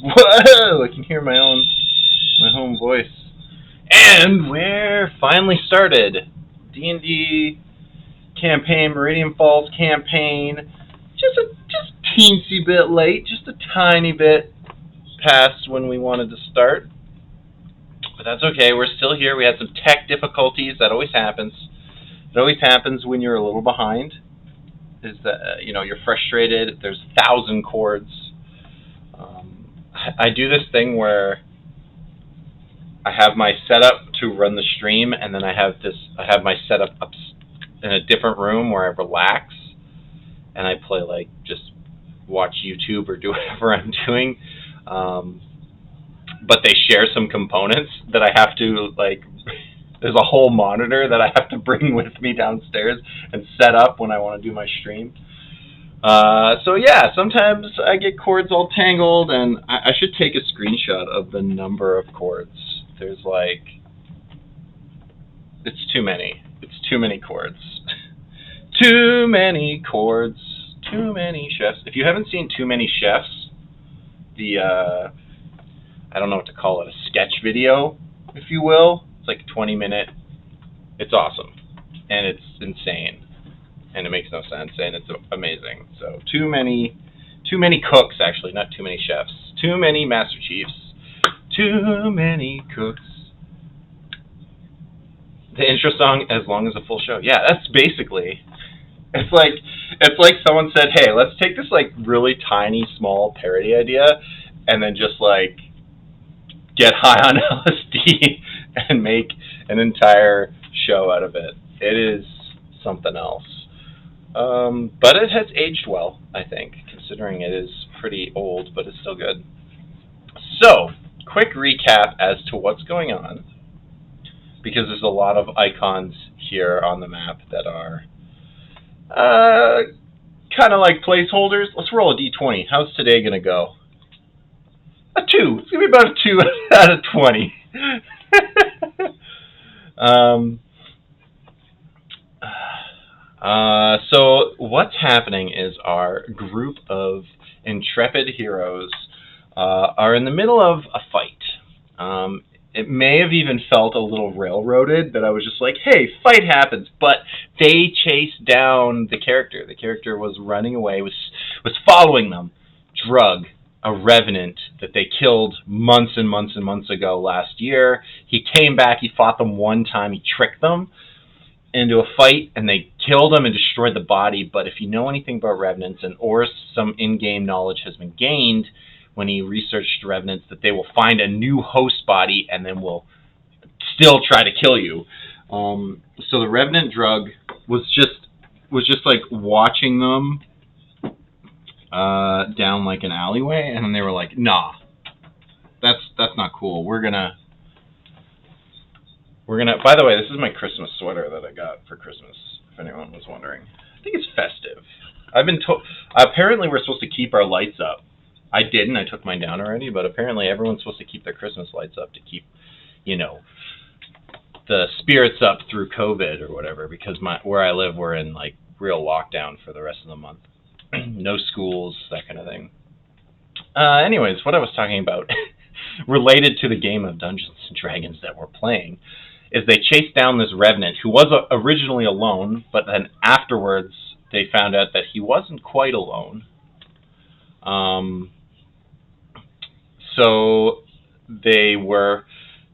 Whoa! I can hear my home voice. And we're finally started. D&D campaign, Meridian Falls campaign. Just teensy bit late, just a tiny bit past when we wanted to start. But that's okay, we're still here. We had some tech difficulties. That always happens. It always happens when you're a little behind. Is that, you're frustrated. There's 1,000 chords. I do this thing where I have my setup to run the stream, and then I have my setup up in a different room where I relax, and I play, just watch YouTube or do whatever I'm doing. But they share some components that I have to, there's a whole monitor that I have to bring with me downstairs and set up when I want to do my stream. So yeah, sometimes I get chords all tangled, and I should take a screenshot of the number of chords. There's it's too many. It's too many chords. Too many chords. Too many chefs. If you haven't seen Too Many Chefs, I don't know what to call it, a sketch video, if you will. It's like 20-minute. It's awesome, and it's insane. And it makes no sense, and it's amazing. So too many cooks, actually, not too many chefs. Too many Master Chiefs. Too many cooks. The intro song, As Long as a Full Show. Yeah, that's basically. It's like someone said, hey, let's take this really tiny, small parody idea, and then just get high on LSD and make an entire show out of it. It is something else. But it has aged well, I think, considering it is pretty old, but it's still good. So, quick recap as to what's going on, because there's a lot of icons here on the map that are kind of like placeholders. Let's roll a d20. How's today going to go? A 2. It's going to be about a 2 out of 20. So what's happening is our group of intrepid heroes are in the middle of a fight. It may have even felt a little railroaded, that I was just like, hey, fight happens, but they chased down the character. The character was running away, was following them. Drug, a revenant that they killed months and months and months ago last year. He came back, he fought them one time, he tricked them into a fight, and they killed him and destroyed the body. But if you know anything about revenants, or some in-game knowledge has been gained when he researched revenants, that they will find a new host body and then will still try to kill you. So the revenant drug was just watching them down an alleyway, and then they were like, nah, that's not cool. We're gonna. By the way, this is my Christmas sweater that I got for Christmas, if anyone was wondering. I think it's festive. I've been told. Apparently, we're supposed to keep our lights up. I didn't. I took mine down already. But apparently, everyone's supposed to keep their Christmas lights up to keep, the spirits up through COVID or whatever. Because where I live, we're in real lockdown for the rest of the month. No schools, that kind of thing. Anyways, what I was talking about, related to the game of Dungeons and Dragons that we're playing, is they chased down this revenant who was originally alone, but then afterwards they found out that he wasn't quite alone. So they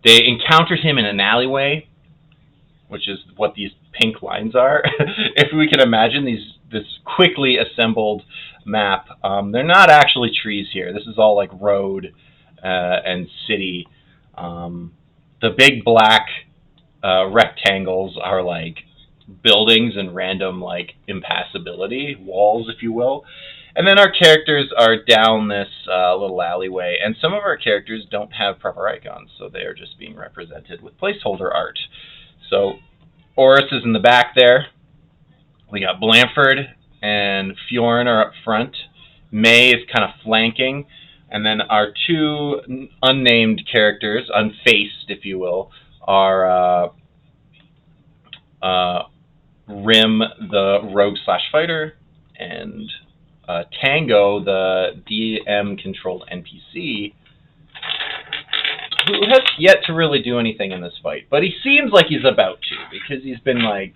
encountered him in an alleyway, which is what these pink lines are. If we can imagine this quickly assembled map, they're not actually trees here. This is all road and city The big black rectangles are like buildings and random like impassability walls, if you will. And then our characters are down this little alleyway, and some of our characters don't have proper icons, so they are just being represented with placeholder art. So Oris is in the back there. We got Blanford and Fjorn are up front. May is kind of flanking, and then our two unnamed characters, unfaced, if you will, are Rim, the rogue slash fighter, and Tango, the DM controlled NPC, who has yet to really do anything in this fight. But he seems like he's about to, because he's been, like,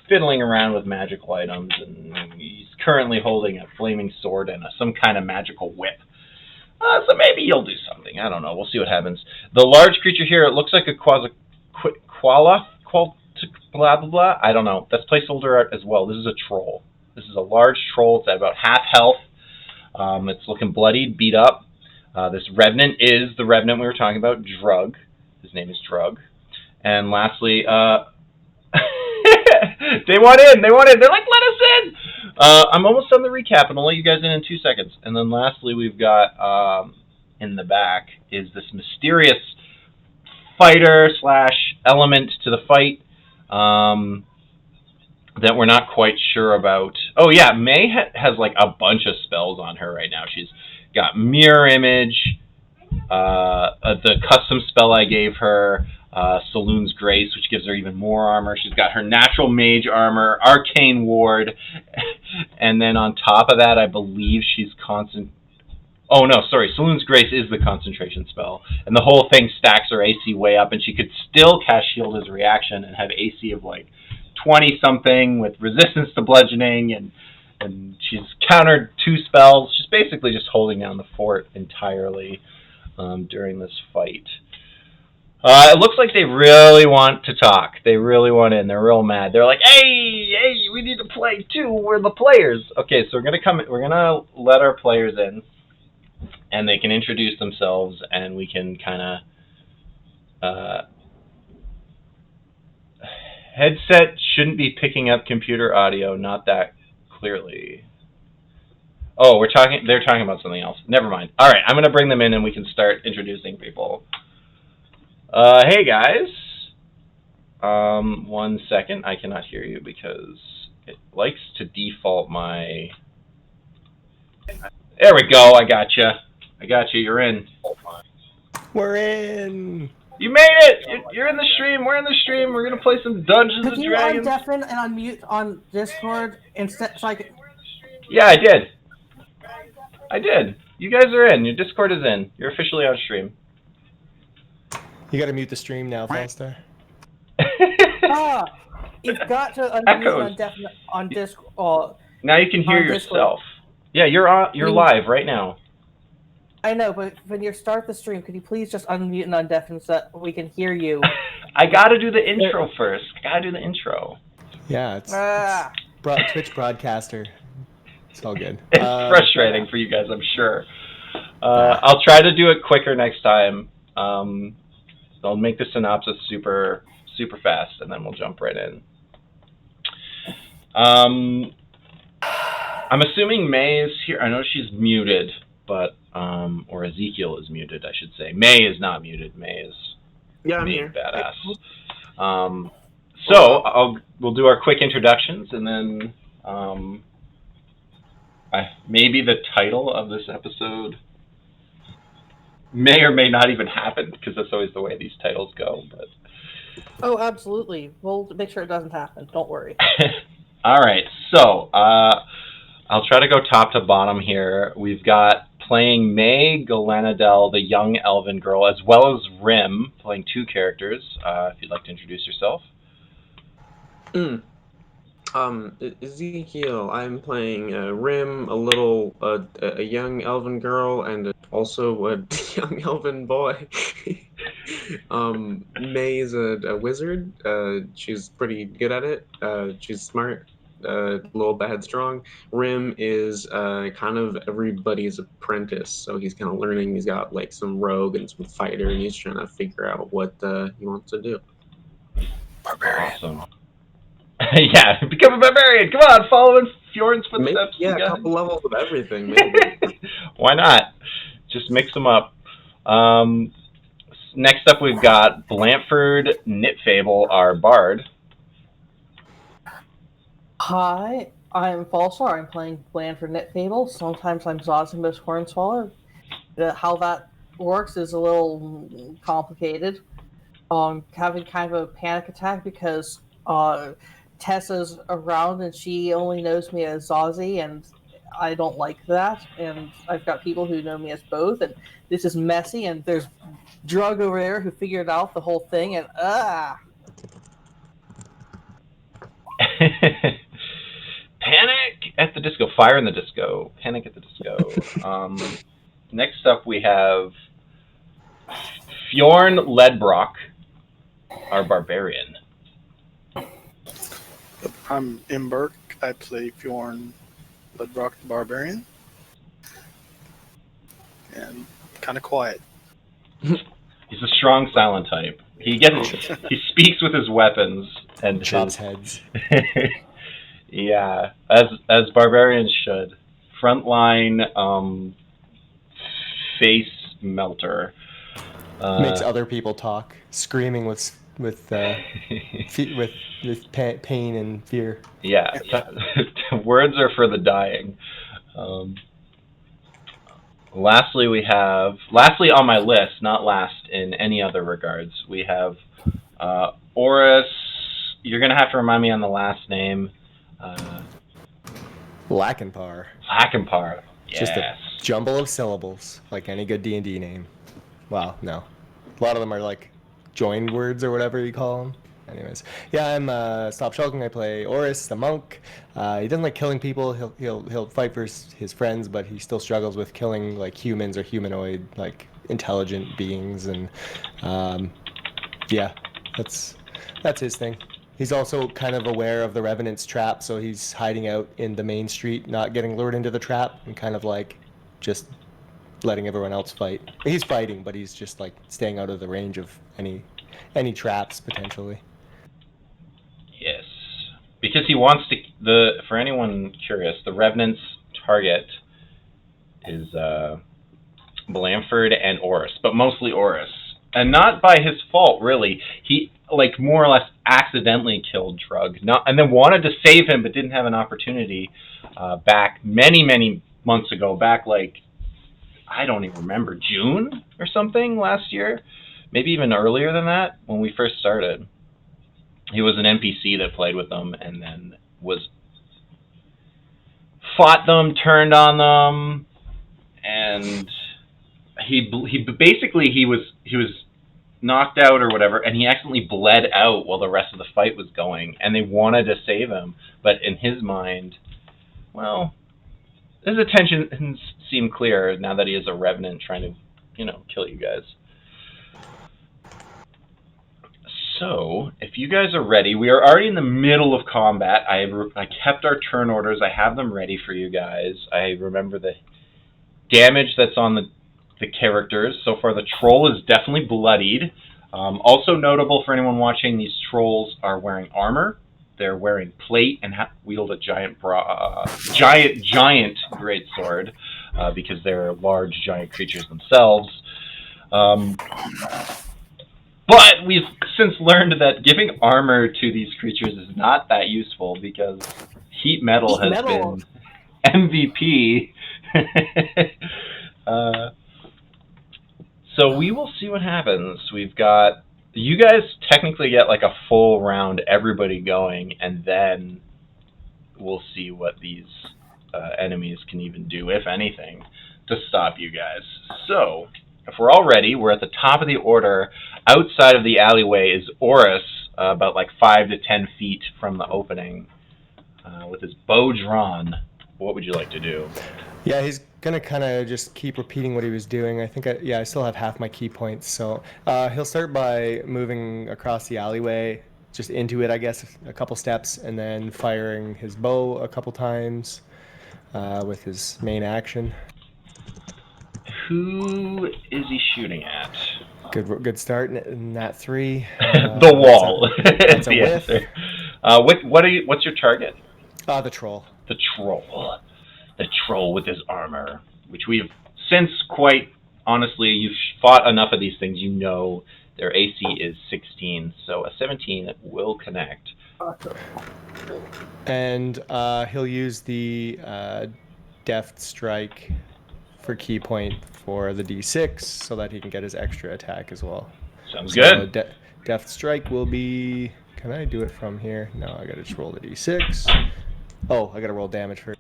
fiddling around with magical items, and he's currently holding a flaming sword and some kind of magical whip. So maybe he'll do something. I don't know. We'll see what happens. The large creature here, it looks like a blah, blah, blah. I don't know. That's placeholder art as well. This is a troll. This is a large troll. It's at about half health. It's looking bloodied, beat up. This revenant is the revenant we were talking about, Drug. His name is Drug. And lastly, they want in. They're like, let us in. I'm almost done the recap, and I'll let you guys in 2 seconds. And then lastly, we've got in the back is this mysterious fighter slash element to the fight that we're not quite sure about. Oh yeah, May has like a bunch of spells on her right now. She's got mirror image, the custom spell I gave her, Saloon's Grace, which gives her even more armor. She's got her natural mage armor, arcane ward, and then on top of that, I believe she's Oh no, sorry, Saloon's Grace is the concentration spell, and the whole thing stacks her AC way up, and she could still cast Shield as a reaction and have AC of like 20-something with resistance to bludgeoning, and she's countered 2 spells. She's basically just holding down the fort entirely during this fight. It looks like they really want to talk. They really want in. They're real mad. They're like, hey, we need to play too. We're the players. Okay, so we're gonna let our players in, and they can introduce themselves, and we can kind of headset shouldn't be picking up computer audio, not that clearly. Oh, they're talking about something else. Never mind. All right, I'm going to bring them in and we can start introducing people. Hey guys. 1 second. I cannot hear you because it likes to default my... There we go. I got you. You're in. We're in. You made it! You're in the stream. We're in the stream. We're gonna play some Dungeons and Dragons. Could you undeafen and unmute on Discord instead, so I could... Yeah, I did. You guys are in. Your Discord is in. You're officially on stream. You gotta mute the stream now, Faster. You've got to unmute and undeafen on Discord. Now you can hear yourself. Yeah, you're live right now. I know, but when you start the stream, could you please just unmute and undeafen so that we can hear you? I gotta do the intro first. Yeah, it's Twitch broadcaster. It's all good. It's frustrating for you guys, I'm sure. I'll try to do it quicker next time. I'll make the synopsis super fast, and then we'll jump right in. I'm assuming May is here. I know she's muted, but or Ezekiel is muted, I should say. May is not muted. May is I'm being here. badass. So we'll do our quick introductions, and then maybe the title of this episode may or may not even happen, because that's always the way these titles go. But oh, absolutely. We'll make sure it doesn't happen. Don't worry. All right. So I'll try to go top to bottom here. We've got playing May Galanadel, the young elven girl, as well as Rim, playing 2 characters. If you'd like to introduce yourself. Ezekiel, I'm playing Rim, a young elven girl, and also a young elven boy. May is a wizard. She's pretty good at it. She's smart. little but headstrong. Rim is kind of everybody's apprentice, so he's kind of learning. He's got like some rogue and some fighter, and he's trying to figure out what he wants to do. Barbarian. Awesome. Yeah, become a barbarian. Come on, follow in Fjord's Maybe, footsteps. yeah, you a guys. couple levels of everything, maybe. Why not? Just mix them up. Next up, we've got Blanford Knitfable, our bard. Hi, I'm Falsar. I'm playing Blanford Knitfable. Sometimes I'm Zosimus Hornswallow. How that works is a little complicated. Having kind of a panic attack because Tessa's around and she only knows me as Zazie, and I don't like that. And I've got people who know me as both, and this is messy. And there's Drug over there who figured out the whole thing, and Panic at the Disco. Fire in the Disco. Panic at the Disco. Next up, we have Fjorn Ledbrock, our barbarian. I'm Imberk. I play Fjorn Ledbrock the Barbarian. And kind of quiet. He's a strong silent type. He speaks with his weapons and Chops heads. Yeah, as barbarians should. Frontline face melter. Makes other people talk, screaming with pain and fear. Yeah, words are for the dying. Lastly on my list, not last in any other regards, we have Oris. You're gonna have to remind me on the last name. Lackenpar. Lackenpar. Yes. Just a jumble of syllables, like any good D&D name. Well, no. A lot of them are like joined words or whatever you call them. Anyways, yeah, I'm Stop Shulking. I play Oris, the monk. He doesn't like killing people. He'll fight for his friends, but he still struggles with killing like humans or humanoid like intelligent beings, and yeah, that's his thing. He's also kind of aware of the Revenant's trap, so he's hiding out in the main street, not getting lured into the trap, and kind of like just letting everyone else fight. He's fighting, but he's just like staying out of the range of any traps potentially. Yes, because he wants to. For anyone curious, the Revenant's target is Blanford and Oris, but mostly Oris, and not by his fault really. He like more or less accidentally killed Drug, and then wanted to save him, but didn't have an opportunity. Back many months ago, back like I don't even remember, June or something last year, maybe even earlier than that when we first started. He was an NPC that played with them, and then fought them, turned on them, and he was knocked out or whatever, and he accidentally bled out while the rest of the fight was going, and they wanted to save him, but in his mind, well, his intentions seem clear now that he is a revenant trying to, kill you guys. So, if you guys are ready, we are already in the middle of combat. I kept our turn orders. I have them ready for you guys. I remember the damage that's on the characters. So far, the troll is definitely bloodied. Also notable for anyone watching, these trolls are wearing armor. They're wearing plate and wield a giant great sword because they're large, giant creatures themselves. But we've since learned that giving armor to these creatures is not that useful because heat metal has been MVP. So we will see what happens. You guys technically get like a full round, everybody going, and then we'll see what these enemies can even do, if anything, to stop you guys. So, if we're all ready, we're at the top of the order. Outside of the alleyway is Oris, about like 5 to 10 feet from the opening, with his bow drawn. What would you like to do? Yeah, he's gonna kind of just keep repeating what he was doing. I think I still have half my key points, so he'll start by moving across the alleyway just into it, I guess, a couple steps, and then firing his bow a couple times with his main action. Who is he shooting at? Good start in that 3. The wall. That's a the whiff. answer. What's your target? The troll. The troll. The troll with his armor, which we've since quite honestly, you've fought enough of these things, you know their AC is 16, so a 17 will connect. And he'll use the deft strike for key point for the D6 so that he can get his extra attack as well. Sounds good. Deft strike will be... Can I do it from here? No, I gotta just roll the D6. Oh, I gotta roll damage first.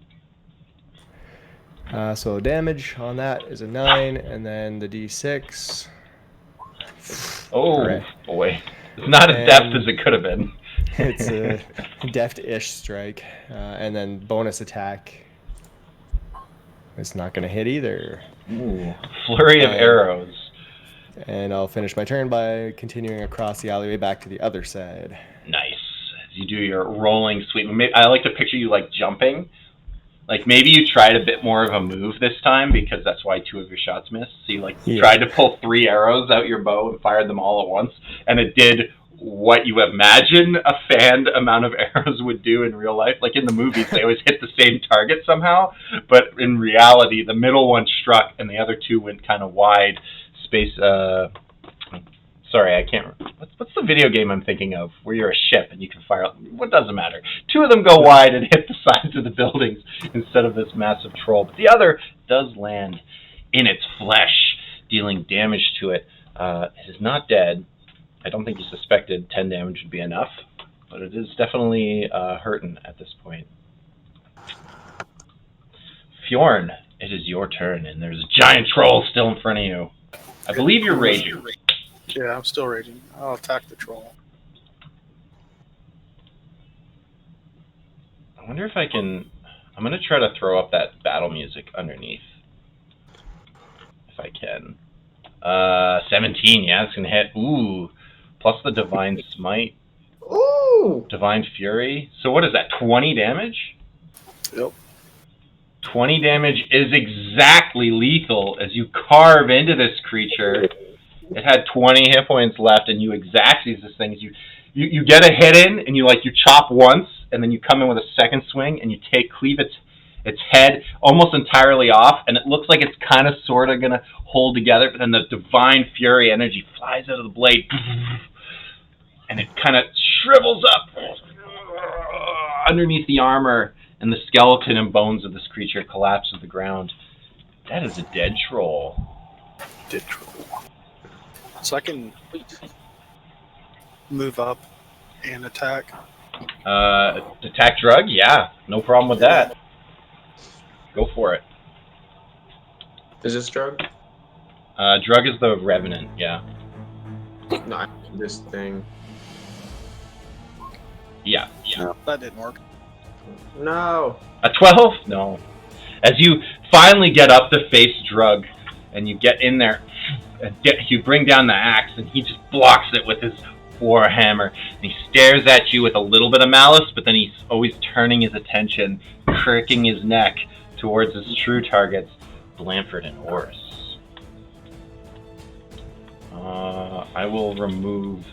So damage on that is a 9, and then the D6. Oh, Hooray. boy. It's not as deft as it could have been. It's a deft-ish strike. And then bonus attack. It's not going to hit either. Ooh, flurry of arrows. And I'll finish my turn by continuing across the alleyway back to the other side. Nice. As you do your rolling sweep. I like to picture you like jumping. Like maybe you tried a bit more of a move this time because that's why 2 of your shots missed. So you tried to pull 3 arrows out your bow and fired them all at once, and it did what you imagine a fanned amount of arrows would do in real life. Like in the movies, they always hit the same target somehow, but in reality, the middle one struck and the other 2 went kind of wide space. Sorry, I can't remember. What's the video game I'm thinking of where you're a ship and you can fire? What doesn't matter. 2 of them go wide and hit the sides of the buildings instead of this massive troll. But the other does land in its flesh, dealing damage to it. It is not dead. I don't think you suspected 10 damage would be enough, but it is definitely hurting at this point. Fjorn, it is your turn, and there's a giant troll still in front of you. I believe you're raging. Yeah, I'm still raging. I'll attack the troll. I wonder if I can... I'm going to try to throw up that battle music underneath. If I can. 17, yeah, it's going to hit. Ooh. Plus the Divine Smite. Ooh! Divine Fury. So what is that, 20 damage? Yep. 20 damage is exactly lethal as you carve into this creature. It had 20 hit points left, and you exact these things. You get a hit in, and you chop once, and then you come in with a second swing, and you cleave its head almost entirely off, and it looks like it's kind of sort of gonna hold together, but then the Divine Fury energy flies out of the blade, and it kind of shrivels up underneath the armor, and the skeleton and bones of this creature collapse to the ground. That is a dead troll. Dead troll. So I can move up and attack. Attack Drug? Yeah, no problem with that. Go for it. Is this drug? Drug is the Revenant, yeah. No, this thing. Yeah. No, that didn't work. No. A 12? No. As you finally get up to face Drug, and you get in there, you bring down the axe, and he just blocks it with his warhammer. And he stares at you with a little bit of malice, but then he's always turning his attention, cricking his neck towards his true targets, Blanford and Oris. I will remove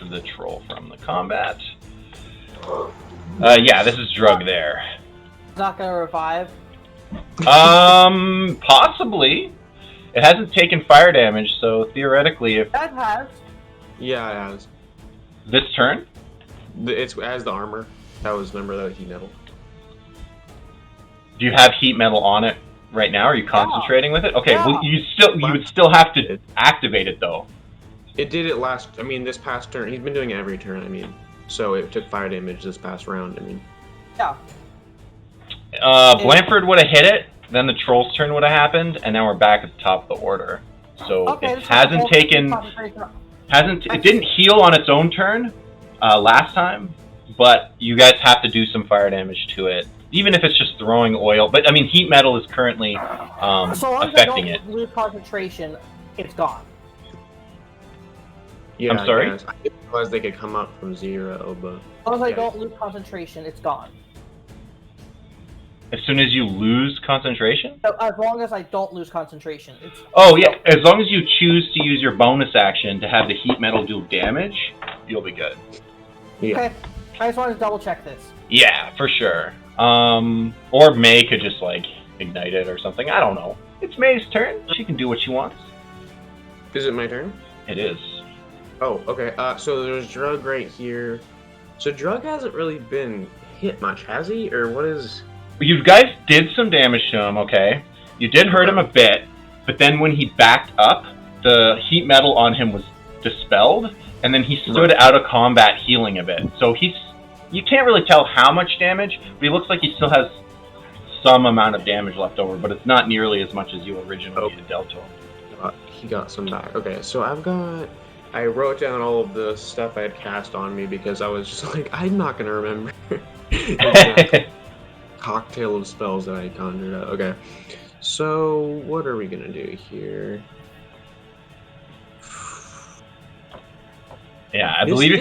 the troll from the combat. Yeah, this is Drug there. Not gonna revive. Possibly. It hasn't taken fire damage, so theoretically, if That has. Yeah, it has. this turn, It has the armor. That was, remember, that heat metal. do you have heat metal on it right now? Are you concentrating with it? Okay, Yeah. well, you would still have to activate it though. It did it this past turn. He's been doing it every turn, So it took fire damage this past round, Yeah. Blanford would have hit it, then the troll's turn would have happened, and now we're back at the top of the order. So Okay, it it didn't heal on its own turn last time, but you guys have to do some fire damage to it, even if it's just throwing oil. But heat metal is currently So long affecting as I it. don't lose concentration, it's gone. Yeah, I'm sorry? I guess. realized they could come up from 0, but As long as I Yeah. don't lose concentration, it's gone. As soon as you lose concentration? So as long as I don't lose concentration, it's. Oh, yeah. As long as you choose to use your bonus action to have the heat metal do damage, you'll be good. yeah. Okay. I just wanted to double check this. Yeah, for sure. Or May could just, like, ignite it or something. I don't know. It's May's turn. She can do what she wants. Is it my turn? It is. Oh, okay. So there's Drug right here. So Drug hasn't really been hit much, has he? Or what is... You guys did some damage to him, okay? You did hurt him a bit, but then when he backed up, the heat metal on him was dispelled, and then he stood out of combat healing a bit. So you can't really tell how much damage, but he looks like he still has some amount of damage left over, but it's not nearly as much as you originally had dealt to him. He got some back. Okay, so I wrote down all of the stuff I had cast on me because I was just like, I'm not going to remember. Exactly. Cocktail of spells that I conjured up. Okay, so what are we going to do here? Yeah, I believe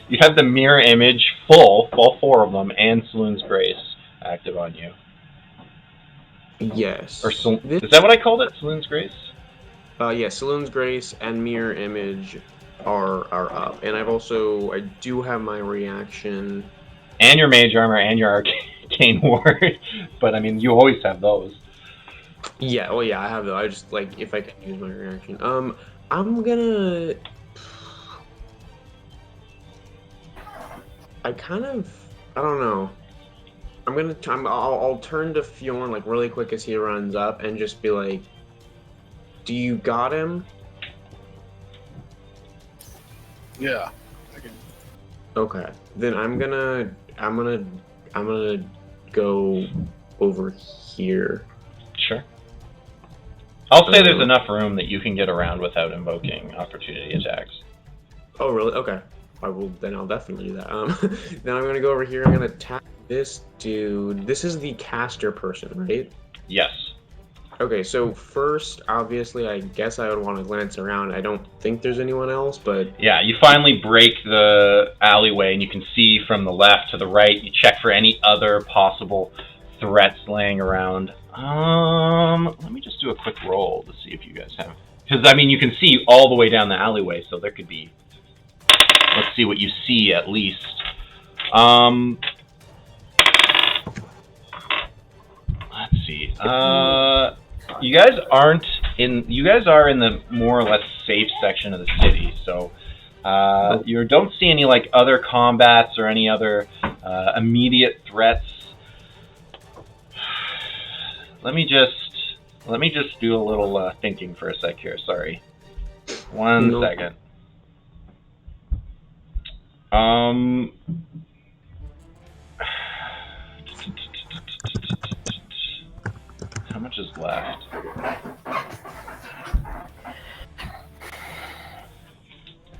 you have the mirror image full, all 4 of them, and Saloon's Grace active on you. Yes. Or is that what I called it? Saloon's Grace? Yeah, Saloon's Grace and Mirror Image are up. And I do have my reaction. And your Mage Armor and your Arcane Ward. But, I mean, you always have those. Yeah, well, yeah, I have those. I just, like, if I can use my reaction. I'm gonna... I don't know. I'll turn to Fjorn, like, really quick as he runs up and just be like, do you got him? Yeah. I can. Okay. Then I'm gonna go over here. Sure. I'll say there's enough room that you can get around without invoking opportunity attacks. Oh, really? Okay. I'll definitely do that. Then I'm gonna go over here. I'm gonna attack this dude. This is the caster person, right? Yes. Okay, so first, obviously, I guess I would want to glance around. I don't think there's anyone else, but... Yeah, you finally break the alleyway, and you can see from the left to the right. You check for any other possible threats laying around. Let me just do a quick roll to see if you guys have... Because, I mean, you can see all the way down the alleyway, so there could be... Let's see what you see, at least. Let's see. You guys are in the more or less safe section of the city, so you don't see any like other combats or any other immediate threats. Let me just do a little thinking for a sec here. Sorry, one second. How much is left?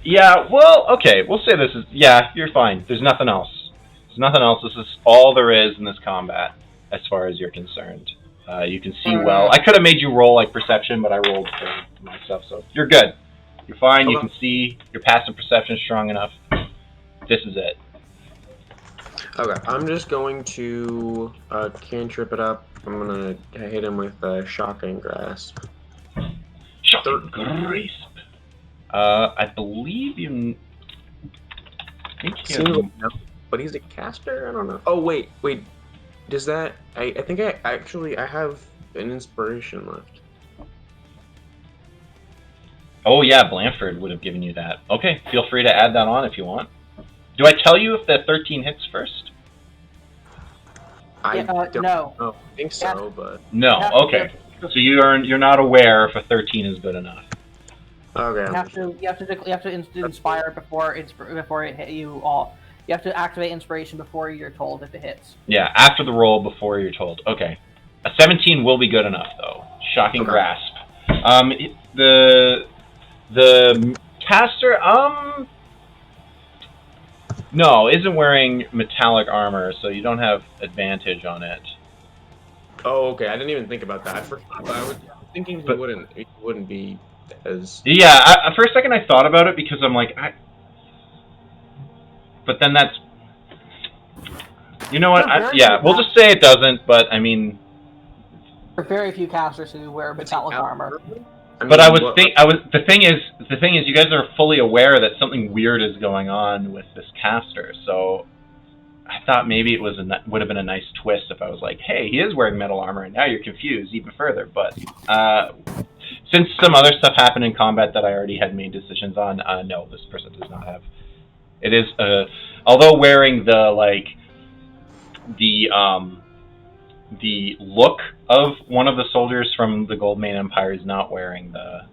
Yeah, well, okay, we'll say this is... Yeah, you're fine. There's nothing else. There's nothing else. This is all there is in this combat, as far as you're concerned. You can see well. I could have made you roll, like, perception, but I rolled for myself, so you're good. You're fine. Okay. You can see. Your passive perception is strong enough. This is it. Okay, I'm just going to cantrip it up. I'm gonna hit him with Shocking Grasp. Shocking Grasp. I believe you. But he's a caster. I don't know. Oh wait. Does that? I think I have an inspiration left. Oh yeah, Blanford would have given you that. Okay, feel free to add that on if you want. Do I tell you if the 13 hits first? I don't no. know. I think so, but no. Okay, so you're not aware if a 13 is good enough. Okay. You have to inspire before it hit you all. You have to activate inspiration before you're told if it hits. Yeah, after the roll, before you're told. Okay, a 17 will be good enough though. Shocking Grasp. The caster no, isn't wearing metallic armor, so you don't have advantage on it. Oh, okay. I didn't even think about that. I was thinking he wouldn't be as... Yeah, for a second I thought about it because I'm like, but then that's... You know what? There are very Yeah, few we'll just say it doesn't, but I mean... There are very few casters who wear metallic armor. But the thing is, you guys are fully aware that something weird is going on with this caster. So I thought maybe it would have been a nice twist if I was like, "Hey, he is wearing metal armor," and now you're confused even further. But since some other stuff happened in combat that I already had made decisions on, no, this person does not have. It is although wearing the look of one of the soldiers from the Goldmane Empire is not wearing the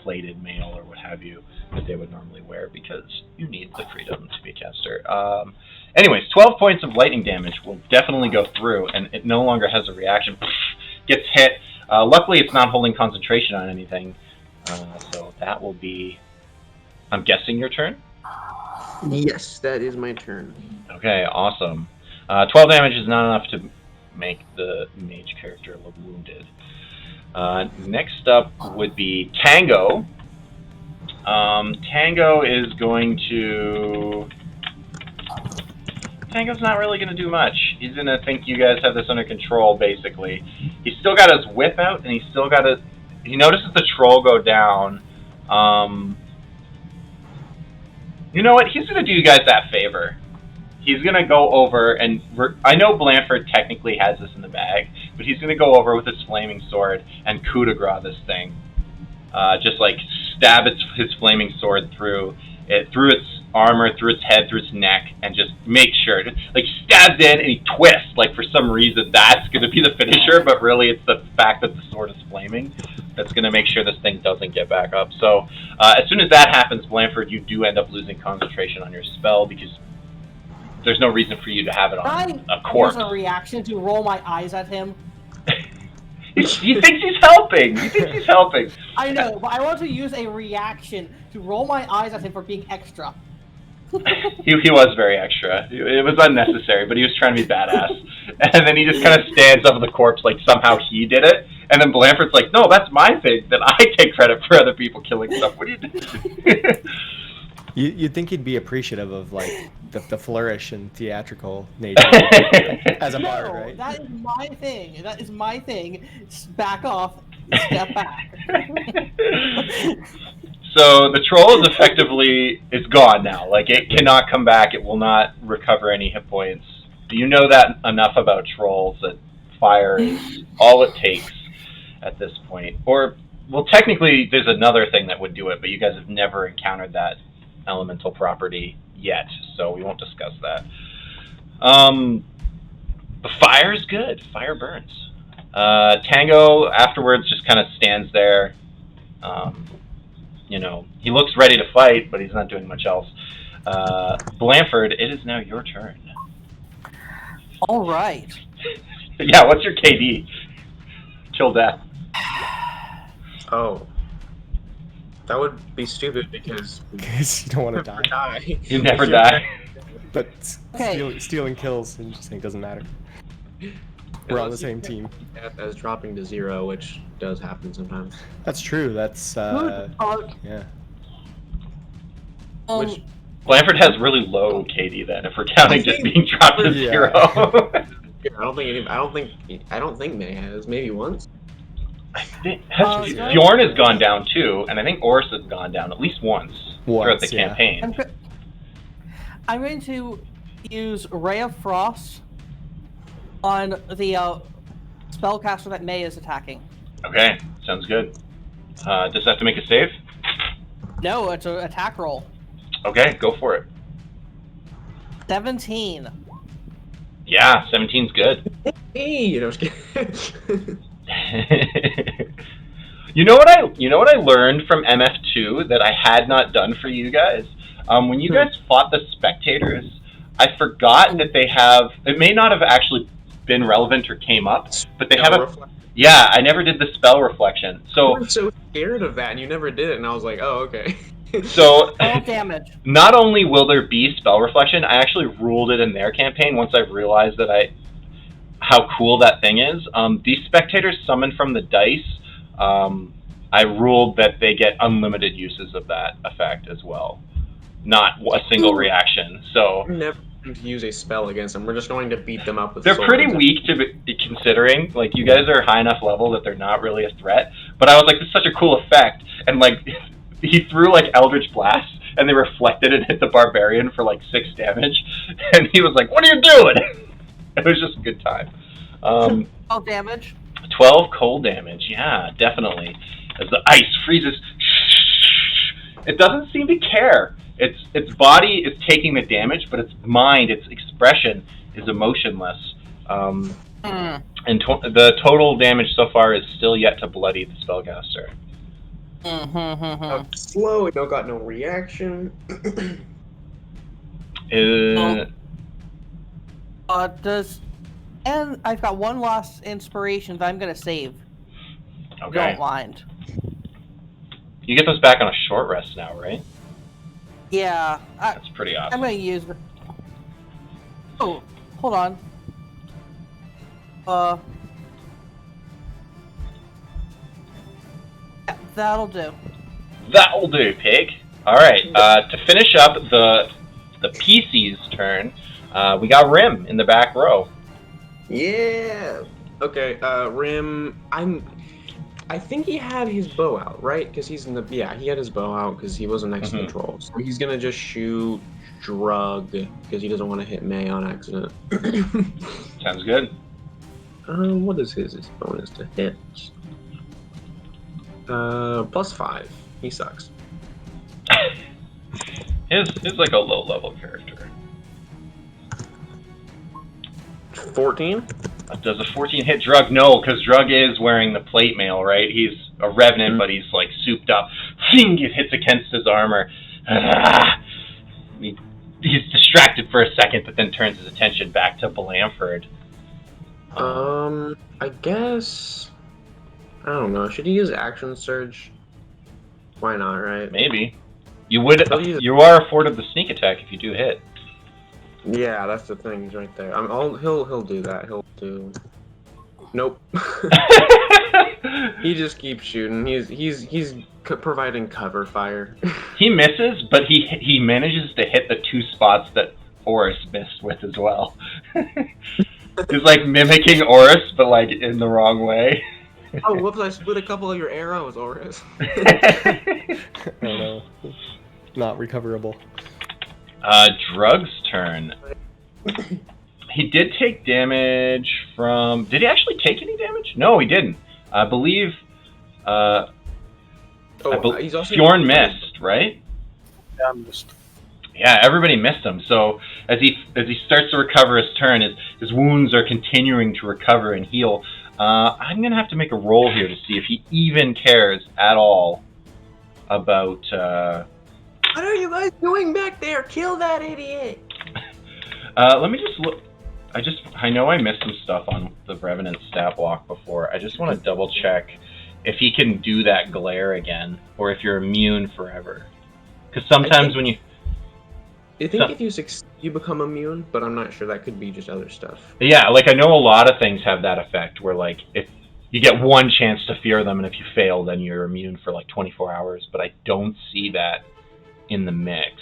plated mail or what have you that they would normally wear, because you need the freedom to be a caster. Anyways, 12 points of lightning damage will definitely go through, and it no longer has a reaction. Gets hit. Luckily, it's not holding concentration on anything, so that will be, I'm guessing, your turn? Yes, that is my turn. Okay, awesome. 12 damage is not enough to make the mage character look wounded. Next up would be Tango. Tango is going to... Tango's not really going to do much. He's going to think you guys have this under control, basically. He's still got his whip out, and he's still got a... He notices the troll go down. You know what? He's going to do you guys that favor. He's going to go over and... I know Blanford technically has this in the bag, but he's going to go over with his flaming sword and coup de grace this thing. Just stab his flaming sword through its armor, through its head, through its neck, and just make sure. Stabs in and he twists. For some reason, that's going to be the finisher, but really it's the fact that the sword is flaming that's going to make sure this thing doesn't get back up. So as soon as that happens, Blanford, you do end up losing concentration on your spell, because there's no reason for you to have it on a corpse. Use a reaction to roll my eyes at him. He thinks he's helping. I know, but I want to use a reaction to roll my eyes at him for being extra. He was very extra. It was unnecessary, but he was trying to be badass. And then he just kind of stands over the corpse like somehow he did it. And then Blanford's like, "No, that's my thing. Then I take credit for other people killing stuff. What do you do?" You'd think he'd be appreciative of the flourish and theatrical nature as a bard, right? That is my thing. That is my thing. Back off. Step back. So the troll is gone now. It cannot come back. It will not recover any hit points. You know that enough about trolls that fire is all it takes at this point. Or, well, technically there's another thing that would do it, but you guys have never encountered that elemental property yet, so we won't discuss that. The fire is good. Fire burns. Tango afterwards just kind of stands there. He looks ready to fight, but he's not doing much else. Blanford, it is now your turn. All right. Yeah, what's your KD? Till death. Oh. That would be stupid because you don't want to die. You never die. But Okay. stealing kills, and just think doesn't matter. We're on the same team. As dropping to 0, which does happen sometimes. That's true. That's yeah. Which Blanford has really low KD then, if we're counting just being dropped to 0. I don't think May has. Maybe once. Bjorn has gone down too, and I think Oris has gone down at least once throughout the campaign. I'm going to use Ray of Frost on the spellcaster that May is attacking. Okay, sounds good. Does it have to make a save? No, it's an attack roll. Okay, go for it. 17. Yeah, 17's good. Hey, just kidding. You know what I learned from MF2 that I had not done for you guys? When you guys fought the spectators, I forgot that they have... It may not have actually been relevant or came up, but they have a... Yeah, I never did the spell reflection. So I'm so scared of that, and you never did it, and I was like, oh, okay. So, damage. Not only will there be spell reflection, I actually ruled it in their campaign once I realized that how cool that thing is. These spectators summon from the dice. I ruled that they get unlimited uses of that effect as well. not a single reaction. So We're never going to use a spell against them. We're just going to beat them up with they're swords. pretty weak to be considering. Like, you guys are high enough level that they're not really a threat. But I was like, this is such a cool effect. And, like, he threw, like, Eldritch Blasts, and they reflected and hit the Barbarian for, like, 6 damage. And he was like, what are you doing? It was just a good time. 12 damage. 12 cold damage, yeah, definitely. As the ice freezes, it doesn't seem to care. Its body is taking the damage, but its mind, its expression, is emotionless. And the total damage so far is still yet to bloody the spellcaster. Slow, it got no reaction. And I've got one lost inspiration that I'm gonna save. Okay. Don't mind. You get those back on a short rest now, right? Yeah. That's pretty awesome. I'm gonna use. Oh, hold on. Yeah, that'll do. That'll do, pig. All right. To finish up the PC's turn, we got Rim in the back row. Yeah. Okay. Rim. I think he had his bow out, right? Because he's in the he had his bow out because he wasn't next to the troll. So he's gonna just shoot Drug because he doesn't want to hit May on accident. Sounds good. What is his bonus to hit? +5. He sucks. He's like a low level character. 14. Does a 14 hit Drug? No, because Drug is wearing the plate mail, right? He's a revenant, but he's like souped up. It hits against his armor. He's distracted for a second, but then turns his attention back to Blanford. I guess. I don't know. Should he use Action Surge? Why not, right? Maybe. You are afforded the sneak attack if you do hit. Yeah, that's the thing. He's right there. He'll do that. He'll do. Nope. He just keeps shooting. He's providing cover fire. He misses, but he manages to hit the 2 spots that Oris missed with as well. He's like mimicking Oris, but like in the wrong way. Oh, whoops! I split a couple of your arrows, Oris. Oh no, not recoverable. Drug's turn. He did take damage from... Did he actually take any damage? No, he didn't. I believe... He's also Fjorn missed, right? Yeah, I missed. Yeah, everybody missed him. So as he starts to recover his turn, his wounds are continuing to recover and heal. I'm going to have to make a roll here to see if he even cares at all about... What are you guys doing back there? Kill that idiot! Let me just look. I know I missed some stuff on the Revenant stat block before. I just want to double check if he can do that glare again, or if you're immune forever. Because sometimes when you... I think if you succeed, you become immune, but I'm not sure. That could be just other stuff. Yeah, like I know a lot of things have that effect, where like if you get one chance to fear them, and if you fail, then you're immune for like 24 hours. But I don't see that in the mix.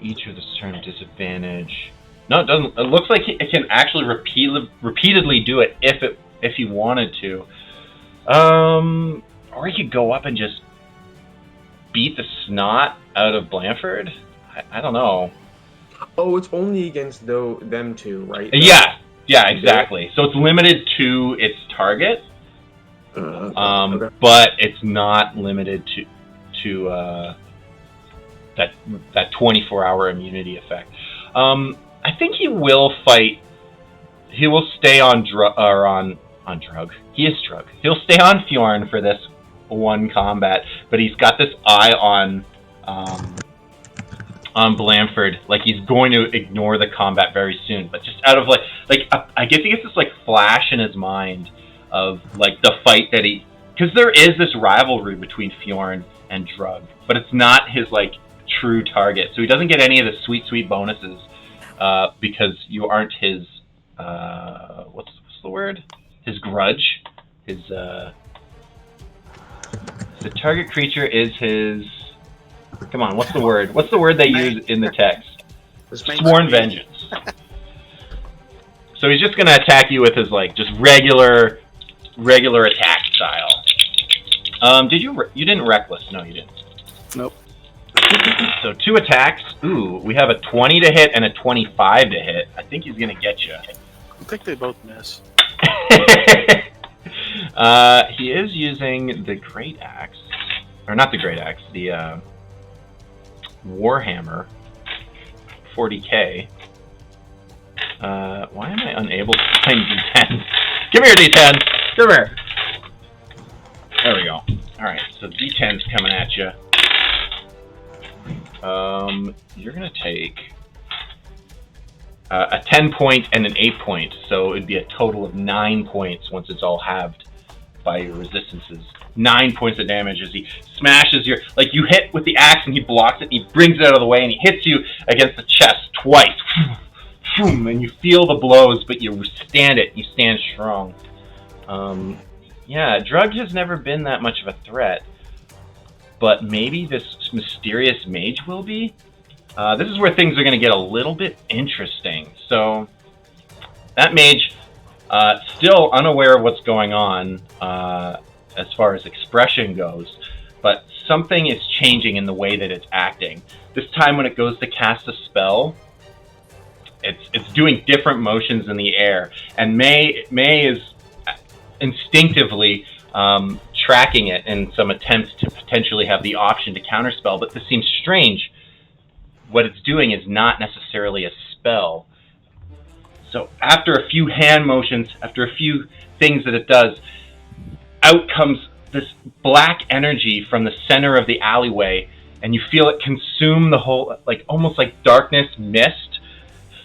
Each of this turn disadvantage. No, it doesn't. It looks like it can actually repeatedly do it if he wanted to. Or he could go up and just beat the snot out of Blanford. I don't know. Oh, it's only against them two, right? Yeah, exactly. So it's limited to its target. Okay. But it's not limited to that 24-hour immunity effect. I think he will fight. He will stay on Drug. He is Drug. He'll stay on Fjorn for this one combat, but he's got this eye on Blanford. Like he's going to ignore the combat very soon, but just out of like I guess he gets this like flash in his mind of like the fight that because there is this rivalry between Fjorn and Drug, but it's not his like true target, so he doesn't get any of the sweet bonuses because you aren't his what's the word? His grudge. The target creature is his Come on, what's the word? What's the word they use in the text? This Sworn vengeance. So he's just gonna attack you with his like just regular attack style. You didn't reckless? No, you didn't. Nope. So 2 attacks. Ooh, we have a 20 to hit and a 25 to hit. I think he's gonna get you. I think they both miss. He is using the great axe, or not the great axe, the Warhammer 40k. Why am I unable to find D10s? Come here, D10. Come here. There we go. All right, so D10's coming at you. You're gonna take a 10 point and an 8 point, so it'd be a total of 9 points once it's all halved by your resistances. 9 points of damage as he smashes your, like you hit with the axe and he blocks it and he brings it out of the way and he hits you against the chest twice. And you feel the blows, but you withstand it. You stand strong. Yeah, Drug has never been that much of a threat, but maybe this mysterious mage will be. This is where things are going to get a little bit interesting. So, that mage, still unaware of what's going on as far as expression goes, but something is changing in the way that it's acting. This time when it goes to cast a spell, it's doing different motions in the air, and May is instinctively tracking it in some attempt to potentially have the option to counterspell, but this seems strange. What it's doing is not necessarily a spell. So after a few hand motions, after a few things that it does, out comes this black energy from the center of the alleyway, and you feel it consume the whole, like almost like darkness mist,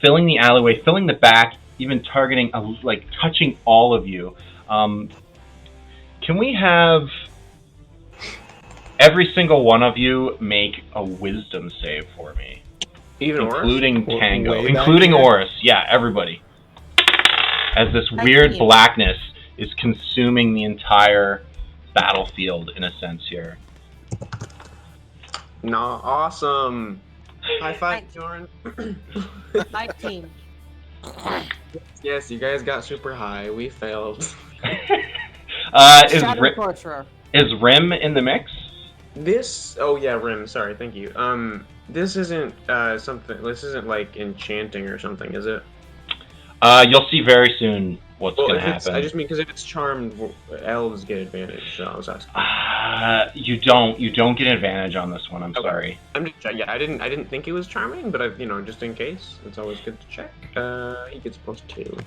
filling the alleyway, filling the back, even targeting, like touching all of you. Can we have every single one of you make a wisdom save for me? Even including Oris? Tango. Including Oris. Yeah, everybody. As this weird blackness is consuming the entire battlefield, in a sense, here. Nah, awesome. High five, Jordan. 19. Yes, you guys got super high. We failed. Is Rim in the mix? Oh yeah, Rim. Sorry, thank you. This isn't something. This isn't like enchanting or something, is it? You'll see very soon what's gonna happen. I just mean because if it's charmed, elves get advantage. So I was asking. You don't get advantage on this one. I'm sorry. I'm just I didn't think it was charming, but just in case, it's always good to check. He gets +2.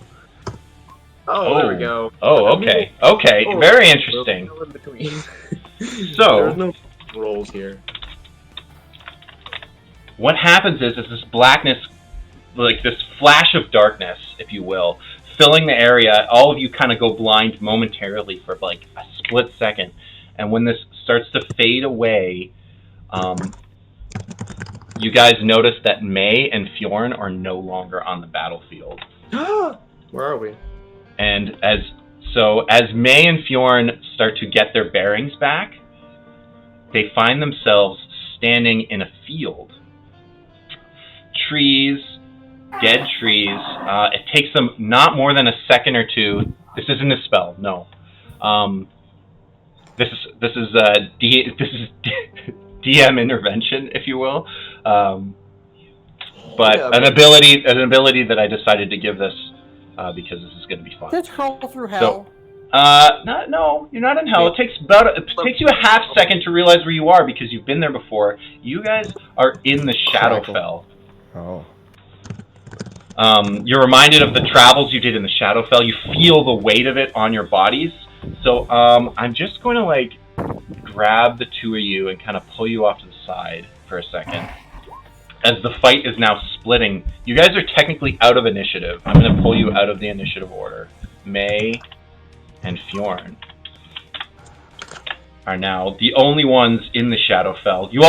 Oh, there we go. Oh, okay. Okay, very interesting. No in between. So there's no rolls here. What happens is this blackness, like this flash of darkness, if you will, filling the area. All of you kind of go blind momentarily for like a split second, and when this starts to fade away, you guys notice that May and Fjorn are no longer on the battlefield. Where are we? And as May and Fjorn start to get their bearings back, they find themselves standing in a field. Trees, dead trees. It takes them not more than a second or two. This isn't a spell, no. This is DM intervention, if you will. But an ability that I decided to give this because this is going to be fun. Did hurl through hell? No, you're not in hell. It takes you a half second to realize where you are because you've been there before. You guys are in the Shadowfell. Oh. You're reminded of the travels you did in the Shadowfell. You feel the weight of it on your bodies. So I'm just going to like grab the two of you and kind of pull you off to the side for a second. As the fight is now splitting, you guys are technically out of initiative. I'm going to pull you out of the initiative order. May and Fjorn are now the only ones in the Shadowfell. You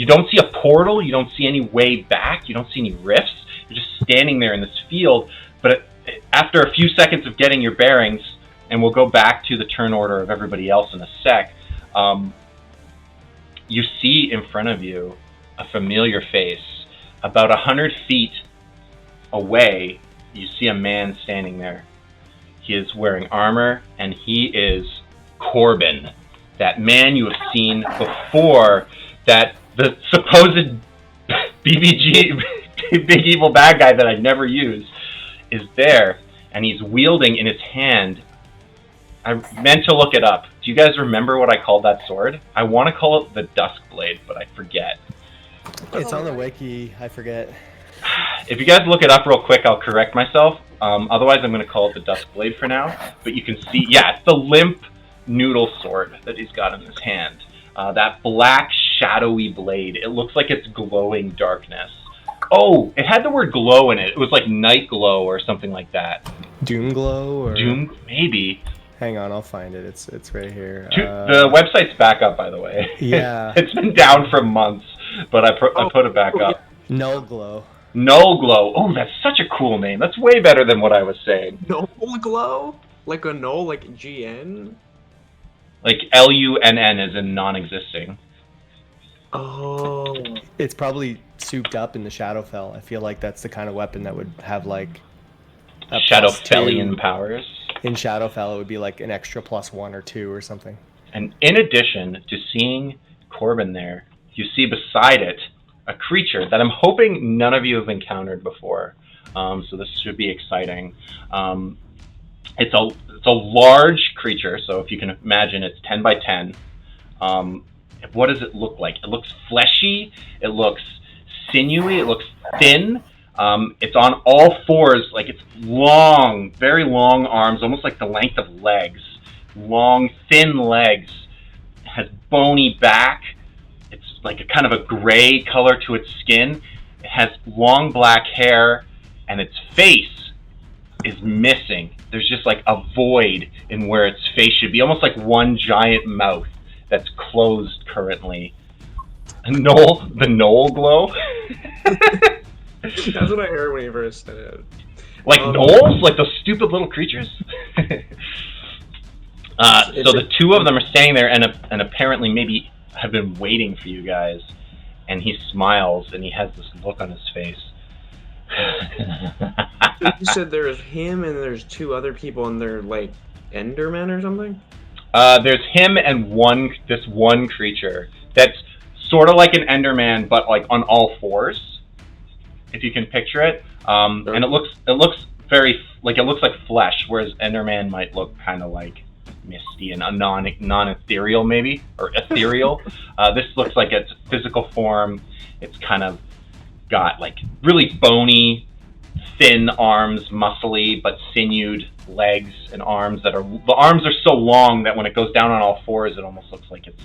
don't see a portal, you don't see any way back, you don't see any rifts. You're just standing there in this field, but after a few seconds of getting your bearings, and we'll go back to the turn order of everybody else in a sec, you see in front of you a familiar face. About 100 feet away, you see a man standing there. He is wearing armor, and he is Corbin, that man you have seen before, that the supposed BBG, big evil bad guy that I never use, is there, and he's wielding in his hand. I meant to look it up. Do you guys remember what I called that sword? I want to call it the Dusk Blade, but I forget. It's on the wiki. I forget. If you guys look it up real quick, I'll correct myself. Otherwise, I'm going to call it the Dusk Blade for now. But you can see, yeah, it's the limp noodle sword that he's got in his hand. That black, shadowy blade. It looks like it's glowing darkness. Oh, it had the word glow in it. It was like night glow or something like that. Doom Glow? Or... Doom, maybe. Hang on, I'll find it. It's right here. The website's back up, by the way. Yeah. It's been down for months, but I put it back up. Null Glow. Null Glow. Oh, that's such a cool name. That's way better than what I was saying. Null Glow? Like a null, like GN? Like LUNN as in non-existing. Oh. It's probably souped up in the Shadowfell. I feel like that's the kind of weapon that would have like a Shadowfellian powers. In Shadowfell, it would be like an extra +1 or 2 or something. And in addition to seeing Corbin there, you see beside it a creature that I'm hoping none of you have encountered before. So this should be exciting. It's a large creature, so if you can imagine, it's 10 by 10. What does it look like? It looks fleshy. It looks sinewy. It looks thin. It's on all fours, like it's long, very long arms, almost like the length of legs. Long, thin legs. It has bony back. It's like a kind of a gray color to its skin. It has long black hair, and its face is missing. There's just like a void in where its face should be, almost like one giant mouth that's closed currently. The Null Glow? That's what I heard when he first said it. Like gnolls? Like those stupid little creatures? So the two of them are standing there and apparently maybe have been waiting for you guys. And he smiles and he has this look on his face. You said there's him and there's two other people and they're like Endermen or something? There's him and this one creature that's sort of like an Enderman, but like on all fours, if you can picture it. And it looks very like flesh, whereas Enderman might look kind of like misty and non-ethereal maybe, or ethereal. This looks like it's physical form. It's kind of got like really bony, thin arms, muscly but sinewed legs and arms the arms are so long that when it goes down on all fours, it almost looks like it's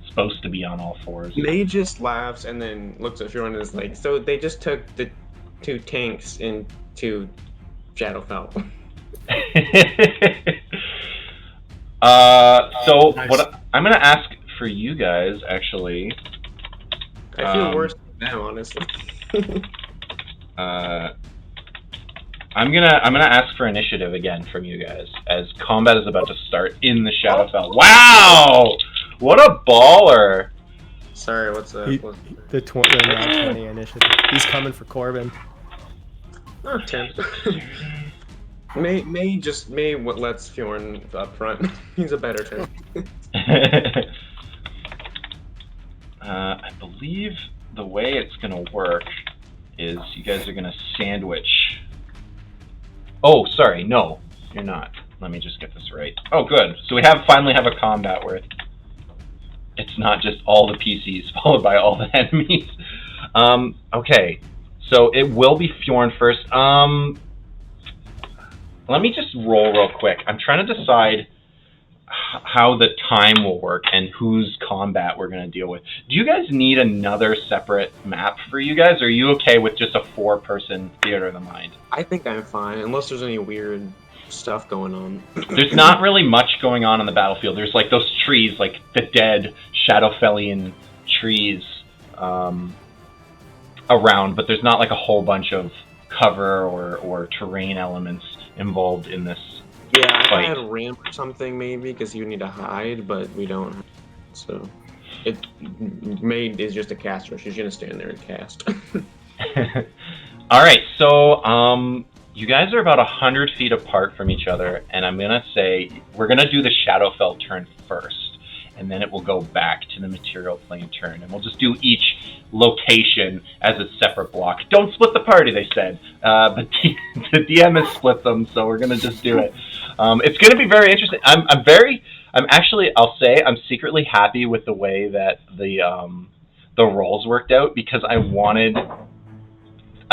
supposed to be on all fours. May just laughs and then looks at everyone and is like, so they just took the two tanks into Shadowfell. So Nice. what I'm gonna ask for you guys actually. I feel worse than them, honestly. I'm gonna ask for initiative again from you guys as combat is about to start in the Shadowfell. Wow! What a baller! Sorry, what's The nat 20 initiative. He's coming for Corbin. Oh, 10. May what lets Fjorn up front. He's a better turn. I believe the way it's gonna work is you guys are gonna sandwich. Oh, sorry, no, you're not. Let me just get this right. Oh, good. So we finally have a combat where it's not just all the PCs followed by all the enemies. Okay, so it will be Fjorn first. Let me just roll real quick. I'm trying to decide how the time will work and whose combat we're going to deal with. Do you guys need another separate map for you guys, or are you okay with just a 4-person Theater of the Mind? I think I'm fine, unless there's any weird stuff going on. There's not really much going on the battlefield. There's like those trees, like the dead Shadowfellian trees around, but there's not like a whole bunch of cover or terrain elements involved in this. Yeah, I fight. had a ramp or something maybe, because you need to hide, but we don't. So. Maid is just a caster. She's gonna stand there and cast. All right, so you guys are about 100 feet apart from each other, and I'm gonna say we're gonna do the Shadowfell turn first, and then it will go back to the Material Plane turn, and we'll just do each location as a separate block. Don't split the party, they said, but the DM has split them, so we're gonna just do it. It's gonna be very interesting. I'm actually, I'll say, I'm secretly happy with the way that the roles worked out, because I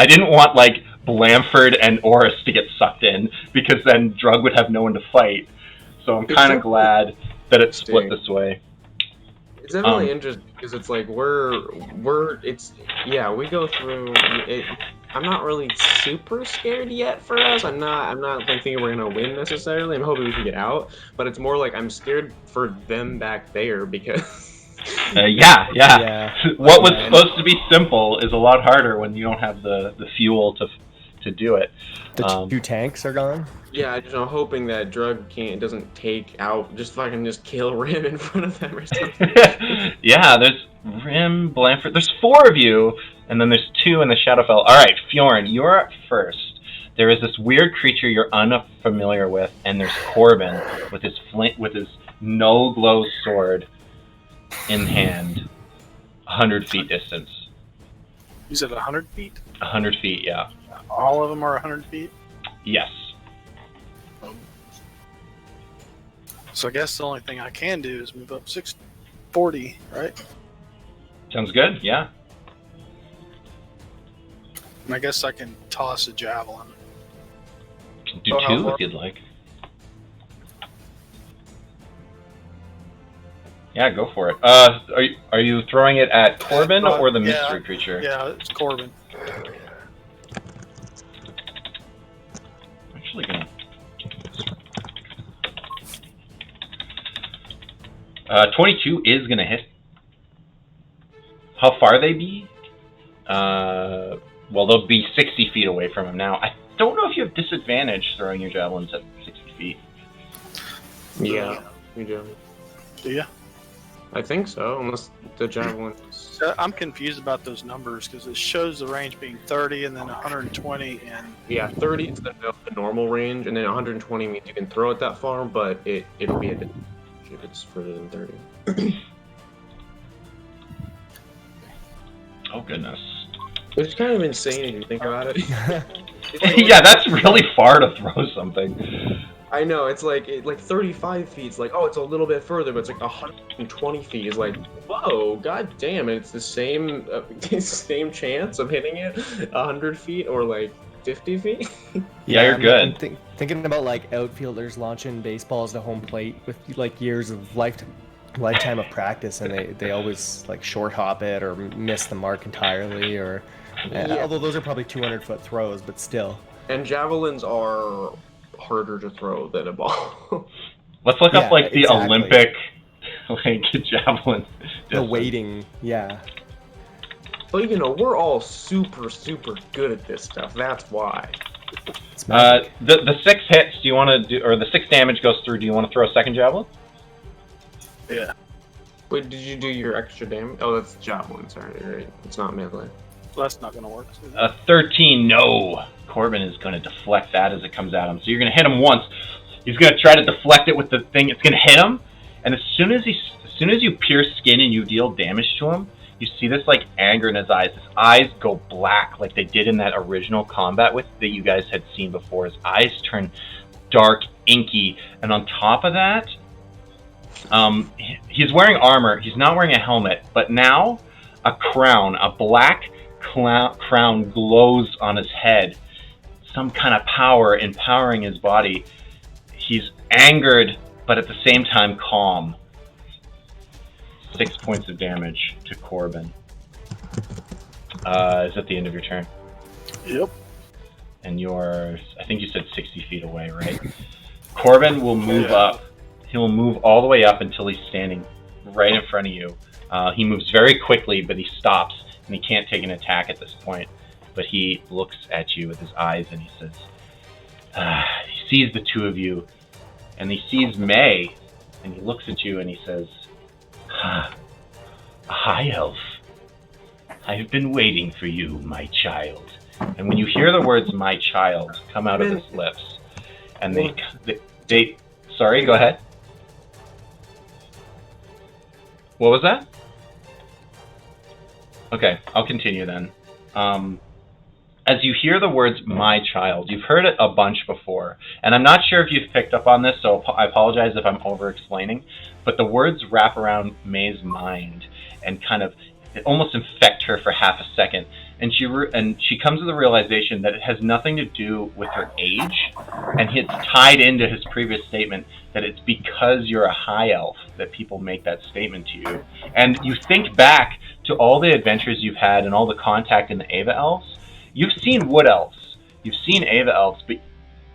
didn't want like Blanford and Oris to get sucked in, because then Drug would have no one to fight. So I'm kind of glad that it's split this way. It's definitely interesting because it's like we go through it. I'm not really super scared yet for us. I'm not like thinking we're gonna win necessarily. I'm hoping we can get out, but it's more like I'm scared for them back there because. Yeah. What was supposed to be simple is a lot harder when you don't have the fuel to do it. The two tanks are gone. Yeah, I'm hoping that Drug doesn't take out, just kill Rim in front of them or something. Yeah, there's Rim, Blanford. There's 4 of you, and then there's 2 in the Shadowfell. All right, Fjorn, you're up first. There is this weird creature you're unfamiliar with, and there's Corbin with his no glow sword in hand, 100 feet distance. You said 100 feet? 100 feet, yeah. All of them are 100 feet? Yes. So I guess the only thing I can do is move up 640, right? Sounds good, yeah. And I guess I can toss a javelin. Do 2 if you'd like. Yeah, go for it. Are you throwing it at Corbin or the mystery creature? Yeah, it's Corbin. I'm actually gonna. 22 is gonna hit. How far they be? Well, they'll be 60 feet away from him now. I don't know if you have disadvantage throwing your javelins at 60 feet. Yeah, you do. Do you? I think so, unless the javelin. I'm confused about those numbers because it shows the range being 30 and then 120 and. Yeah, 30 is the normal range, and then 120 means you can throw it that far, but it'll be a disadvantage if it's further than 30. Oh goodness. Which is kind of insane if you think about it. Yeah, that's really far to throw something. I know, it's like 35 feet. It's like, oh, it's a little bit further, but it's like 120 feet. Is like, whoa, god damn it! It's the same chance of hitting it 100 feet or like 50 feet. Yeah, you're good. I'm thinking about like outfielders launching baseballs to home plate with like years of lifetime of practice, and they always like short hop it or miss the mark entirely, or although those are probably 200-foot throws, but still. And javelins are harder to throw than a ball. Let's look up like the exactly. Olympic like javelin. The weighting, yeah. But we're all super good at this stuff. That's why. The 6 hits. Do you want to do, or the 6 damage goes through? Do you want to throw a second javelin? Yeah. Wait, did you do your extra damage? Oh, that's javelin. Sorry, right? It's not melee. Well, that's not going to work. 13. No. Corbin is going to deflect that as it comes at him. So you're going to hit him once. He's going to try to deflect it with the thing. It's going to hit him, and as soon as you pierce skin and you deal damage to him, you see this like anger in his eyes. His eyes go black like they did in that original combat that you guys had seen before. His eyes turn dark, inky, and on top of that, he's wearing armor. He's not wearing a helmet, but now a crown, a black crown glows on his head. Some kind of power empowering his body. He's angered, but at the same time calm. 6 points of damage to Corbin. Is that the end of your turn? Yep. And you're, I think you said 60 feet away, right? Corbin will move up. He will move all the way up until he's standing right in front of you. He moves very quickly, but he stops, and he can't take an attack at this point. But he looks at you with his eyes, and he says, he sees the two of you, and he sees May, and he looks at you, and he says, A high elf. I have been waiting for you, my child. And when you hear the words "my child" come out of his lips, and they sorry, go ahead. What was that? Okay, I'll continue then. As you hear the words "my child," you've heard it a bunch before, and I'm not sure if you've picked up on this, so I apologize if I'm over-explaining, but the words wrap around May's mind and kind of almost infect her for half a second, and she comes to the realization that it has nothing to do with her age, and it's tied into his previous statement that it's because you're a high elf that people make that statement to you. And you think back to all the adventures you've had and all the contact in the Ava elves. You've seen wood elves, you've seen Ava elves, but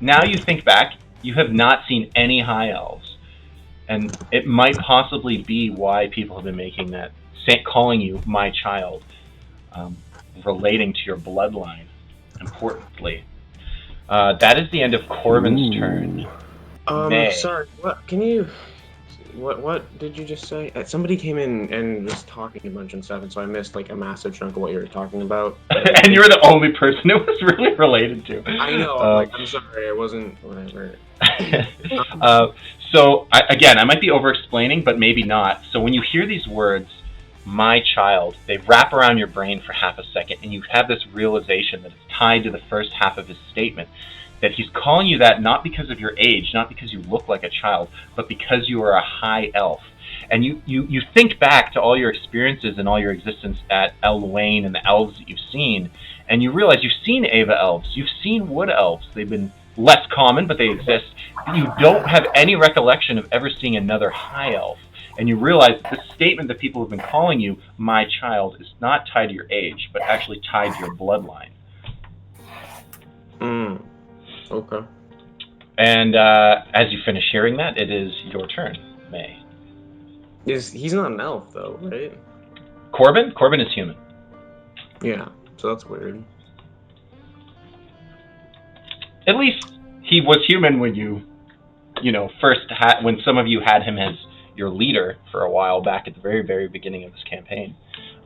now you think back, you have not seen any high elves. And it might possibly be why people have been making that, calling you my child, relating to your bloodline, importantly. That is the end of Corbin's turn. May. Sorry, what, can you... What did you just say? Somebody came in and was talking a bunch and stuff, and so I missed like a massive chunk of what you were talking about. And you were the only person it was really related to. I know. I'm sorry. I wasn't. Whatever. So again, I might be over-explaining, but maybe not. So when you hear these words, "my child," they wrap around your brain for half a second, and you have this realization that it's tied to the first half of his statement. That he's calling you that not because of your age, not because you look like a child, but because you are a high elf. And you think back to all your experiences and all your existence at Elwayne and the elves that you've seen, and you realize you've seen Ava elves, you've seen wood elves. They've been less common, but they exist. You don't have any recollection of ever seeing another high elf. And you realize the statement that people have been calling you, "my child," is not tied to your age, but actually tied to your bloodline. Okay. And as you finish hearing that, it is your turn, May. He's not an elf though, right? Corbin? Corbin is human. Yeah, so that's weird. At least he was human when first had, when some of you had him as your leader for a while back at the very, very beginning of this campaign.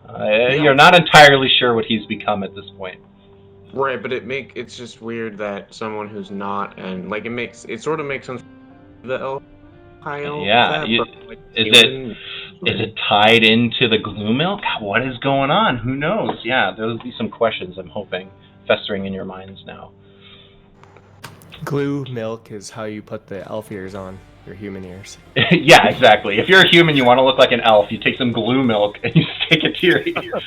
You're not entirely sure what he's become at this point. Right, but it's just weird that someone who's not, and like it sort of makes sense. The elf, high elf. Yeah, is it tied into the glue milk? What is going on? Who knows? Yeah, there'll be some questions, I'm hoping, festering in your minds now. Glue milk is how you put the elf ears on your human ears. Yeah, exactly. If you're a human, you want to look like an elf, you take some glue milk and you stick it to your ears.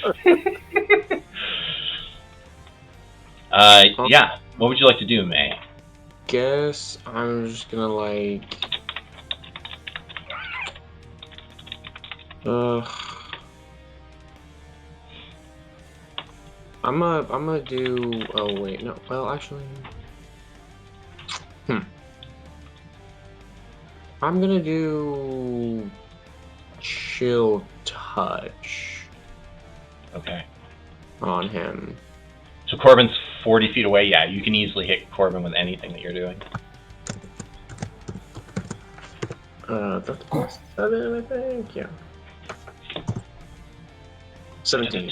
Yeah. What would you like to do, May? Guess I'm just gonna I'm gonna do. Oh wait, no. Well, actually, I'm gonna do chill touch. Okay. On him. So Corbin's 40 feet away. Yeah, you can easily hit Corbin with anything that you're doing. That's plus 7, I think. Yeah. 17.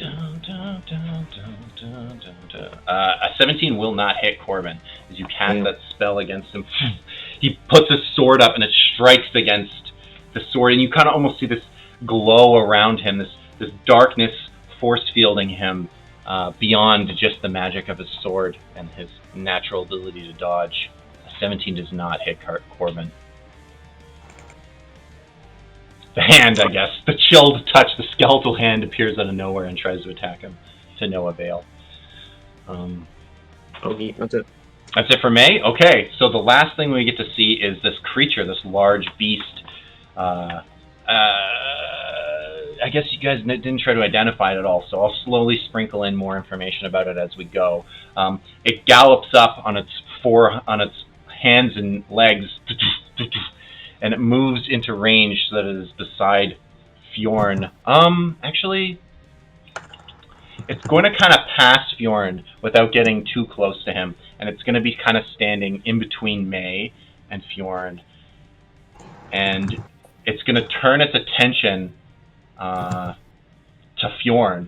A 17 will not hit Corbin as you cast that spell against him. He puts his sword up and it strikes against the sword, and you kind of almost see this glow around him, this darkness force fielding him beyond just the magic of his sword and his natural ability to dodge. A 17 does not hit Corbin. The hand, I guess, the chilled touch, the skeletal hand appears out of nowhere and tries to attack him, to no avail. Okay, that's it. That's it for May? Okay, so the last thing we get to see is this creature, this large beast. I guess you guys didn't try to identify it at all, so I'll slowly sprinkle in more information about it as we go. It gallops up on its hands and legs, and it moves into range so that it is beside Fjorn. Actually, it's going to kind of pass Fjorn without getting too close to him, and it's going to be kind of standing in between May and Fjorn. And it's going to turn its attention to Fjorn,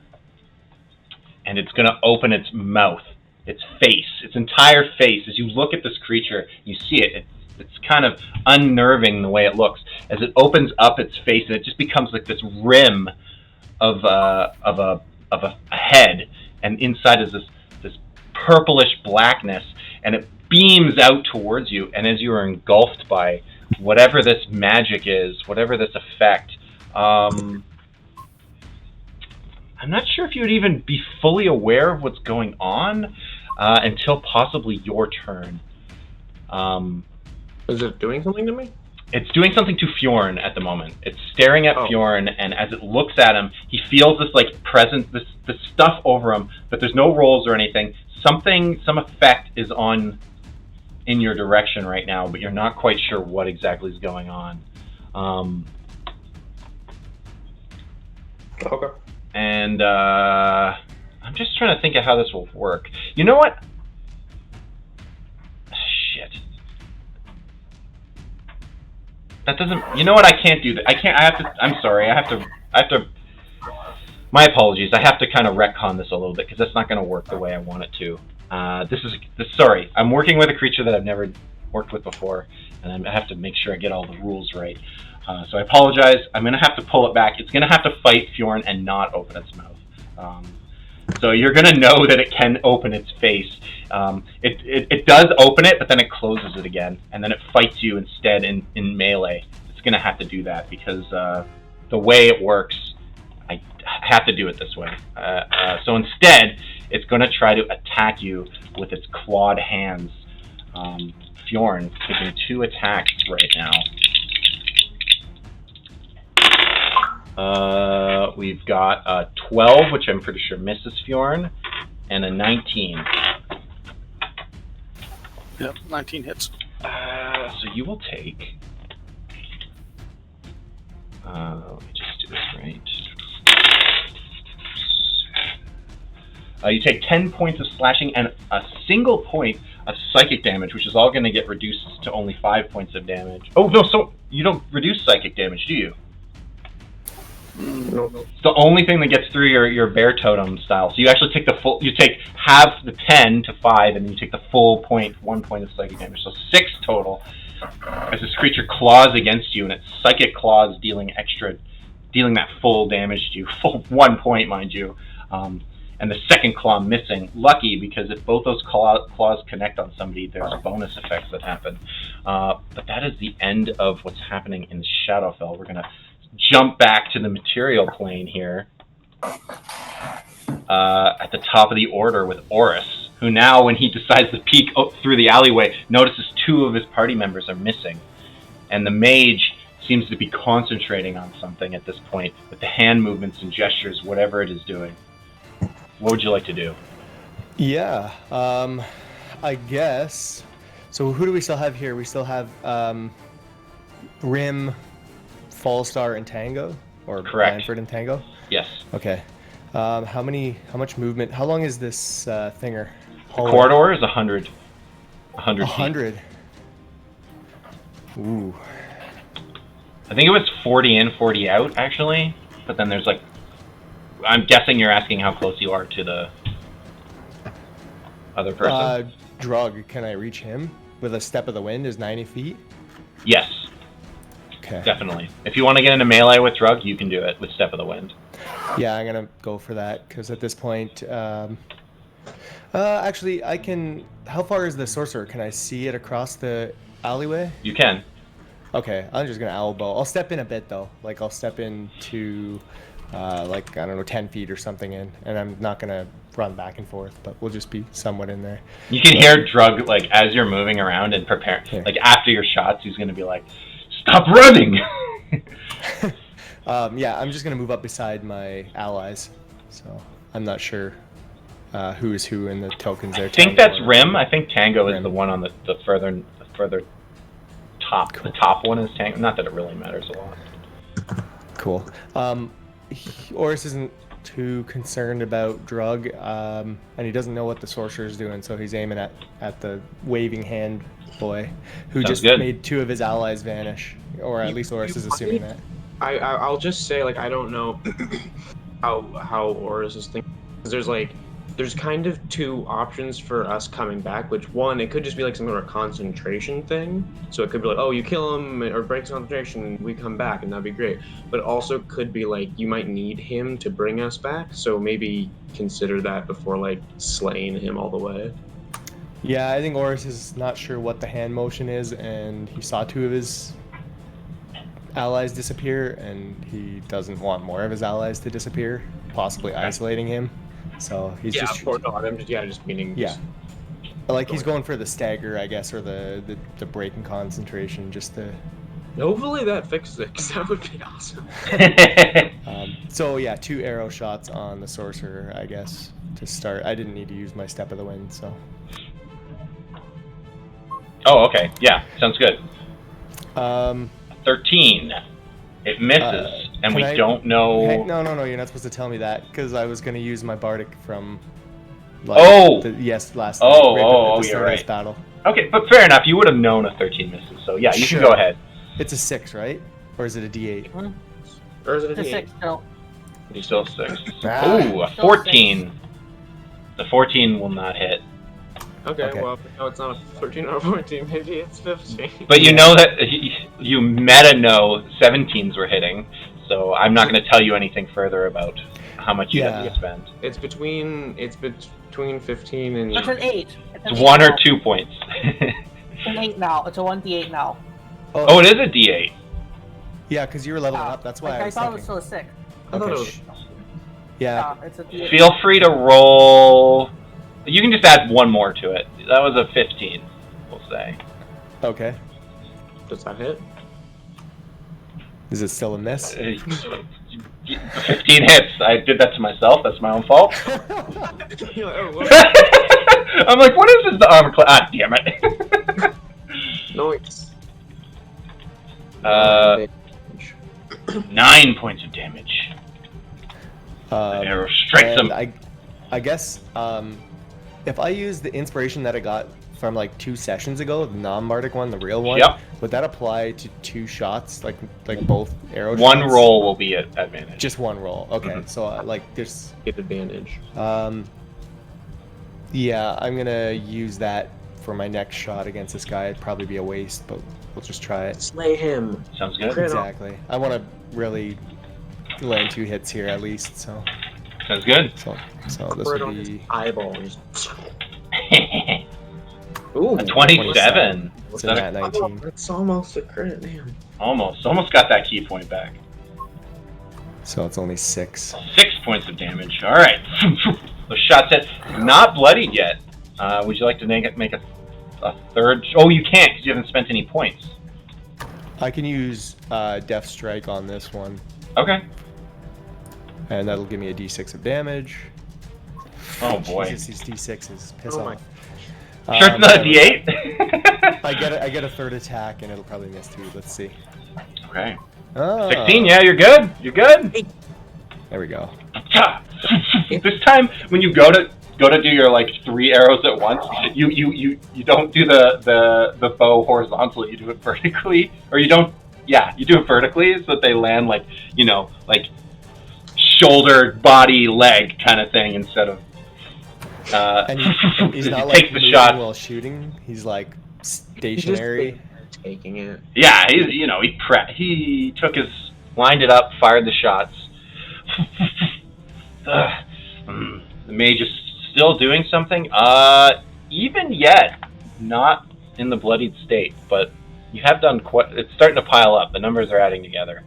and it's going to open its mouth, its face, its entire face. As you look at this creature, you see it. It's kind of unnerving the way it looks as it opens up its face, and it just becomes like this rim of a head, and inside is this purplish blackness, and it beams out towards you. And as you are engulfed by whatever this magic is, whatever this effect, I'm not sure if you would even be fully aware of what's going on until possibly your turn. Is it doing something to me? It's doing something to Fjorn at the moment. It's staring at Fjorn, and as it looks at him, he feels this like presence, this stuff over him, but there's no rolls or anything. Some effect is on in your direction right now, but you're not quite sure what exactly is going on. Okay. And I'm just trying to think of how this will work. You know what? Shit. That doesn't. You know what? I can't do that. I can't. I have to. I'm sorry. I have to. My apologies. I have to kind of retcon this a little bit because that's not going to work the way I want it to. Sorry. I'm working with a creature that I've never worked with before, and I have to make sure I get all the rules right. So I apologize. I'm going to have to pull it back. It's going to have to fight Fjorn and not open its mouth. So you're going to know that it can open its face. It does open it, but then it closes it again, and then it fights you instead in melee. It's going to have to do that because the way it works, I have to do it this way. So instead, it's going to try to attack you with its clawed hands. Fjorn taking 2 attacks right now. We've got a 12, which I'm pretty sure misses Fjorn, and a 19. Yep, 19 hits. So you will take... let me just do this right. You take 10 points of slashing and a single point of psychic damage, which is all going to get reduced to only 5 points of damage. Oh, no, so you don't reduce psychic damage, do you? No. It's the only thing that gets through your bear totem style. So you actually take the full. You take half the 10 to 5, and then you take the full 1 point of psychic damage. So 6 total. As this creature claws against you, and its psychic claws dealing that full damage to you, full 1 point, mind you. And the second claw missing. Lucky, because if both those claws connect on somebody, there's bonus effects that happen. But that is the end of what's happening in Shadowfell. We're gonna jump back to the material plane here at the top of the order with Oris, who now, when he decides to peek through the alleyway, notices 2 of his party members are missing. And the mage seems to be concentrating on something at this point with the hand movements and gestures, whatever it is doing. What would you like to do? Yeah, I guess. So who do we still have here? We still have Rim, Fallstar, and Tango? Or Correct. Blanford and Tango? Yes. Okay. How much movement? How long is this thinger? The corridor is 100. 100 feet. 100. Ooh. I think it was 40 in, 40 out, actually. But then there's like... I'm guessing you're asking how close you are to the other person. Drug, can I reach him? With a step of the wind is 90 feet? Yes. Okay. Definitely. If you want to get into melee with Drug, you can do it with Step of the Wind. Yeah, I'm going to go for that, because at this point... actually, I can... How far is the sorcerer? Can I see it across the alleyway? You can. Okay, I'm just going to elbow. I'll step in a bit, though. Like, I'll step into... like, I don't know, 10 feet or something in, and I'm not going to run back and forth, but we'll just be somewhat in there. You can hear Drug, like, as you're moving around and prepare, Yeah. like, after your shots, he's going to be like, stop running! Yeah, I'm just going to move up beside my allies, so I'm not sure who is who in the tokens there. I think that's Tango or- Rim. I think Tango is Rim. the one on the further top. Cool. The top one is Tango. Not that it really matters a lot. Cool. Oris isn't too concerned about Drug, and he doesn't know what the sorcerer is doing, so he's aiming at the waving hand boy, who Sounds just good. made 2 of his allies vanish, or at least Oris is assuming that. I'll just say, like, I don't know. how Oris is thinking. 'Cause there's kind of two options for us coming back. Which one? It could just be like some sort of concentration thing. So it could be like, oh, you kill him or breaks concentration, we come back, and that'd be great. But it also could be like you might need him to bring us back. So maybe consider that before like slaying him all the way. Yeah, I think Oris is not sure what the hand motion is, and he saw two of his allies disappear, and he doesn't want more of his allies to disappear, possibly isolating him. So he's just of course, no, I'm just meaning. yeah, like he's going for the stagger, I guess, or the break in concentration, just to. Hopefully that fixes it, 'cause that would be awesome. So yeah, 2 arrow shots on the sorcerer, I guess, to start. I didn't need to use my step of the wind, so. Oh, okay. Yeah, sounds good. 13. It misses, and we don't know. Hey, no, you're not supposed to tell me that, because I was going to use my bardic from. Last at the you're start of this right. battle. Okay, but fair enough. You would have known a 13 misses, so yeah, you Sure. can go ahead. It's a 6, right? Or is it a D8? Or is it a It's a D8? 6, no. Still 6. Ah. Ooh, a 14. The 14 will not hit. Okay, Okay. well, no, it's not a 13 or a 14, maybe it's 15. But you know that you meta know 17s were hitting, so I'm not going to tell you anything further about how much you have to spend. It's between 15 and... It's an 8. It's 1 or 2 points. It's an 8 now. It's a 1d8 now. Oh, it is a D8. Yeah, because you were leveling up. That's why like, I was thought thinking. it was still a 6. I thought it Okay, was... Yeah. It's a d8. Feel free to roll. You can just add 1 more to it. That was a 15, we'll say. Okay. Does that hit? Is it still a miss? 15 hits. I did that to myself. That's my own fault. You're like, oh, what? I'm like, what is this? The armor class? Ah, damn it. Nice. 9 points of damage. The arrow strikes him. I guess if I use the inspiration that I got from like 2 sessions ago, the non-bardic one, the real one, Yep. would that apply to 2 shots, like both arrow One shots? roll will be at advantage. Just 1 roll. Okay, Mhm. so like there's Get advantage. yeah, I'm gonna use that for my next shot against this guy. It'd probably be a waste, but we'll just try it. Slay him. Sounds good. Crit. Exactly. I want to really land 2 hits here at least. So Sounds good. this Crit will on his be eyeball. Ooh. A 27. it's Was a that nat a- 19. That's almost a crit, man. Almost got that key point back. So it's only 6. 6 points of damage. All right. The shot's hit. Not bloodied yet. Would you like to make a third? Oh, you can't because you haven't spent any points. I can use Death Strike on this one, Okay. and that'll give me a D6 of damage. Oh boy. Jesus, these D6s piss Oh my- off. Sure, it's not a whatever. D8. I get a third attack, and it'll probably miss 2. Let's see. Okay. Oh, 16. Yeah, you're good. You're good. There we go. This time, when you go to do your like 3 arrows at once, you don't do the bow horizontally. You do it vertically, or you don't. Yeah, you do it vertically so that they land like like shoulder, body, leg kind of thing instead of. And he's not takes like the moving shot. while shooting. He's like stationary. Taking it. Yeah, he took lined it up, fired the shots. The mage is still doing something. Even yet, not in the bloodied state, but you have done quite. It's starting to pile up. The numbers are adding together.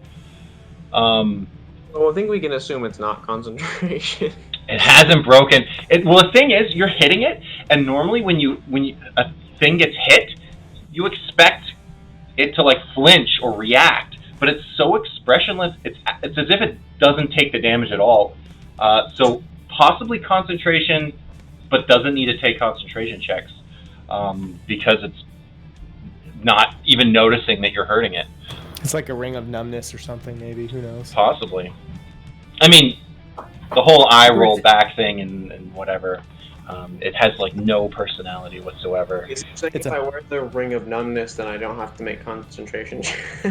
Well, I think we can assume it's not concentration. It hasn't broken. Well, the thing is, you're hitting it, and normally when a thing gets hit, you expect it to like flinch or react, but it's so expressionless. It's as if it doesn't take the damage at all. So possibly concentration, but doesn't need to take concentration checks because it's not even noticing that you're hurting it. It's like a ring of numbness or something, maybe. Who knows? Possibly. I mean, the whole eye roll back thing and whatever. It has like no personality whatsoever. It seems like It's if a- I wear the ring of numbness, then I don't have to make concentration checks.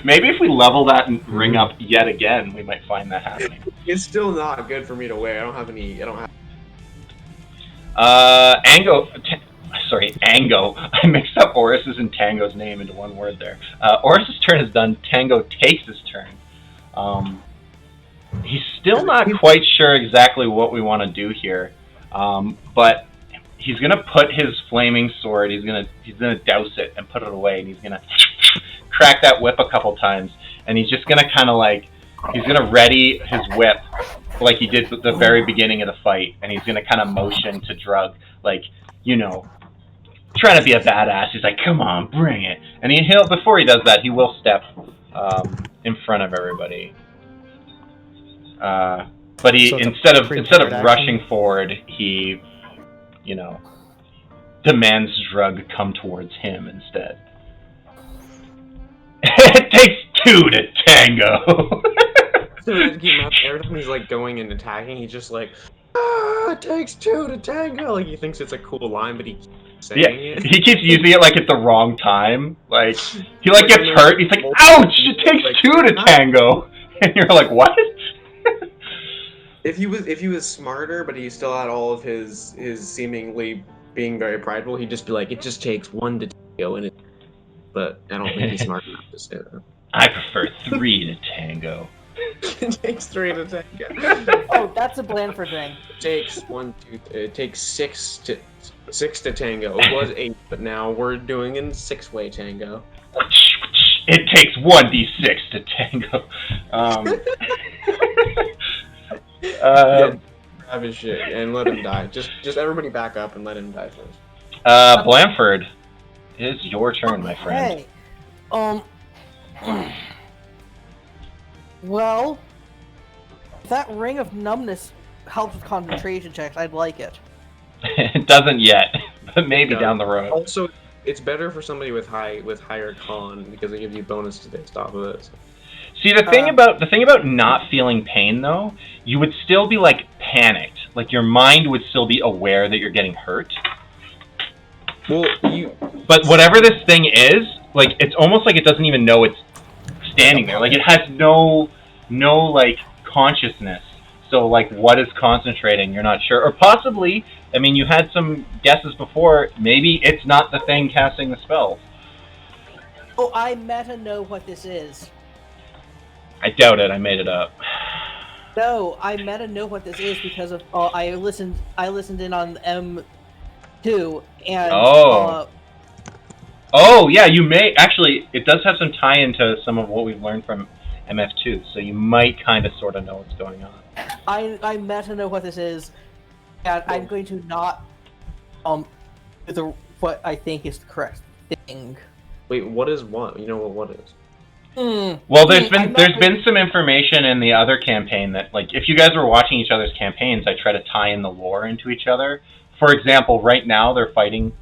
Maybe if we level that ring up yet again, we might find that happening. It's still not good for me to wear. I don't have any. I don't have. Ango. I mixed up Oris's and Tango's name into one word there. Oris's turn is done. Tango takes his turn. He's still not quite sure exactly what we want to do here, but he's gonna put his flaming sword. He's gonna douse it and put it away, and he's gonna crack that whip a couple times, and he's just gonna kind of like he's gonna ready his whip like he did at the very beginning of the fight, and he's gonna kind of motion to Drug like, you know, trying to be a badass. He's like, "Come on, bring it!" And he'll before he does that, he will step in front of everybody. But he So it's a instead of prepared action? rushing forward, he, you know, demands Drug come towards him instead. It takes two to tango. Every time he's like going and attacking, he's just like, it takes two to tango. Like he thinks it's a cool line, but he keeps saying it. He keeps using it like at the wrong time. Like he like gets hurt. He's like, "Ouch! It takes two to tango." And you're like, "What?" If he was smarter, but he still had all of his seemingly being very prideful, he'd just be like, "It just takes one to tango," and but I don't think he's smart enough to say that. I prefer three to tango. It takes three to tango. Oh, that's a Blandford thing. It takes it takes six to tango. It was 8, but now we're doing in 6-way tango. It takes 1d6 to tango. Grab his shit and let him die. Just everybody back up and let him die first. Blanford, it is your turn, my friend. Hey, well, if that ring of numbness helps with concentration checks, I'd like it. It doesn't yet, but maybe Yeah. down the road. Also, it's better for somebody with higher con because it gives you bonus to based off of it. See, the thing about not feeling pain though, you would still be like panicked. Like your mind would still be aware that you're getting hurt. Well, But whatever this thing is, like it's almost like it doesn't even know it's standing there. Like it has no like consciousness. So like what is concentrating, you're not sure. Or possibly, I mean, you had some guesses before, maybe it's not the thing casting the spells. Oh, I meta know what this is. I doubt it, I made it up. No, I meta know what this is because of I listened in on M2 and Oh yeah, you may actually. It does have some tie into some of what we've learned from MF2, so you might kind of sort of know what's going on. I meta know what this is, and I'm going to not do what I think is the correct thing. wait, what is what? You know what is? Well, there's been some information in the other campaign that, like, if you guys were watching each other's campaigns, I try to tie in the lore into each other. For example, right now they're fighting.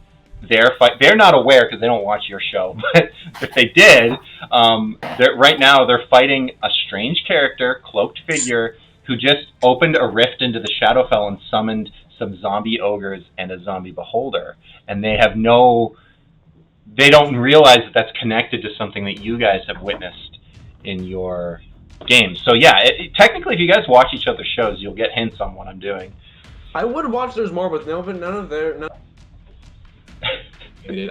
They're not aware because they don't watch your show, but if they did, right now they're fighting a strange character, cloaked figure, who just opened a rift into the Shadowfell and summoned some zombie ogres and a zombie beholder, and they don't realize that that's connected to something that you guys have witnessed in your game. So yeah, technically, if you guys watch each other's shows, you'll get hints on what I'm doing. I would watch theirs more, but none of their.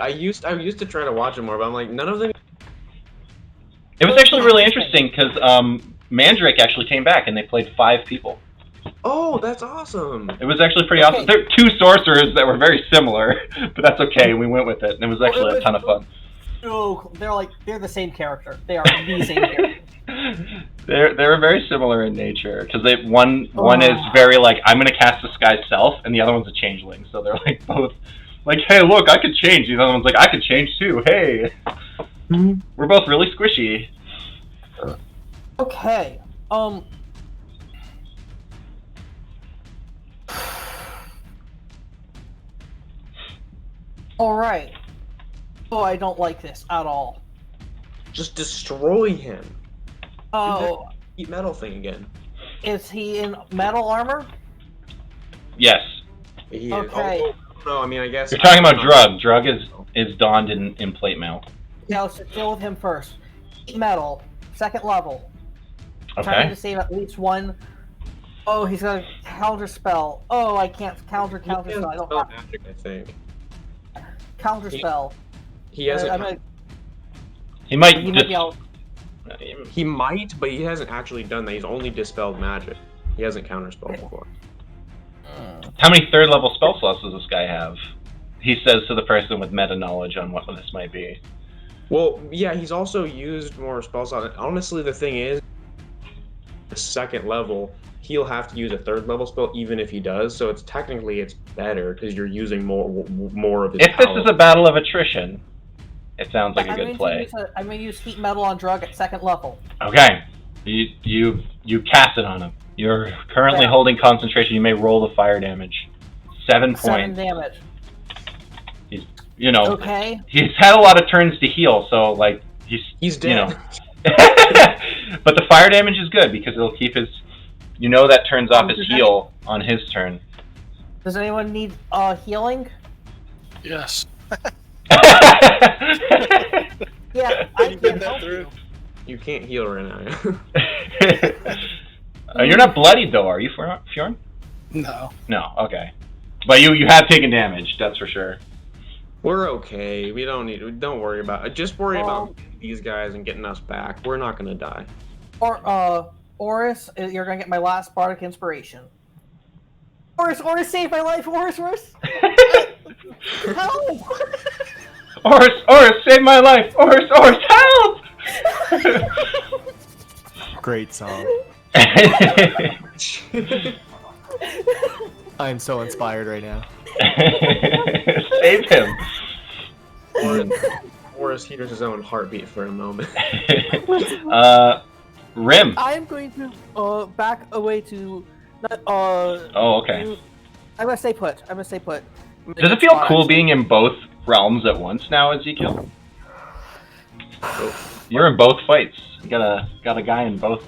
I used to try to watch it more, but I'm like, none of them. It was actually really interesting because Mandrake actually came back and they played 5 people. Oh, that's awesome! It was actually pretty awesome. There are 2 sorcerers that were very similar, but that's okay. We went with it, and it was actually a ton of fun. Oh, they're the same character. They are the same character. They're very similar in nature because one is very like, I'm gonna cast the sky's self, and the other one's a changeling. So they're like both like, hey, look, I could change. The other one's like, I could change too. Hey, we're both really squishy. Okay. All right. Oh, I don't like this at all. Just destroy him. Oh, Heat metal thing again. is he in metal armor? Yes. He is. Okay. Oh, no, I mean, I guess... You're talking about Drug. Drug is donned in plate mail. Yeah, let's deal with him first. Heat metal, 2nd level. Trying to Okay. save at least one. Oh, he's got a counter spell. Oh, I can't counter He spell. I has don't spell have magic, I think. counter spell. He hasn't... I'm gonna, He might he might just... be out. He might, but he hasn't actually done that. He's only dispelled magic. He hasn't counterspelled before. How many 3rd level spell slots does this guy have? He says to the person with meta knowledge on what this might be. Well, yeah, he's also used more spell slots. Honestly, the thing is, the 2nd level, he'll have to use a 3rd level spell even if he does. So it's better because you're using more of his If this power. is a battle of attrition, it sounds like a good play. I'm gonna use heat metal on Drug at 2nd level. Okay, you cast it on him. You're currently holding concentration. You may roll the fire damage. 7 7 points. damage. You know, Okay. he's had a lot of turns to heal, so like He's dead. You know. But the fire damage is good because it'll keep his. You know that turns off his heal on his turn. Does anyone need healing? Yes. Yeah, I can help you. You can't heal right now. You're not bloodied though, are you, Fjorn? No. No. Okay. But you have taken damage. That's for sure. We're okay. Don't worry about it. Just worry about these guys and getting us back. We're not gonna die. Or Oris, you're gonna get my last bardic inspiration. Oris, save my life, Oris. Help! Oris, save my life! Oris, help! Great song. I'm so inspired right now. Save him. Oris hears his own heartbeat for a moment. Rim. I'm going to back away to. Oh, okay. I'm gonna stay put. Does it feel cool being in both realms at once now, Ezekiel? You're in both fights. You got a guy in both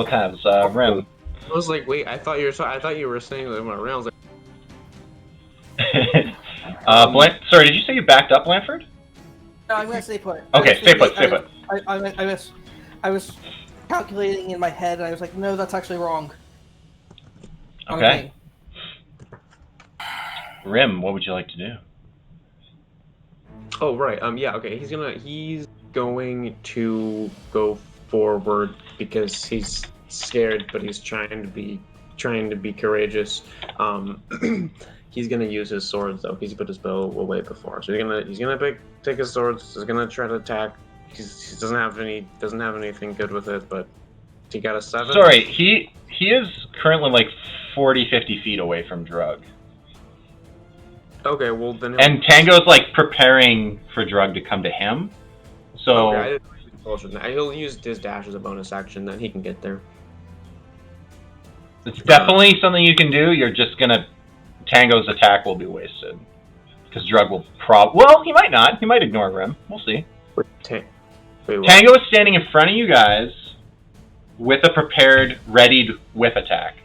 halves. Rim. I was like, wait, I thought you were saying that in my realms. Sorry, did you say you backed up, Blanford? No, I'm gonna stay put. Okay, stay put. I was calculating in my head, and I was like, no, that's actually wrong. Okay. Rim, what would you like to do? Oh right. Yeah. Okay. He's going to go forward because he's scared, but he's trying to be courageous. He's gonna use his swords though. He's put his bow away before, so he's gonna take his swords. He's gonna try to attack. He doesn't have anything good with it, but he got a 7. Sorry, he is currently like 40-50 feet away from Drug. Okay, well then. And Tango's like preparing for Drug to come to him. So okay, I didn't really closer than that. He'll use his dash as a bonus action, then he can get there. it's definitely something you can do. You're just gonna Tango's attack will be wasted because Drug will well, he might not. He might ignore Rim. We'll see. Wait, what? Tango is standing in front of you guys with a prepared, readied whip attack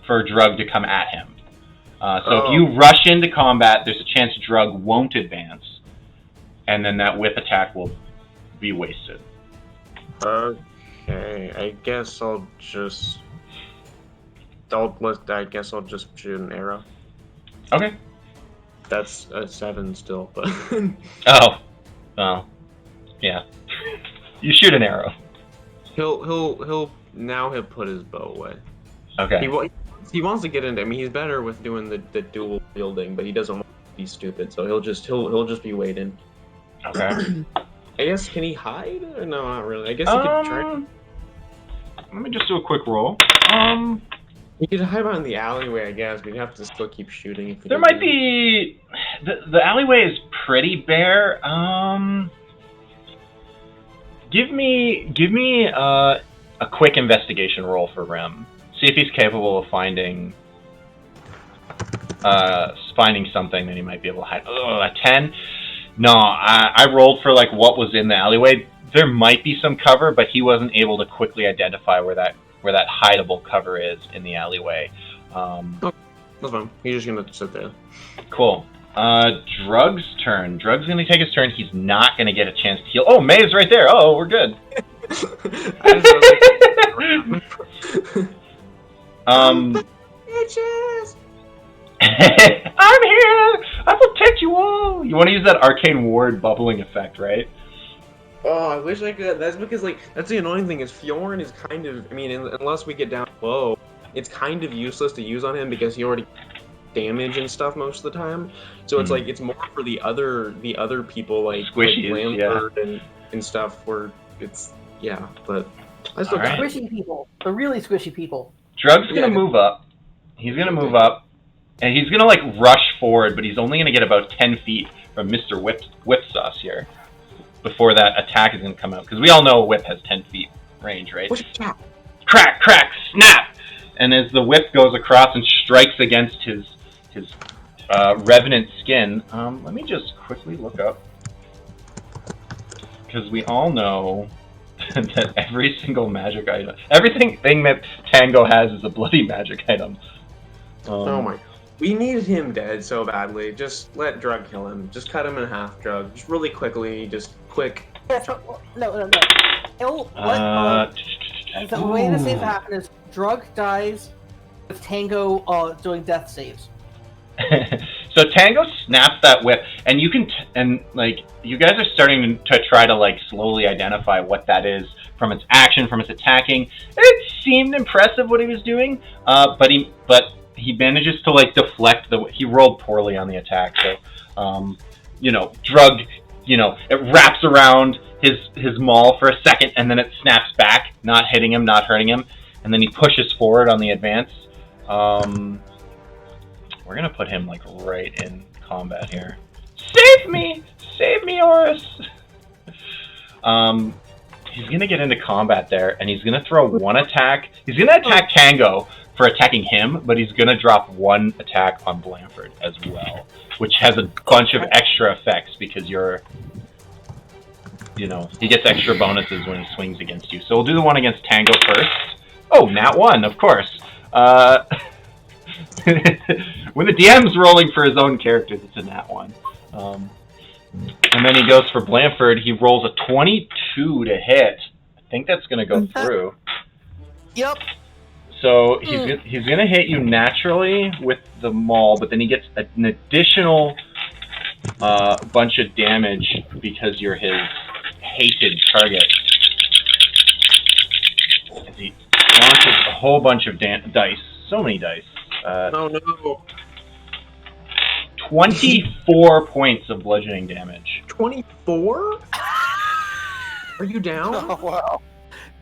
for Drug to come at him. So if you rush into combat, there's a chance Drug won't advance, and then that whip attack will be wasted. Okay, I guess I'll just shoot an arrow. Okay. That's a 7 still, but Oh, well, yeah. You shoot an arrow. he'll put his bow away. Okay. He wants to get into. I mean, he's better with doing the dual wielding, but he doesn't want to be stupid, so he'll just be waiting. Okay. I guess, can he hide? Or no, not really. I guess he could try. Let me just do a quick roll. He could hide behind the alleyway, I guess, but he'd have to still keep shooting. If he There did might be the alleyway is pretty bare. Give me a quick investigation roll for Rim. See if he's capable of finding something that he might be able to hide. A 10? No, I rolled for like what was in the alleyway. There might be some cover, but he wasn't able to quickly identify where that hideable cover is in the alleyway. That's fine. He's just gonna sit there. Cool. Drug's turn. Drug's gonna take his turn. He's not gonna get a chance to heal. Oh, May's right there. Oh, we're good. Bitches! I'm here! I protect you all! You want to use that arcane ward bubbling effect, right? Oh, I wish I could. That's because, like, that's the annoying thing is Fjorn is kind of, I mean, unless we get down low, it's kind of useless to use on him because he already damage and stuff most of the time. So it's like, it's more for the other people, like Squishies, Lambert and stuff, where it's, yeah, but I still Alright. Squishy people. The really squishy people. Drug's gonna move up. He's gonna move up, and he's gonna, like, rush forward, but he's only gonna get about 10 feet from Mr. Whip Sauce here before that attack is gonna come out. Because we all know a whip has 10 feet range, right? Crack, crack, snap! And as the whip goes across and strikes against his revenant skin, let me just quickly look up. Because we all know that every single magic item, everything that Tango has is a bloody magic item. Oh my god. We needed him dead so badly. Just let Drug kill him. Just cut him in half, Drug. Just really quickly, just quick. No. The way to save happen is Drug dies with Tango doing death saves. So Tango snaps that whip, and you can, you guys are starting to try to, like, slowly identify what that is from its action, from its attacking. It seemed impressive what he was doing, but he manages to, like, deflect he rolled poorly on the attack, so, Drug, it wraps around his maul for a second, and then it snaps back, not hitting him, not hurting him, and then he pushes forward on the advance. We're gonna put him, like, right in combat here. Save me! Save me, Horus! He's gonna get into combat there, and he's gonna throw one attack. He's gonna attack Tango for attacking him, but he's gonna drop one attack on Blanford as well, which has a bunch of extra effects because he gets extra bonuses when he swings against you. So we'll do the one against Tango first. Oh, nat 1, of course. When the DM's rolling for his own characters, it's a nat 1. And then he goes for Blanford. He rolls a 22 to hit. I think that's going to go through. Yep. So he's going to hit you naturally with the maul, but then he gets an additional bunch of damage because you're his hated target. As he launches a whole bunch of dice. So many dice. Oh no. 24 points of bludgeoning damage. 24? Are you down? Oh, wow.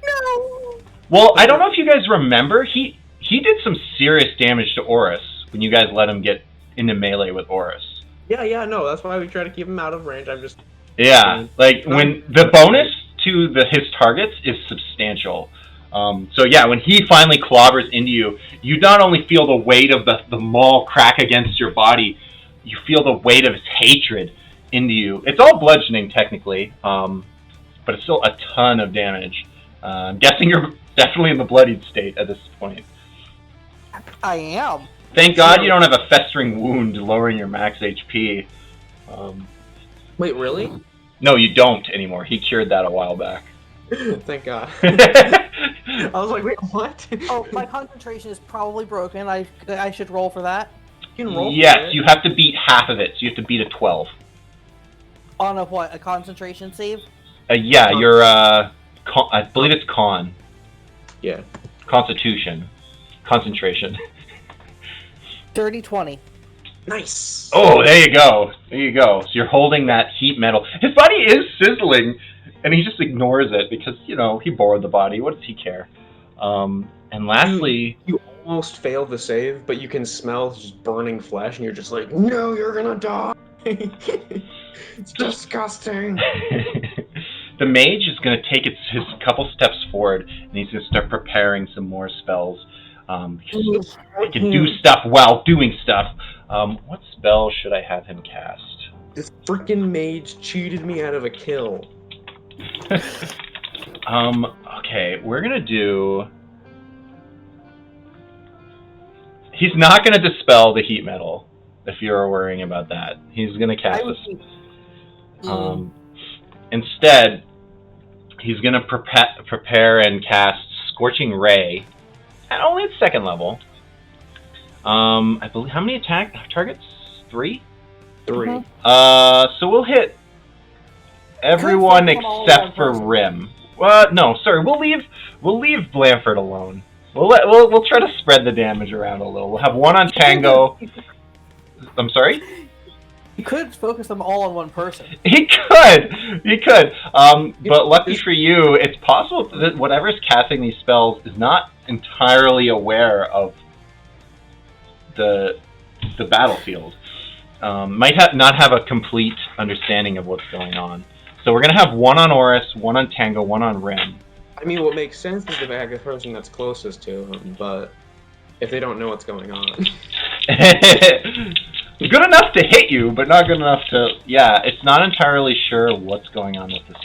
No. Well, I don't know if you guys remember, he did some serious damage to Horus when you guys let him get into melee with Horus. Yeah, no, that's why we try to keep him out of range. I'm just... Yeah, like, when the bonus to his targets is substantial. So yeah, when he finally clobbers into you, you not only feel the weight of the maul crack against your body, you feel the weight of his hatred into you. It's all bludgeoning, technically, but it's still a ton of damage. I'm guessing you're definitely in the bloodied state at this point. I am. Thank God you don't have a festering wound lowering your max HP. Wait, really? No, you don't anymore. He cured that a while back. Thank God. I was like, wait, what? Oh, my concentration is probably broken. I should roll for that. You can roll for Yes, it. you have to beat half of it, so you have to beat a 12. On a what? A concentration save? Yeah, you're, I believe it's con. Yeah. Constitution. Concentration. 30-20. Nice. Oh, there you go. There you go. So you're holding that heat metal. His body is sizzling, and he just ignores it because, he borrowed the body. What does he care? And lastly... You almost failed the save, but you can smell just burning flesh, and you're just like, no, you're gonna die. It's disgusting. The mage is going to take his couple steps forward, and he's going to start preparing some more spells. Because he can do stuff while doing stuff. What spell should I have him cast? This freaking mage cheated me out of a kill. Okay, we're going to do... He's not going to dispel the heat metal, if you're worrying about that. He's going to cast I would this. think- Instead, he's going to prepare and cast Scorching Ray at only its 2nd level. I believe, how many attack targets? 3? 3. Mhm. So we'll hit everyone focus on all except one for person. Rim. No, sorry, we'll leave Blanford alone. We'll try to spread the damage around a little. We'll have one on Tango. I'm sorry? You could focus them all on one person. He could. But lucky for you, it's possible that whatever's casting these spells is not entirely aware of the battlefield. Might not have a complete understanding of what's going on. So we're gonna have one on Oris, one on Tango, one on Rim. I mean, what makes sense is the bag of person that's closest to him, but if they don't know what's going on. Good enough to hit you, but not good enough to... Yeah, it's not entirely sure what's going on with this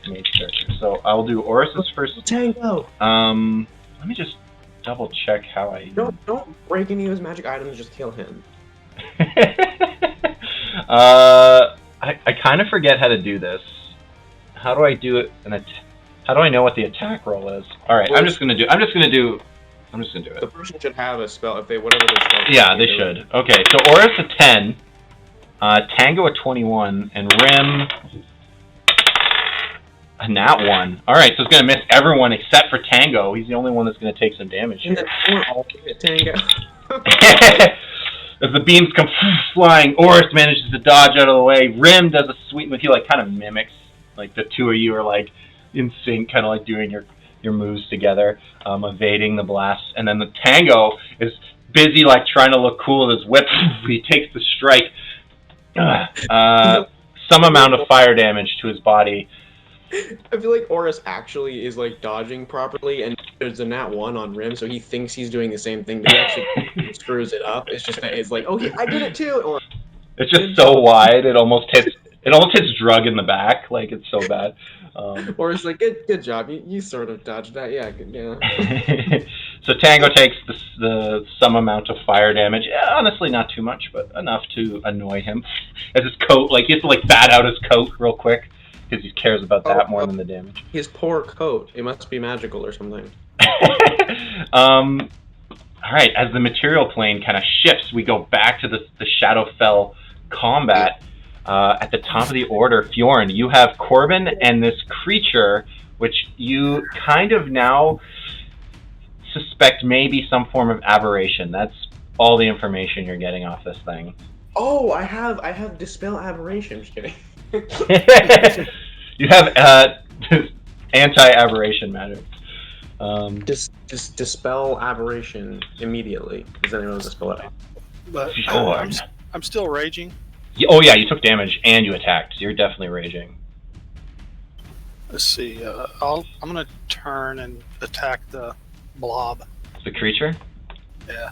mage character. So I'll do Oris's first... Tango! Let me just double check how I... Don't break any of his magic items, just kill him. I kind of forget how to do this. How do I do it? How do I know what the attack roll is? All right, Well, I'm just gonna do it. The person should have a spell if they whatever their spell. Yeah, they should. Okay, so Oris a 10, Tango a 21, and Rim a nat 1. All right, so it's gonna miss everyone except for Tango. He's the only one that's gonna take some damage And here. then all hit Tango. As the beams come flying, Oris manages to dodge out of the way. Rim does a sweet move. He like kind of mimics, like the two of you are like in sync, kind of like doing your moves together, evading the blasts. And then the Tango is busy like trying to look cool with his whip. He takes the strike. Some amount of fire damage to his body. I feel like Oris actually is like dodging properly, and there's a nat 1 on Rim, so he thinks he's doing the same thing, but he actually screws it up. It's just that it's like, oh, I did it too. Or It's just so wide, it almost hits Drug in the back. Like, it's so bad. Or it's like, good job, you sort of dodged that, yeah. So Tango takes the some amount of fire damage. Honestly, not too much, but enough to annoy him. As his coat, like, he has to like bat out his coat real quick because he cares about that more than the damage. His poor coat, it must be magical or something. All right, as the material plane kind of shifts, we go back to the Shadowfell combat. At the top of the order, Fjorn, you have Corbin and this creature, which you kind of now suspect may be some form of aberration. That's all the information you're getting off this thing. Oh, I have Dispel Aberration. Just kidding. You have anti-aberration magic. Just dispel aberration immediately. Does anyone dispel it? But Fjorn. I'm still raging. Oh yeah, you took damage and you attacked. So you're definitely raging. Let's see. I'm gonna turn and attack the blob. The creature? Yeah.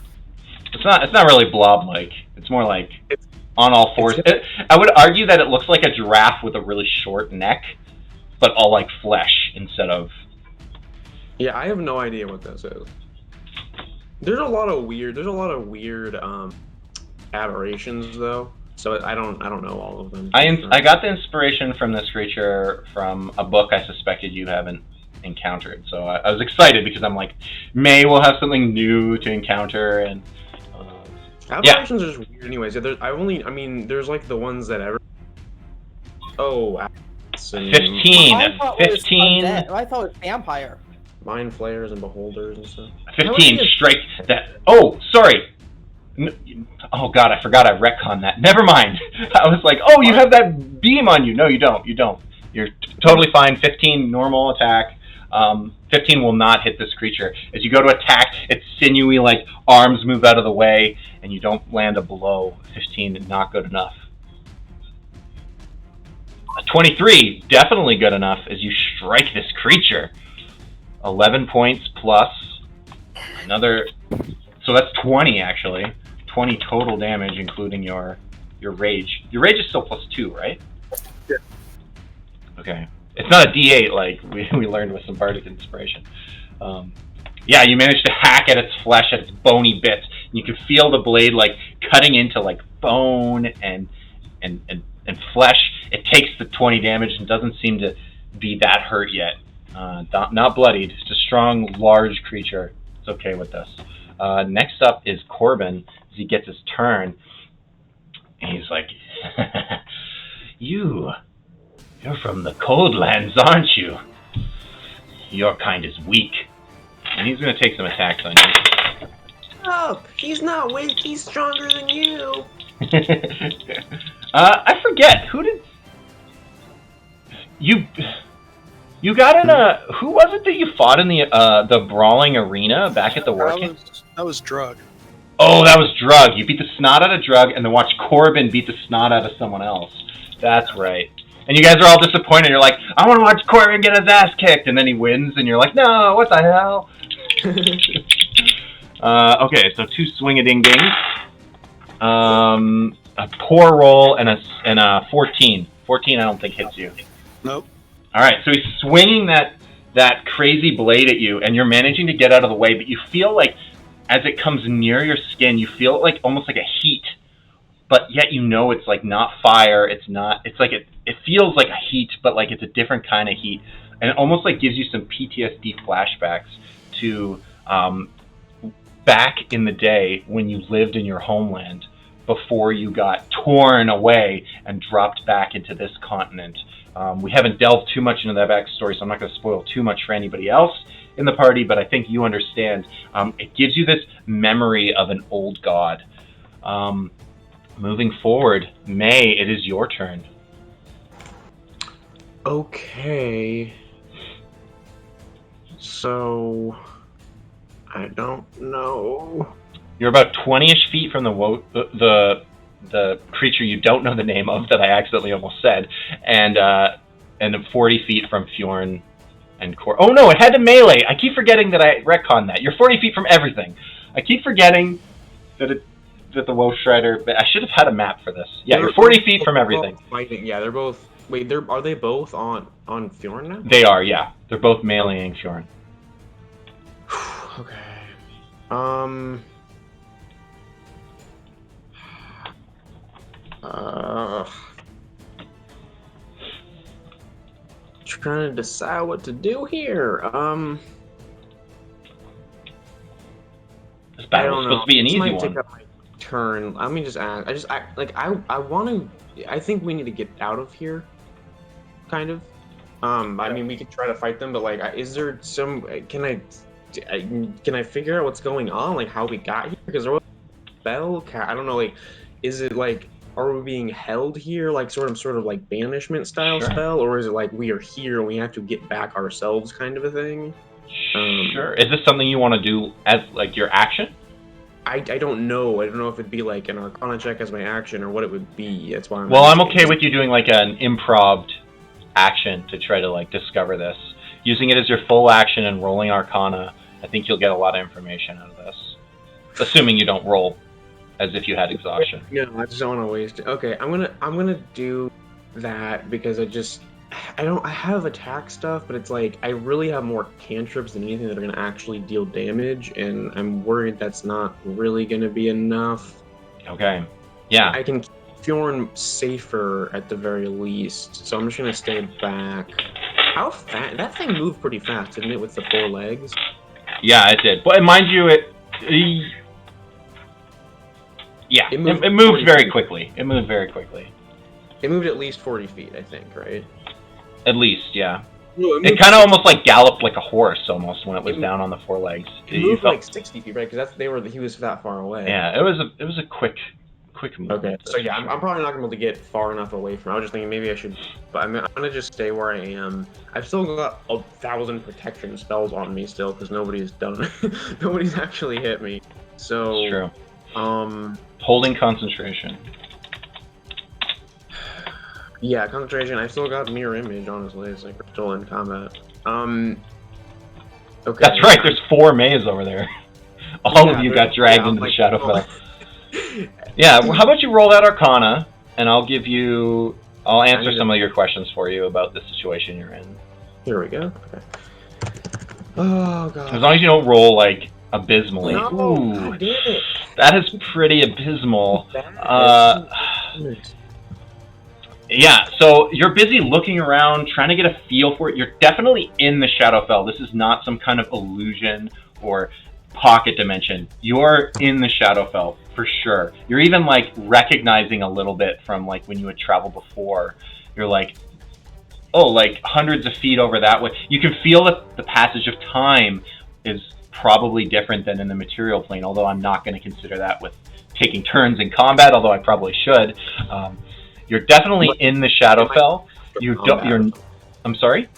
It's not really blob-like. It's more like on all fours. I would argue that it looks like a giraffe with a really short neck, but all like flesh instead of. Yeah, I have no idea what this is. There's a lot of weird aberrations though. So I don't know all of them. I got the inspiration from this creature from a book I suspected you haven't encountered. So I was excited because I'm like, May will have something new to encounter, and aberrations are just weird anyways. Yeah, there's like the ones that ever. Oh, 15. I thought it was 15. undead. I thought it was vampire. Mind flayers and beholders and stuff. 15 strike that. Oh, sorry. Oh god, I forgot I retconned that. Never mind. I was like, oh, you have that beam on you. No, you don't. You don't. You're totally fine. 15 normal attack. 15 will not hit this creature. As you go to attack, its sinewy like arms move out of the way, and you don't land a blow. 15 not good enough. A 23 definitely good enough as you strike this creature. 11 points plus another. So that's 20 actually. 20 total damage, including your rage. Your rage is still +2, right? Yeah. Okay. It's not a D8 like we learned with some bardic inspiration. Yeah, you managed to hack at its flesh, at its bony bits. You can feel the blade like cutting into like bone and flesh. It takes the 20 damage and doesn't seem to be that hurt yet. Not bloodied. It's a strong, large creature. It's okay with this. Next up is Corbin as he gets his turn. And he's like, You're from the cold lands, aren't you? Your kind is weak. And he's going to take some attacks on you. Oh, he's not weak. He's stronger than you. I forget. Who did... You got in a... Who was it that you fought in the brawling arena back at the work? That was Drug. Oh, that was Drug. You beat the snot out of Drug and then watch Corbin beat the snot out of someone else. That's right. And you guys are all disappointed. You're like, I want to watch Corbin get his ass kicked. And then he wins and you're like, no, what the hell? Okay, so 2 swing-a-ding-dings. A poor roll and a 14. 14 I don't think hits you. Nope. Alright, so he's swinging that crazy blade at you, and you're managing to get out of the way, but you feel like, as it comes near your skin, you feel it like almost like a heat, but yet you know it's like not fire, it's like it feels like a heat, but like it's a different kind of heat, and it almost like gives you some PTSD flashbacks to back in the day when you lived in your homeland before you got torn away and dropped back into this continent. We haven't delved too much into that backstory, so I'm not going to spoil too much for anybody else in the party, but I think you understand. It gives you this memory of an old god. Moving forward, May, it is your turn. Okay. So... I don't know. You're about 20-ish feet from the creature you don't know the name of that I accidentally almost said, and 40 feet from Fjorn and Cor. Oh no, it had to melee. I keep forgetting that I retconned that. You're 40 feet from everything. I keep forgetting that the Woe Shredder. I should have had a map for this. Yeah, you're 40 feet from everything. Fighting. Yeah, they're both. Wait, are they both on Fjorn now? They are. Yeah, they're both meleeing Fjorn. Okay. Trying to decide what to do here. This battle is supposed to be an easy might one. take up my turn. Let me just ask. I want to. I think we need to get out of here. Kind of. I mean, we could try to fight them, but like, is there some? Can I figure out what's going on? Like how we got here? Because there was a spell. I don't know. Like, is it like? Are we being held here, like sort of like banishment style spell, or is it like we are here and we have to get back ourselves, kind of a thing? Sure. Is this something you want to do as like your action? I don't know. I don't know if it'd be like an Arcana check as my action or what it would be. That's why. I'm okay with you doing like an improv action to try to like discover this, using it as your full action and rolling Arcana. I think you'll get a lot of information out of this, assuming you don't roll as if you had exhaustion. No, I just don't want to waste it. Okay, I'm gonna do that because I have attack stuff, but it's like I really have more cantrips than anything that are gonna actually deal damage, and I'm worried that's not really gonna be enough. Okay. Yeah. I can keep Fjorn safer at the very least, so I'm just gonna stay back. How fast? That thing moved pretty fast, didn't it, with the 4 legs? Yeah, it did. But mind you, it moved very quickly. It moved very quickly. It moved at least 40 feet, I think, right? At least, yeah. No, it kind of almost like galloped like a horse, almost, when it was down on the 4 legs. It moved like 60 feet, right? Because he was that far away. Yeah, it was a quick move. Okay, so yeah, I'm probably not going to be able to get far enough away from it. I was just thinking maybe I should, but I'm going to just stay where I am. I've still got 1,000 protection spells on me still, because nobody's actually hit me. So... It's true. Holding concentration. Yeah, concentration. I still got mirror image, honestly. It's like we're still in combat. Okay. That's right, there's 4 Mays over there. All of you got dragged into the Shadowfell. Yeah, well, how about you roll that Arcana, and I'll answer some of your questions for you about the situation you're in. Here we go. Okay. Oh, God. As long as you don't roll, like, abysmally. No, Ooh, God damn it. that is pretty abysmal. Bad. Yeah, so you're busy looking around, trying to get a feel for it. You're definitely in the Shadowfell. This is not some kind of illusion or pocket dimension. You're in the Shadowfell for sure. You're even like recognizing a little bit from like when you had traveled before. You're like, oh, like hundreds of feet over that way. You can feel that the passage of time is probably different than in the material plane, although I'm not going to consider that with taking turns in combat, although I probably should. You're definitely in the Shadowfell. You don't. You're. I'm sorry.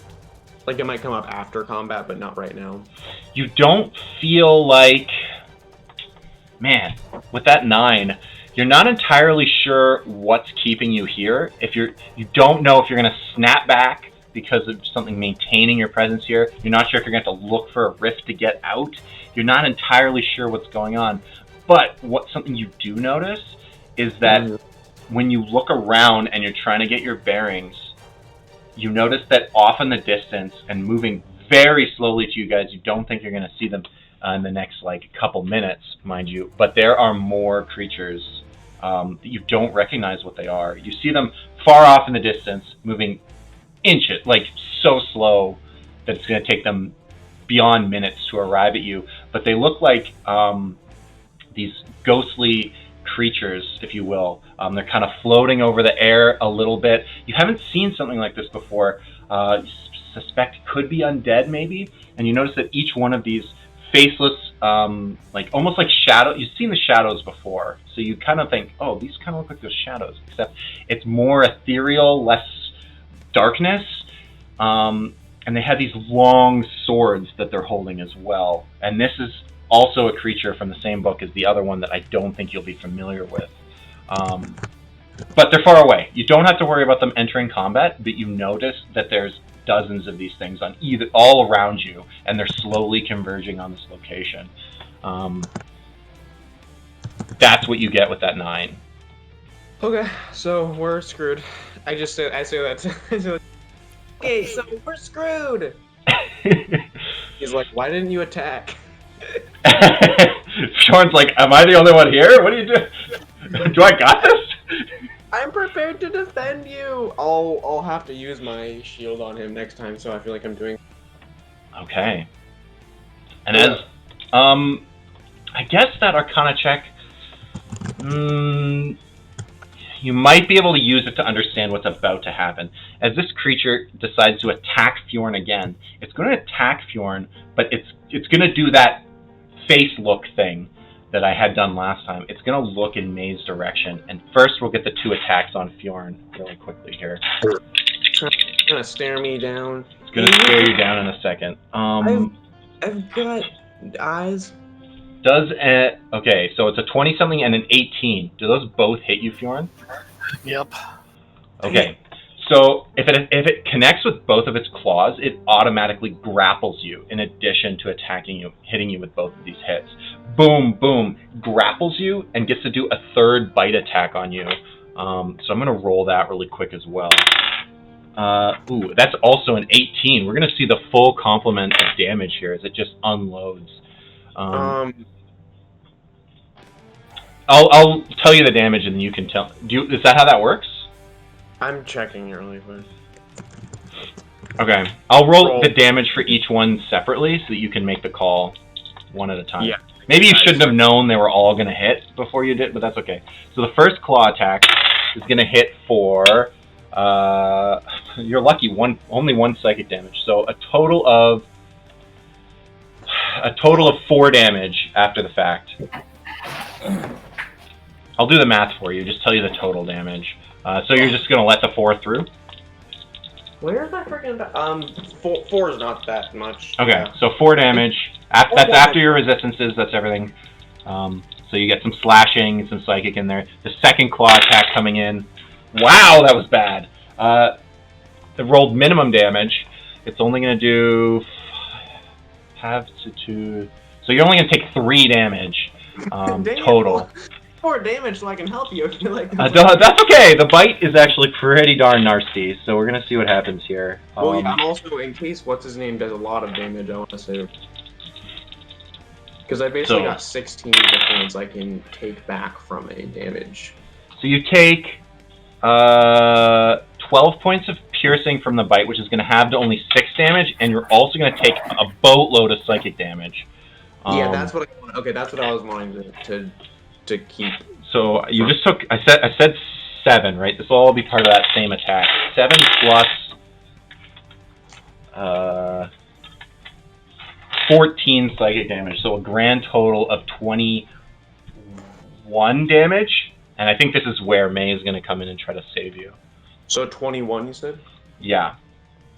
Like it might come up after combat, but not right now. You don't feel like. Man, with that 9, you're not entirely sure what's keeping you here. You don't know if you're going to snap back because of something maintaining your presence here. You're not sure if you're going to have to look for a rift to get out. You're not entirely sure what's going on. But something you do notice is that when you look around and you're trying to get your bearings, you notice that off in the distance and moving very slowly to you guys, you don't think you're going to see them in the next like couple minutes, mind you, but there are more creatures that you don't recognize what they are. You see them far off in the distance, moving inches, like so slow that it's going to take them beyond minutes to arrive at you, but they look like these ghostly creatures, if you will. They're kind of floating over the air a little bit. You haven't seen something like this before. You suspect could be undead, maybe. And you notice that each one of these faceless, like almost like shadow. You've seen the shadows before, so you kind of think, oh, these kind of look like those shadows. Except it's more ethereal, less darkness. And they have these long swords that they're holding as well. And this is also a creature from the same book as the other one that I don't think you'll be familiar with. But they're far away. You don't have to worry about them entering combat, but you notice that there's dozens of these things on all around you, and they're slowly converging on this location. That's what you get with that 9. Okay, so we're screwed. I say that. Okay, so we're screwed. He's like, why didn't you attack? Sean's like, am I the only one here? What do you do? Do I got this? I'm prepared to defend you. I'll have to use my shield on him next time, so I feel like I'm doing. Okay. And as I guess that Arcana check, you might be able to use it to understand what's about to happen. As this creature decides to attack Fjorn again, it's going to attack Fjorn, but it's going to do that face look thing that I had done last time. It's going to look in May's direction, and first we'll get the 2 attacks on Fjorn really quickly here. It's going to stare me down. It's going to stare you down in a second. I've got eyes. Okay, so it's a 20-something and an 18. Do those both hit you, Fjorn? Yep. Okay. So if it connects with both of its claws, it automatically grapples you in addition to attacking you, hitting you with both of these hits. Boom, boom, grapples you and gets to do a 3rd bite attack on you. So I'm going to roll that really quick as well. Ooh, that's also an 18. We're going to see the full complement of damage here as it just unloads. I'll tell you the damage and then you can tell. Is that how that works? I'm checking it really quick. Okay, I'll roll the damage for each one separately so that you can make the call one at a time. Yeah. Maybe you shouldn't have known they were all going to hit before you did, but that's okay. So the first claw attack is going to hit for, you're lucky, only 1 psychic damage. So a total of 4 damage after the fact. I'll do the math for you, just tell you the total damage. So you're just going to let the 4 through? Where's my freaking... 4 is not that much. Okay, yeah. So 4 damage. That's after your resistances, that's everything. So you get some slashing, some psychic in there. The second claw attack coming in. Wow, that was bad. It rolled minimum damage. It's only going to do... So you're only going to take 3 damage total. 4 damage so I can help you. I feel like that's okay. The bite is actually pretty darn nasty, so we're gonna see what happens here. Well, yeah, also, in case what's his name does a lot of damage, I want to say. Because I basically So- got 16 hit points I can take back from a damage. So you take 12 points of piercing from the bite, which is going to have to only 6 damage, and you're also going to take a boatload of psychic damage. Yeah, that's what I want. Okay, that's what I was wanting to keep. So you just took. I said 7, right? This will all be part of that same attack. 7 plus 14 psychic damage, so a grand total of 21 damage. And I think this is where May is going to come in and try to save you. So 21, you said? Yeah.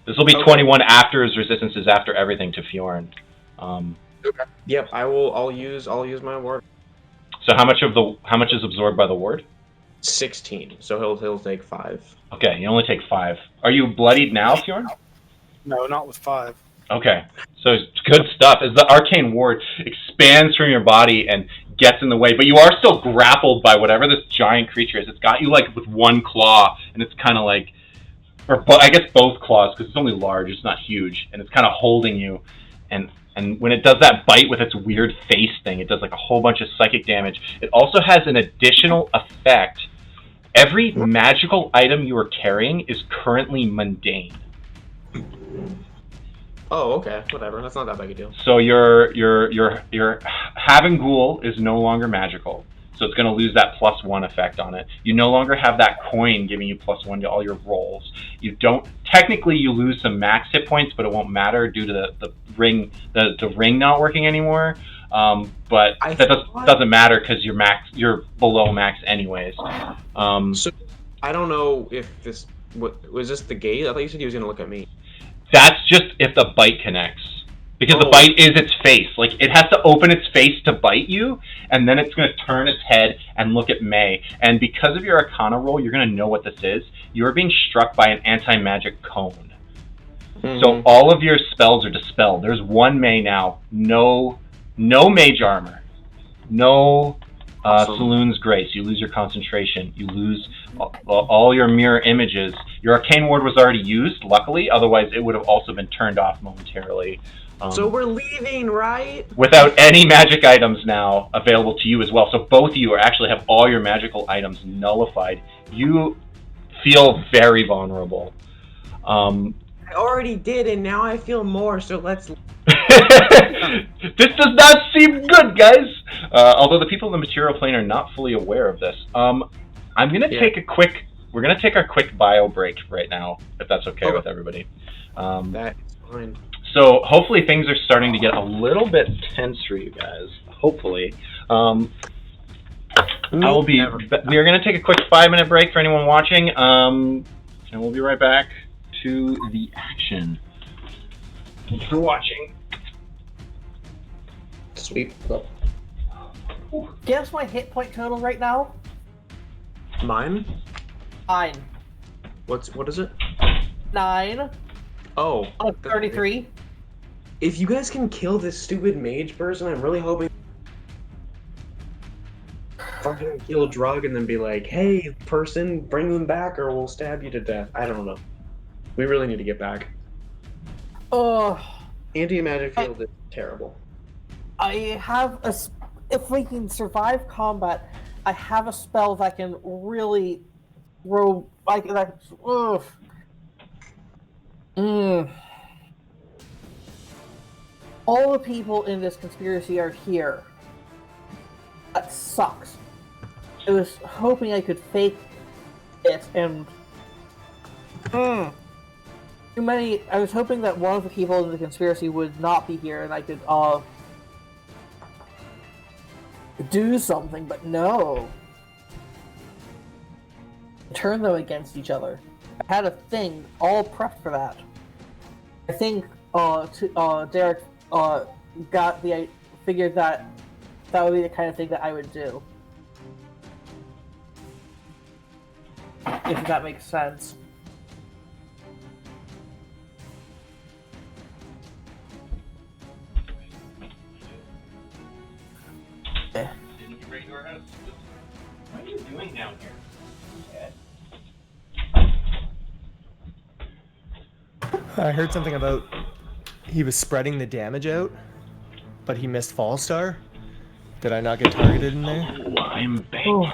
This will be Okay. 21 after his resistances, after everything to Fjorn. Okay. Yep, I'll use my ward. So how much is absorbed by the ward? 16. So he'll take 5. Okay, you only take 5. Are you bloodied now, Fjorn? No, not with 5. Okay, so it's good stuff. As the arcane ward expands from your body and gets in the way, but you are still grappled by whatever this giant creature is. It's got you like with one claw, and it's kind of like, I guess both claws, because it's only large, it's not huge, and it's kind of holding you. And when it does that bite with its weird face thing, it does like a whole bunch of psychic damage. It also has an additional effect. Every magical item you are carrying is currently mundane. Oh, okay, whatever. That's not that big a deal. So your having ghoul is no longer magical, so it's going to lose that +1 effect on it. You no longer have that coin giving you +1 to all your rolls. You don't technically you lose some max hit points, but it won't matter due to the ring not working anymore. But doesn't matter because you're below max anyways. So I don't know if this was this the gate. I thought you said he was going to look at me. That's just if the bite connects. Because the bite is its face. Like, it has to open its face to bite you, and then it's going to turn its head and look at May. And because of your Arcana roll, you're going to know what this is. You're being struck by an anti-magic cone. Mm-hmm. So all of your spells are dispelled. There's one May now. No mage armor. No Saloon's Grace. You lose your concentration. You lose all your mirror images. Your Arcane Ward was already used, luckily. Otherwise, it would have also been turned off momentarily. So we're leaving, right? Without any magic items now available to you as well. So both of you actually have all your magical items nullified. You feel very vulnerable. I already did, and now I feel more, so let's... This does not seem good, guys! Although the people in the material plane are not fully aware of this. I'm gonna take we're gonna take our quick bio break right now, if that's okay with everybody. That's fine. So hopefully things are starting to get a little bit tense for you guys. Hopefully. We are gonna take a quick 5-minute break for anyone watching. And we'll be right back to the action. Thanks for watching. Sweet. Guess my hit point total right now? Mine? 9. What is it? 9. Oh. 33. If you guys can kill this stupid mage person, I'm really hoping fucking kill Drug and then be like, hey, person, bring them back or we'll stab you to death. I don't know. We really need to get back. Anti-magic field is terrible. I have if we can survive combat, I have a spell that can really throw like that. All the people in this conspiracy are here. That sucks. I was hoping I could fake it and too many. I was hoping that one of the people in the conspiracy would not be here and I could do something, but no. Turn them against each other. I had a thing all prepped for that. I think Derek figured that would be the kind of thing that I would do. If that makes sense. What are you doing down here? I heard something about he was spreading the damage out but he missed Fall Star. Did I not get targeted in there? Oh, I'm back. Oh.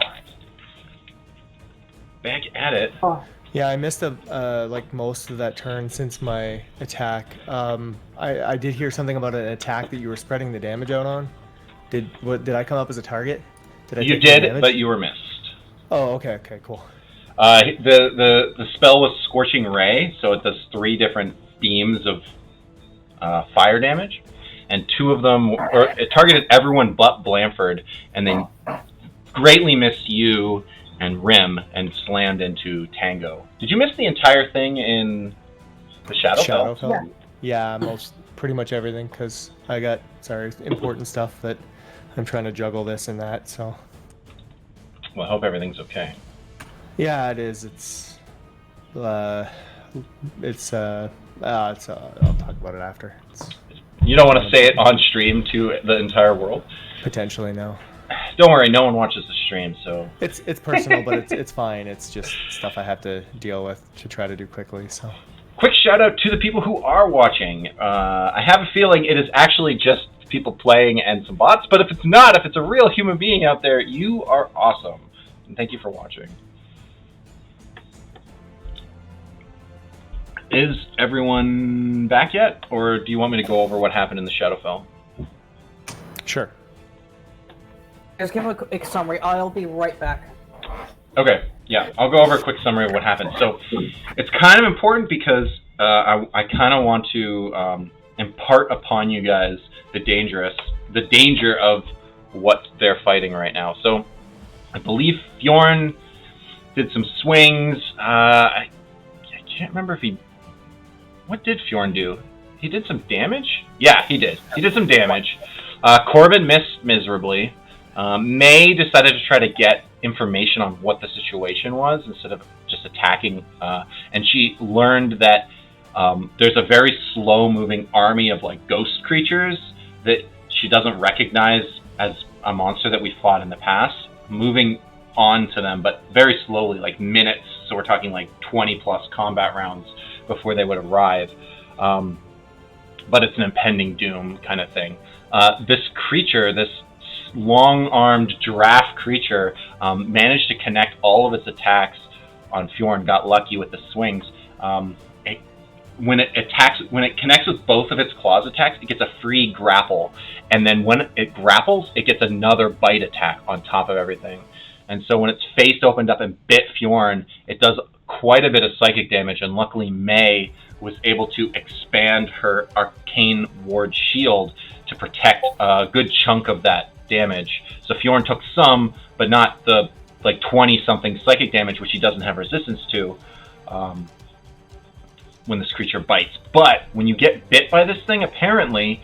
Back at it. Oh. Yeah, I missed like most of that turn since my attack. I did hear something about an attack that you were spreading the damage out on. Did I come up as a target? Did I You take more did, damage? but you were missed. Oh, okay, cool. The spell was Scorching Ray, so it does 3 different beams of fire damage, and 2 of them, or it targeted everyone but Blanford, and then greatly missed you and Rim and slammed into Tango. Did you miss the entire thing in the Shadowfell? Shadowfell? Yeah, pretty much everything, because I got, important stuff that I'm trying to juggle this and that, so. Well, I hope everything's okay. Yeah, it is. I'll talk about it after. You don't want to say it on stream to the entire world? Potentially, no. Don't worry, no one watches the stream, so... It's personal, but it's fine. It's just stuff I have to deal with to try to do quickly, so. Quick shout out to the people who are watching. I have a feeling it is actually just people playing and some bots, but if it's not, if it's a real human being out there, you are awesome. And thank you for watching. Is everyone back yet, or do you want me to go over what happened in the Shadowfell? Sure. Just give a quick summary. I'll be right back. Okay, yeah, I'll go over a quick summary of what happened. So, it's kind of important because I kind of want to impart upon you guys the danger of what they're fighting right now. So, I believe Fjorn did some swings. I can't remember if he... What did Fjorn do? He did some damage? Yeah, he did. He did some damage. Corbin missed miserably. May decided to try to get information on what the situation was instead of just attacking. And she learned that there's a very slow-moving army of like ghost creatures that she doesn't recognize as a monster that we fought in the past, moving on to them, but very slowly, like minutes. So we're talking like 20+ combat rounds before they would arrive. But it's an impending doom kind of thing. This creature, this long-armed giraffe creature, managed to connect all of its attacks on Fjorn, got lucky with the swings. When it connects with both of its claws attacks, it gets a free grapple. And then when it grapples, it gets another bite attack on top of everything. And so when its face opened up and bit Fjorn, it does quite a bit of psychic damage, and luckily May was able to expand her arcane ward shield to protect a good chunk of that damage. So Fjorn took some, but not the like 20-something psychic damage, which he doesn't have resistance to when this creature bites. But when you get bit by this thing, apparently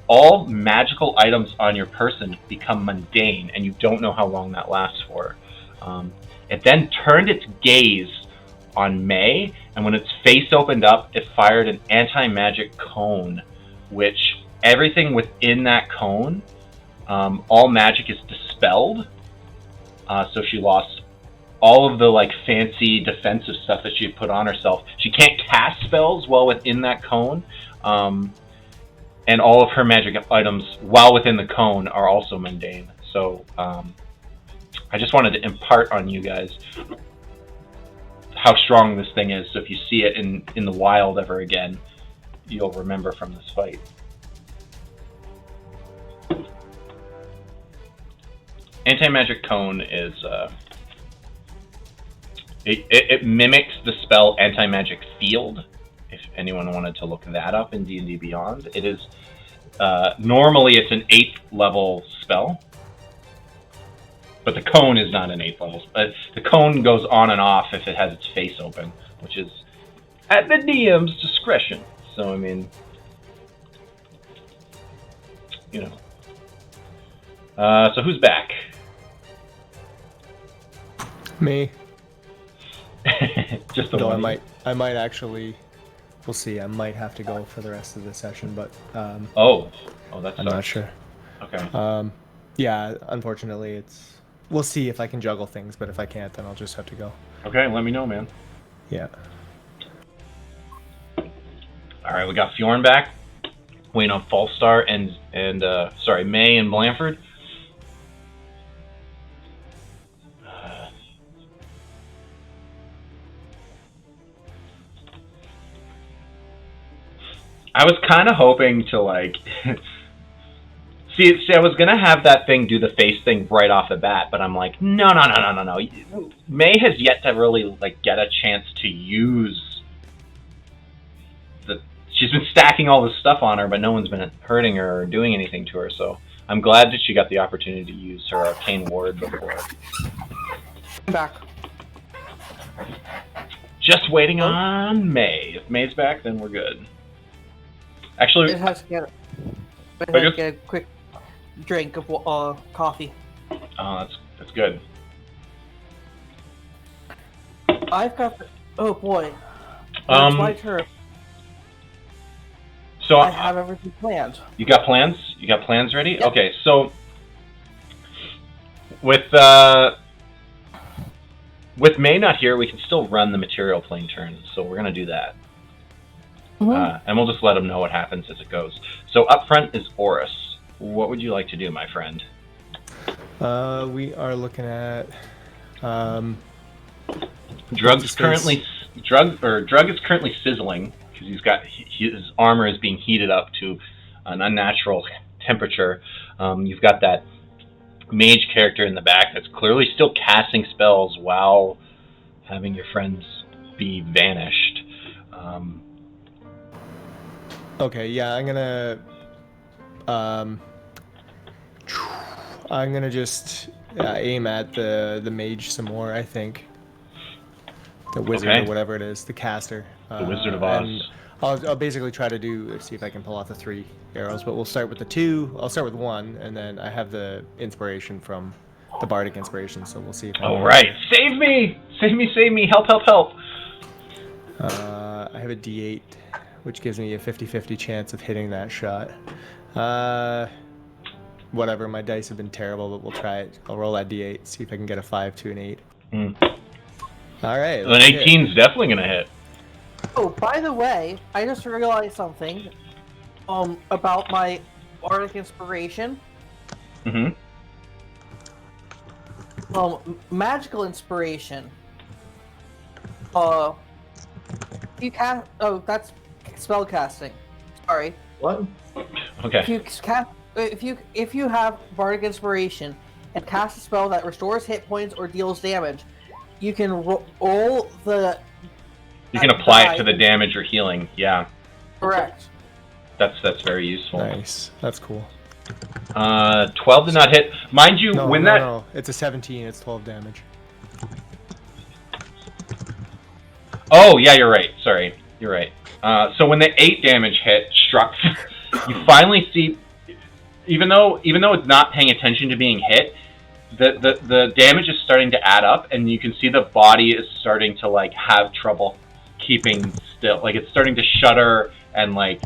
all magical items on your person become mundane, and you don't know how long that lasts for. It then turned its gaze on May, and when its face opened up, it fired an anti-magic cone, which everything within that cone, all magic is dispelled. So she lost all of the like fancy defensive stuff that she had put on herself. She can't cast spells while within that cone. And all of her magic items, while within the cone, are also mundane. So, I just wanted to impart on you guys how strong this thing is. So if you see it in the wild ever again, you'll remember from this fight. Anti-magic cone is... It mimics the spell Anti-Magic Field, if anyone wanted to look that up in D&D Beyond. It is, normally it's an 8th level spell, but the cone is not an 8th level spell. The cone goes on and off if it has its face open, which is at the DM's discretion. So, I mean, you know. So who's back? Me. Just the Though one. I might actually... We'll see. I might have to go for the rest of the session, but Oh, that's. I'm not sure. Okay. Yeah, unfortunately, it's. We'll see if I can juggle things, but if I can't, then I'll just have to go. Okay, let me know, man. Yeah. All right, we got Fjorn back. wait on Falstar and sorry, May and Blanford. I was kind of hoping to like see. I was gonna have that thing do the face thing right off the bat, but I'm like, no. May has yet to really like get a chance to use the. She's been stacking all this stuff on her, but no one's been hurting her or doing anything to her. So I'm glad that she got the opportunity to use her arcane ward before. I'm back. Just waiting on May. If May's back, then we're good. Actually, It has to get a quick drink of coffee. Oh, that's good. I've got. Oh boy. It's my turn. So I have everything planned. You got plans? You got plans ready? Yep. Okay, so with May not here, we can still run the material plane turn. So we're gonna do that. And we'll just let them know what happens as it goes. So up front is Oris. What would you like to do, my friend? We are looking at Drug is currently sizzling because his armor is being heated up to an unnatural temperature. You've got that mage character in the back that's clearly still casting spells while having your friends be vanished. Okay, yeah, I'm gonna just aim at the mage some more. I think the wizard or whatever it is, the caster. The Wizard of Oz. And I'll basically try to see if I can pull off the 3 arrows, but we'll start with the 2. I'll start with 1, and then I have the inspiration from the bardic inspiration, so we'll see if. All right, save me! Save me! Help! I have a D8, which gives me a 50-50 chance of hitting that shot. Whatever, my dice have been terrible, but we'll try it. I'll roll that D8, see if I can get a 5 to an 8. All right. An 18's definitely gonna hit. Oh, by the way, I just realized something about my bardic inspiration. Magical inspiration. You cast. Oh, that's spell casting. Sorry. What? Okay. If you have bardic inspiration and cast a spell that restores hit points or deals damage, you can roll the. You can apply it to the damage or healing. Yeah. Correct. That's very useful. Nice. That's cool. 12 did not hit. Mind you, No, it's a 17. It's 12 damage. Oh, yeah, you're right. Sorry. You're right. So when the 8 damage hit struck, you finally see, even though it's not paying attention to being hit, the damage is starting to add up, and you can see the body is starting to like have trouble keeping still. Like it's starting to shudder, and like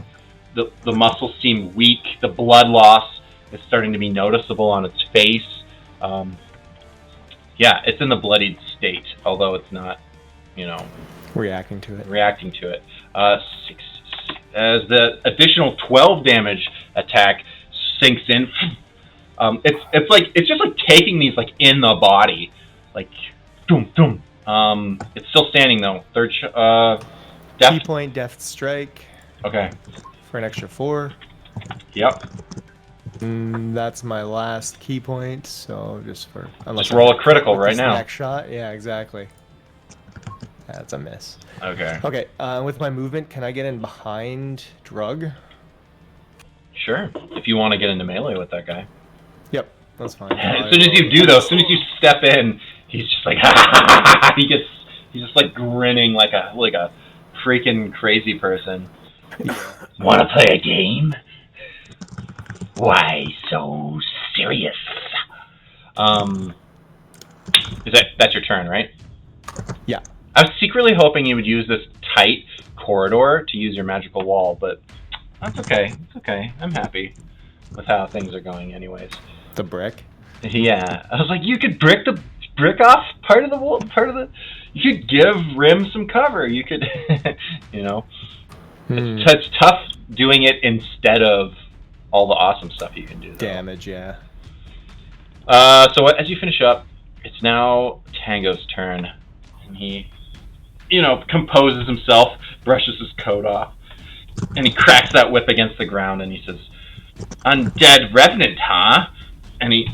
the muscles seem weak. The blood loss is starting to be noticeable on its face. Yeah, it's in the bloodied state, although it's not, reacting to it. 6 as the additional 12 damage attack sinks in. It's just like taking these like in the body, like doom doom. It's still standing though. Third Key point, Death Strike. Okay. For an extra 4. Yep. That's my last key point. So just roll a critical right now. Next shot. Yeah, exactly. That's a miss. Okay. Okay. With my movement, can I get in behind Drug? Sure. If you want to get into melee with that guy. Yep, that's fine. As soon as you do though, as soon as you step in, he's just like he's just like grinning like a freaking crazy person. Want to play a game? Why so serious? That's your turn, right? Yeah. I was secretly hoping you would use this tight corridor to use your magical wall, but that's okay. It's okay. I'm happy with how things are going anyways. The brick? Yeah. I was like, you could brick off part of the wall, you could give Rim some cover. You could, It's tough doing it instead of all the awesome stuff you can do. Though. Damage, yeah. So as you finish up, it's now Tango's turn, and he, composes himself, brushes his coat off, and he cracks that whip against the ground, and he says, "Undead Revenant, huh?" And he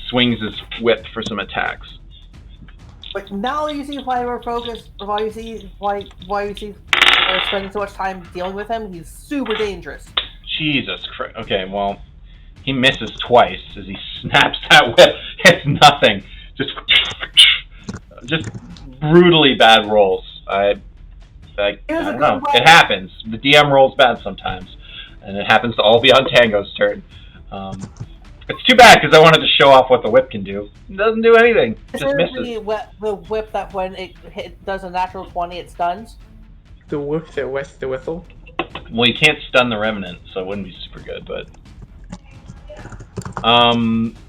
swings his whip for some attacks. But now you see why we're focused. Why you see we're spending so much time dealing with him. He's super dangerous. Jesus Christ. Okay, well, he misses twice as he snaps that whip. It's nothing. Just brutally bad rolls. I don't know. It happens. The DM rolls bad sometimes, and it happens to all be on Tango's turn. It's too bad because I wanted to show off what the whip can do. It doesn't do anything. It just misses. The whip that when it does a natural 20, it stuns. The whip that with the whistle. Well, you can't stun the Revenant, so it wouldn't be super good. But all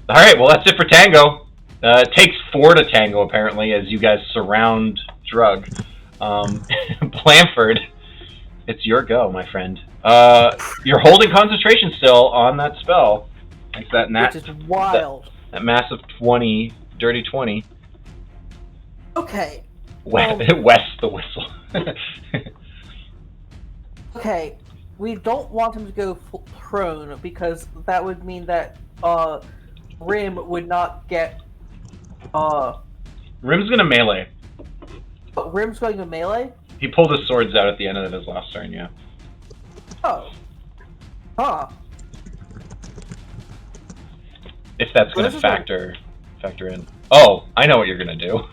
right. Well, that's it for Tango. It takes 4 to tango apparently as you guys surround Drug. Blanford, it's your go, my friend. You're holding concentration still on that spell. Like that Which is wild. That massive 20, dirty 20. Okay. West the whistle. Okay. We don't want him to go prone because that would mean that Rim would not get. Rim's gonna melee. Rim's going to melee? He pulled his swords out at the end of his last turn, yeah. Oh. Huh. If that's going to factor in. Oh, I know what you're going to do.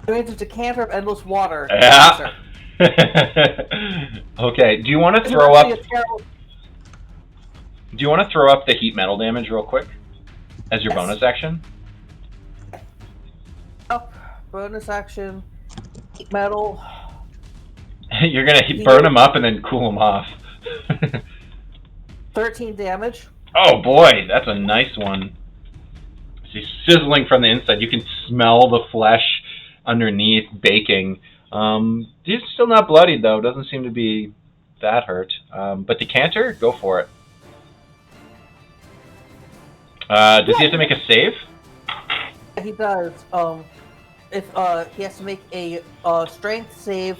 It means a decanter of endless water. Yeah. Okay. Do you want to throw up? Do you want to throw up the heat metal damage real quick as your bonus action? Bonus action. Heat metal. You're gonna burn him up and then cool him off. 13 damage. Oh boy, that's a nice one. He's sizzling from the inside. You can smell the flesh underneath baking. He's still not bloodied though. Doesn't seem to be that hurt. But Decanter, go for it. Does he have to make a save? He does. If he has to make a strength save,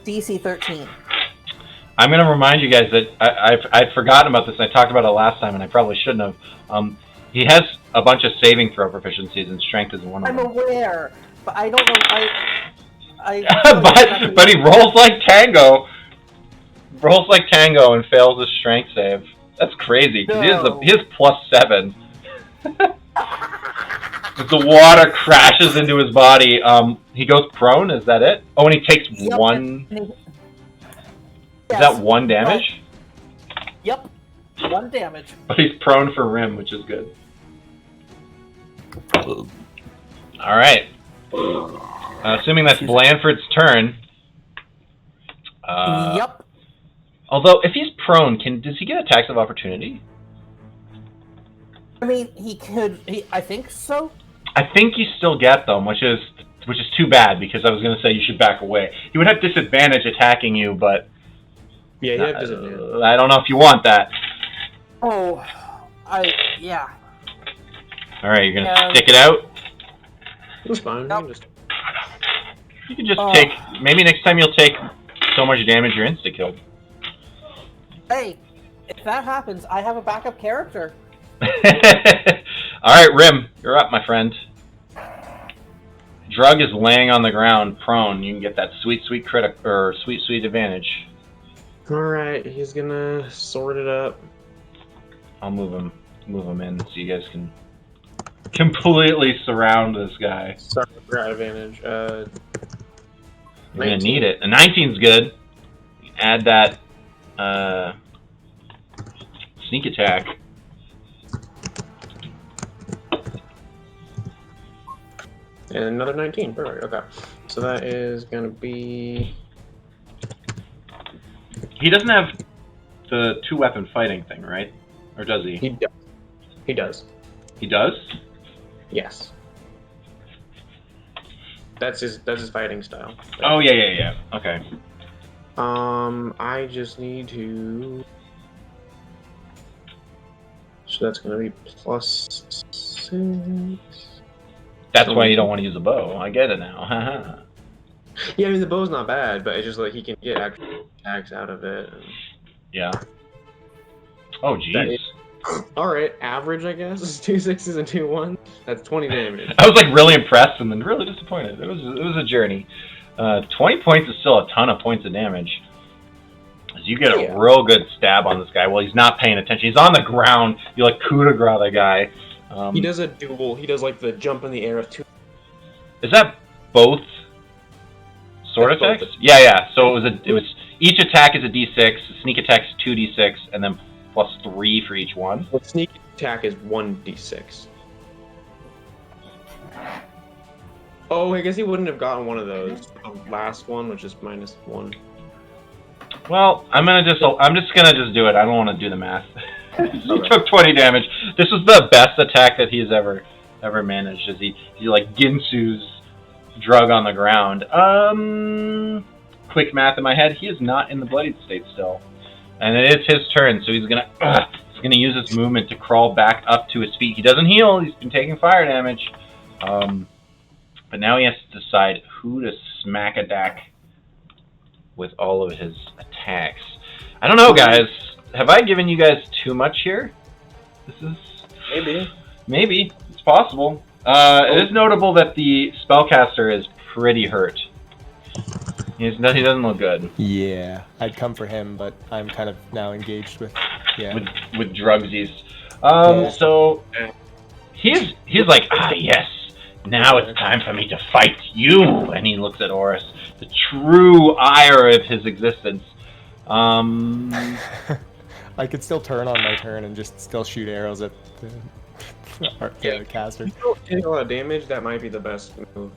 DC 13. I'm going to remind you guys that I'd forgotten about this, and I talked about it last time, and I probably shouldn't have. He has a bunch of saving throw proficiencies, and strength is one of them. I'm aware, but I don't know. But he rolls like Tango. Rolls like Tango and fails his strength save. That's crazy, because he has +7. As the water crashes into his body, he goes prone. Is that it? Oh, and he takes 1. Yes. Is that 1 damage? Yep, 1 damage. But he's prone for Rim, which is good. All right. Assuming that's Blanford's turn. Yep. Although, if he's prone, does he get attacks of opportunity? I mean, he could. I think so. I think you still get them, which is too bad because I was going to say you should back away. He would have disadvantage attacking you, but yeah, you have disadvantage. I don't know if you want that. Oh, yeah. All right, you're going to stick it out. It's fine. Nope. You can just take. Maybe next time you'll take so much damage you're insta killed. Hey, if that happens, I have a backup character. Alright, Rim, you're up, my friend. Drug is laying on the ground, prone. You can get that sweet advantage. Alright, he's gonna sort it up. I'll move him in so you guys can completely surround this guy. Sorry for advantage. You're gonna need it. A 19's good. Add that sneak attack. And another 19. Perfect. Okay. So that is going to be... He doesn't have the 2-weapon fighting thing, right? Or does he? He does. He does. He does? Yes. That's his fighting style. Oh, yeah. Okay. I just need to. So that's gonna be +6. That's why you don't want to use a bow. I get it now. Yeah, I mean the bow's not bad, but it's just like he can get actual attacks out of it. Yeah. Oh, jeez. Alright, average I guess. 2 6s and 2 1s. That's 20 damage. I was like really impressed and then really disappointed. It was a journey. 20 points is still a ton of points of damage. As you get a real good stab on this guy while he's not paying attention. He's on the ground. You like coup de grace the guy. He does a duel. He does like the jump in the air of 2. Is that both sword attacks? Yeah. So it was each attack is a d6, sneak attack is 2d6, and then +3 for each one. The sneak attack is 1d6. Oh, I guess he wouldn't have gotten one of those. The last one, which is -1. Well, I'm just gonna do it. I don't want to do the math. He took 20 damage. This was the best attack that he's ever managed. As he like Ginsu's drug on the ground. Quick math in my head. He is not in the bloodied state still, and it is his turn. So he's gonna use his movement to crawl back up to his feet. He doesn't heal. He's been taking fire damage, but now he has to decide who to smack a deck with all of his attacks. I don't know, guys. Have I given you guys too much here? This is maybe it's possible. It is notable that the spellcaster is pretty hurt. He doesn't look good. Yeah, I'd come for him, but I'm kind of now engaged with with drugsies. So he's like, yes, now it's time for me to fight you. And he looks at Oris, the true ire of his existence. I could still turn on my turn and just still shoot arrows at the caster. If you don't take a lot of damage, that might be the best move.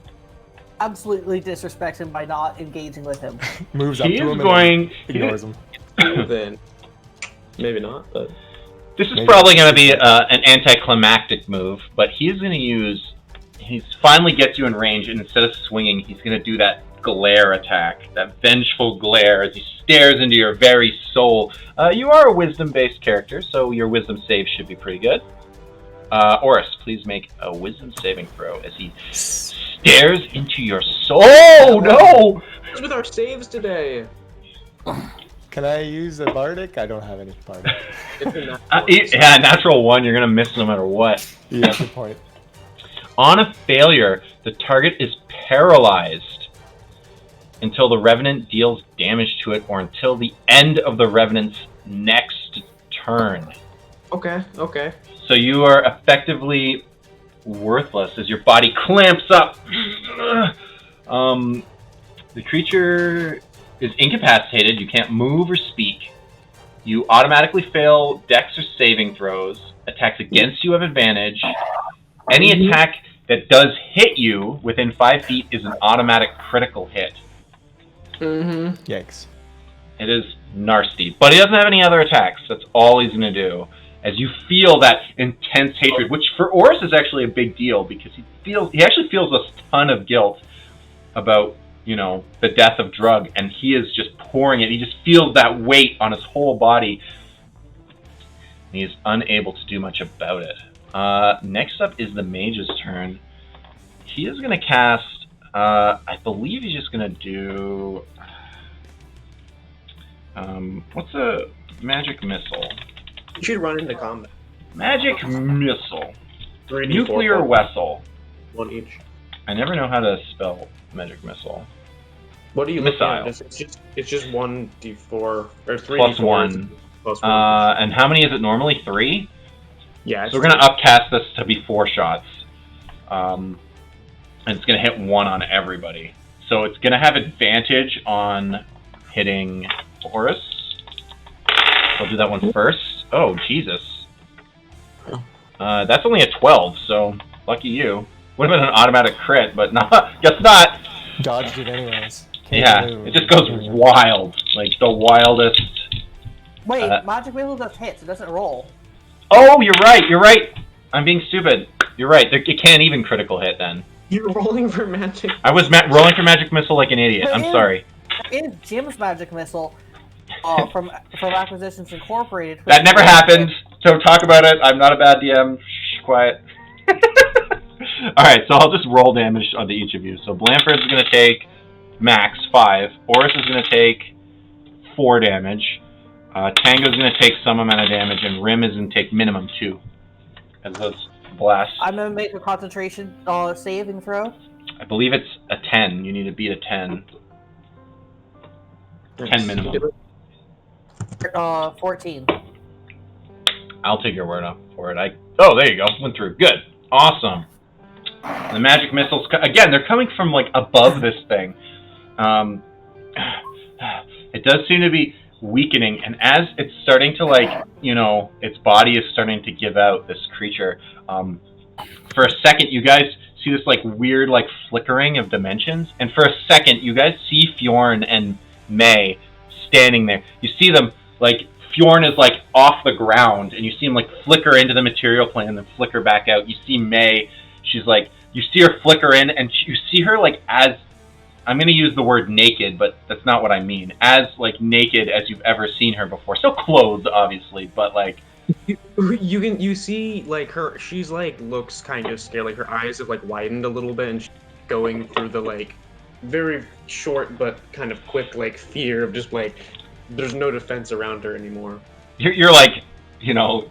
Absolutely disrespects him by not engaging with him. Moves up He to is him going. and ignores him. Then maybe not, but This is probably going to be an anticlimactic move, but he's going to use. He finally gets you in range, and instead of swinging, he's going to do that glare attack, that vengeful glare as he stares into your very soul. You are a wisdom-based character, so your wisdom save should be pretty good. Oris, please make a wisdom saving throw as he stares into your soul. Oh, no! what's with our saves today? Can I use a bardic? I don't have any bardic. Yeah, natural 1, you're going to miss no matter what. Yeah, good point. On a failure, the target is paralyzed until the Revenant deals damage to it or until the end of the Revenant's next turn. Okay. So you are effectively worthless as your body clamps up. The creature is incapacitated. You can't move or speak. You automatically fail dex or saving throws. Attacks against you have advantage. Any attack that does hit you within 5 feet is an automatic critical hit. Yikes. It is nasty. But he doesn't have any other attacks. That's all he's going to do. As you feel that intense hatred, which for Oris is actually a big deal because he actually feels a ton of guilt about, the death of Drug, and he is just pouring it. He just feels that weight on his whole body. And he is unable to do much about it. Next up is the mage's turn. He is going to cast, I believe he's just going to do, what's a magic missile? You should run into combat. Magic missile. 3d4 Nuclear vessel. 1 each. I never know how to spell magic missile. What do you Missile. look at? It's just 1d4 or 3d4 Plus 1. Plus 1. And how many is it normally? 3? Yeah. So we're going to upcast this to be 4 shots. And it's going to hit 1 on everybody. So it's going to have advantage on hitting Oris. I'll do that one first. Oh, Jesus. That's only a 12, so lucky you. Would have been an automatic crit, but guess not. Dodged it anyways. Yeah, it just goes wild. Like the wildest. Wait, magic missile just hits. It doesn't roll. Oh, you're right. I'm being stupid. You're right. It can't even critical hit then. You're rolling for magic. I was rolling for magic missile like an idiot. I'm sorry. In Jim's magic missile, from Acquisitions Incorporated. That never happened. So talk about it. I'm not a bad DM. Shh, quiet. All right, so I'll just roll damage onto each of you. So Blanford's going to take max 5. Oris is going to take 4 damage. Tango's going to take some amount of damage, and Rim is going to take minimum 2. As those blasts. I'm going to make a concentration saving throw. I believe it's a 10. You need to beat a 10. 10 minimum. 14. I'll take your word up for it. Oh, there you go. Went through. Good. Awesome. The magic missiles, again, they're coming from, like, above this thing. It does seem to be weakening, and as it's starting to, like, you know, its body is starting to give out, this creature, for a second, you guys see this, like, weird, like, flickering of dimensions, and for a second, you guys see Fjorn and May standing there. You see them, like, Fjorn is, like, off the ground, and you see him, like, flicker into the material plane and then flicker back out. You see May, she's, like, you see her flicker in, and you see her, like, as, I'm going to use the word naked, but that's not what I mean, as, like, naked as you've ever seen her before. Still clothed, obviously, but, like... You see, like, she's, like, looks kind of scared, like, her eyes have, like, widened a little bit, and she's going through the, like, very short but kind of quick, like, fear of just, like, there's no defense around her anymore. You're like, you know,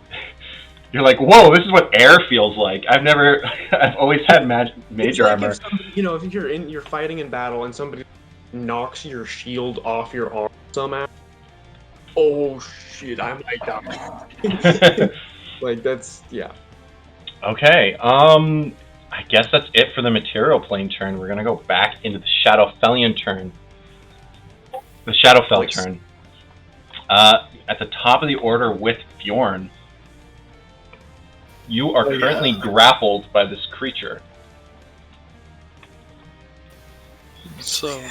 you're like, whoa, this is what air feels like. I've always had major like armor. If somebody, you know, if you're fighting in battle and somebody knocks your shield off your arm somehow, oh shit, I might die. Like, that's, yeah. Okay, I guess that's it for the material plane turn. We're gonna go back into the Shadowfellian turn. The Shadowfell turn. At the top of the order with Fjorn, you are currently grappled by this creature. So,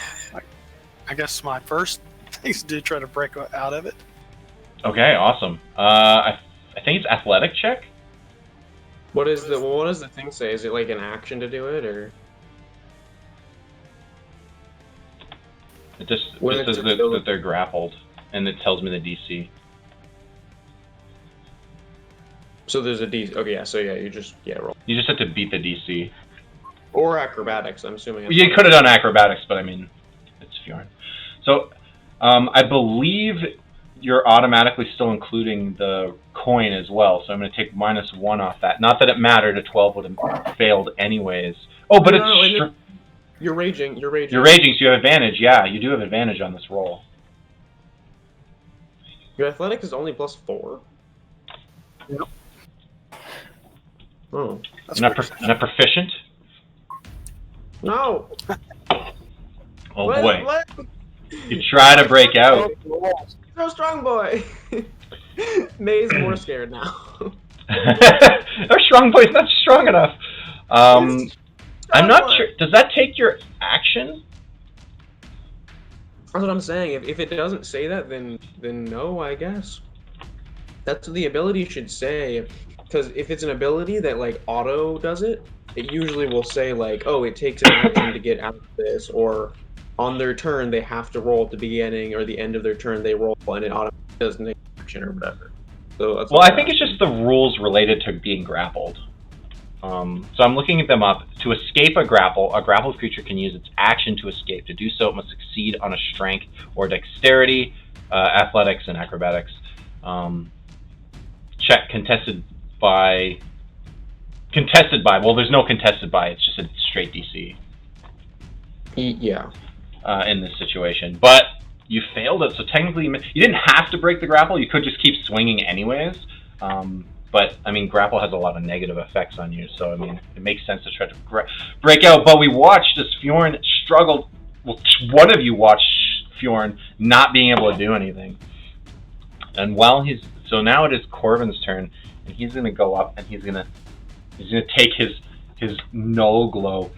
I guess my first thing is to try to break out of it. Okay, awesome. I think it's athletic check. What does the thing say? Is it like an action to do it, or? It just says that they're grappled, and it tells me the DC. So there's a DC. Okay, yeah. So yeah, roll. You just have to beat the DC. Or acrobatics. I'm assuming. You could have done acrobatics, but I mean, it's Fjorn. So, I believe you're automatically still including the coin as well. So I'm going to take -1 off that. Not that it mattered. A 12 would have failed anyways. Oh, but you're raging. You're raging. You're raging, so you have advantage. Yeah, you do have advantage on this roll. Your athletics is only +4. Yep. Oh. Not proficient? No. Oh boy. What? You try to break out. So strong, boy. May's more scared now. Our strong boy's not strong enough. I'm not sure. Does that take your action? That's what I'm saying. If it doesn't say that, then no, I guess. That's what the ability should say. Because if it's an ability that, like, auto does it, it usually will say, like, oh, it takes an action to get out of this, or on their turn they have to roll at the beginning, or the end of their turn they roll, and it automatically doesn't take action or whatever. So that's well, I think it's just the rules related to being grappled. So I'm looking at them up. To escape a grappled creature can use its action to escape. To do so, it must succeed on a strength or dexterity, athletics, and acrobatics. Check contested by. Well, there's no contested by. It's just a straight DC. Yeah. In this situation, but you failed it. So technically, you didn't have to break the grapple. You could just keep swinging anyways. But I mean, grapple has a lot of negative effects on you. So I mean, it makes sense to try to break out. But we watched as Fjorn struggled. Well, one of you watched Fjorn not being able to do anything. And while so now it is Corvin's turn, and he's gonna go up and he's gonna take his null glow,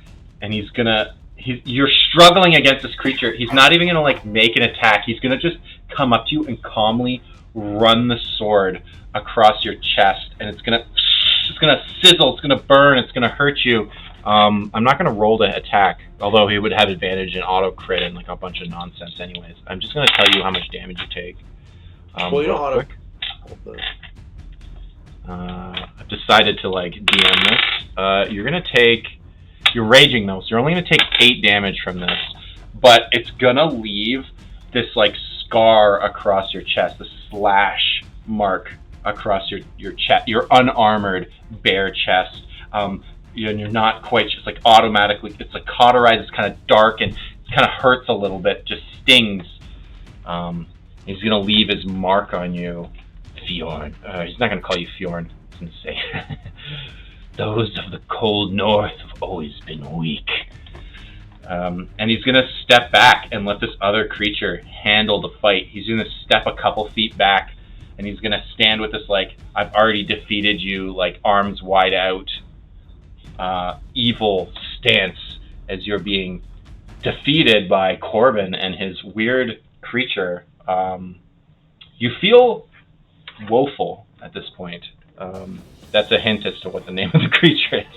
and you're struggling against this creature. He's not even gonna like make an attack. He's gonna just come up to you and calmly run the sword across your chest, and it's gonna sizzle. It's gonna burn. It's gonna hurt you. I'm not going to roll to attack, although he would have advantage in auto crit and like a bunch of nonsense anyways. I'm just going to tell you how much damage you take. Well, you don't auto. I've decided to like DM this. You're going to take... You're raging though, so you're only going to take 8 damage from this. But it's going to leave this like scar across your chest, the slash mark across your chest, your unarmored bare chest. You're not quite just like automatically, it's like cauterized, it's kind of dark and it kind of hurts a little bit, just stings. He's going to leave his mark on you, Fjorn. He's not going to call you Fjorn. He's going to say, those of the cold north have always been weak. And he's going to step back and let this other creature handle the fight. He's going to step a couple feet back, and he's going to stand with this, like, I've already defeated you, like, arms wide out, evil stance as you're being defeated by Corbin and his weird creature. You feel woeful at this point. That's a hint as to what the name of the creature is.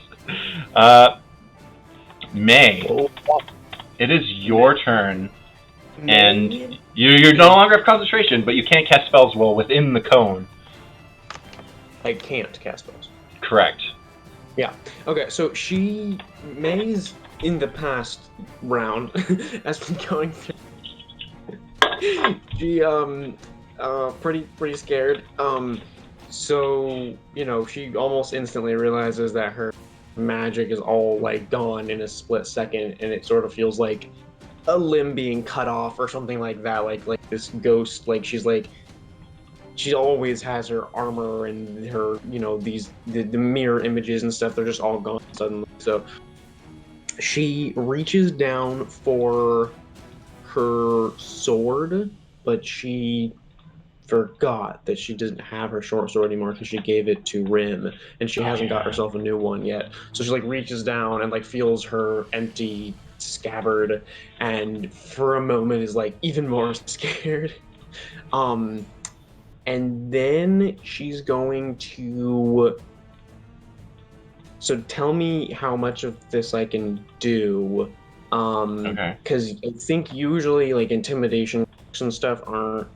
May, it is your turn, and you no longer have concentration, but you can't cast spells while within the cone. I can't cast spells. Correct. Yeah. Okay, so May's in the past round has been going through. She pretty scared. So, she almost instantly realizes that her magic is all like gone in a split second, and it sort of feels like a limb being cut off or something like that, like this ghost, like she always has her armor and her, the mirror images and stuff, they're just all gone suddenly. So she reaches down for her sword, but she forgot that she doesn't have her short sword anymore because she gave it to Rim, and she hasn't got herself a new one yet. So she like reaches down and like feels her empty scabbard, and for a moment is like even more scared. And then she's going to... So tell me how much of this I can do. Okay. Because I think usually like intimidation and stuff aren't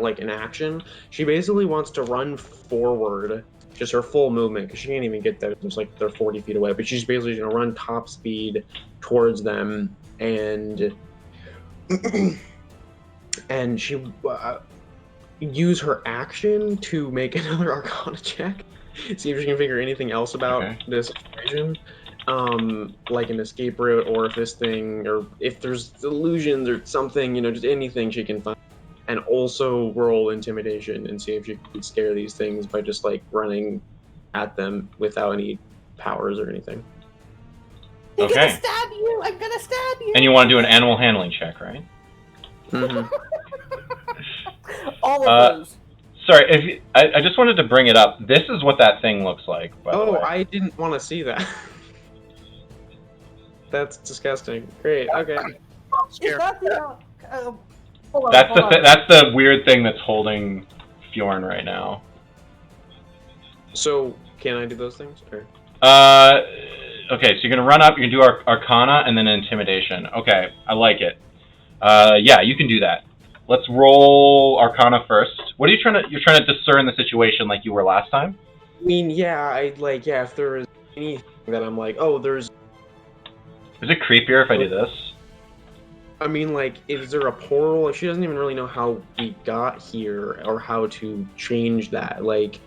like an action. She basically wants to run forward, just her full movement, because she can't even get there. It's like they're 40 feet away, but she's basically going to run top speed towards them, and and she use her action to make another Arcana check, see if she can figure anything else about this situation, like an escape route, or if this thing, or if there's illusions or something, just anything she can find. And also roll intimidation and see if you can scare these things by just like running at them without any powers or anything. I'm gonna stab you! I'm gonna stab you! And you want to do an animal handling check, right? Mm-hmm. All of those. Sorry, I just wanted to bring it up. This is what that thing looks like, by the way. I didn't want to see that. That's disgusting. Great, okay. Is that the... That's the weird thing that's holding Fjorn right now. So, can I do those things? Or? Okay, so you're gonna run up, you're gonna do Arcana and then Intimidation. Okay, I like it. Yeah, you can do that. Let's roll Arcana first. What are you trying to... You're trying to discern the situation like you were last time? I mean, yeah, if there is anything that I'm like, oh, there's... Is it creepier if I do this? I mean, like, is there a portal? She doesn't even really know how we got here or how to change that. Like,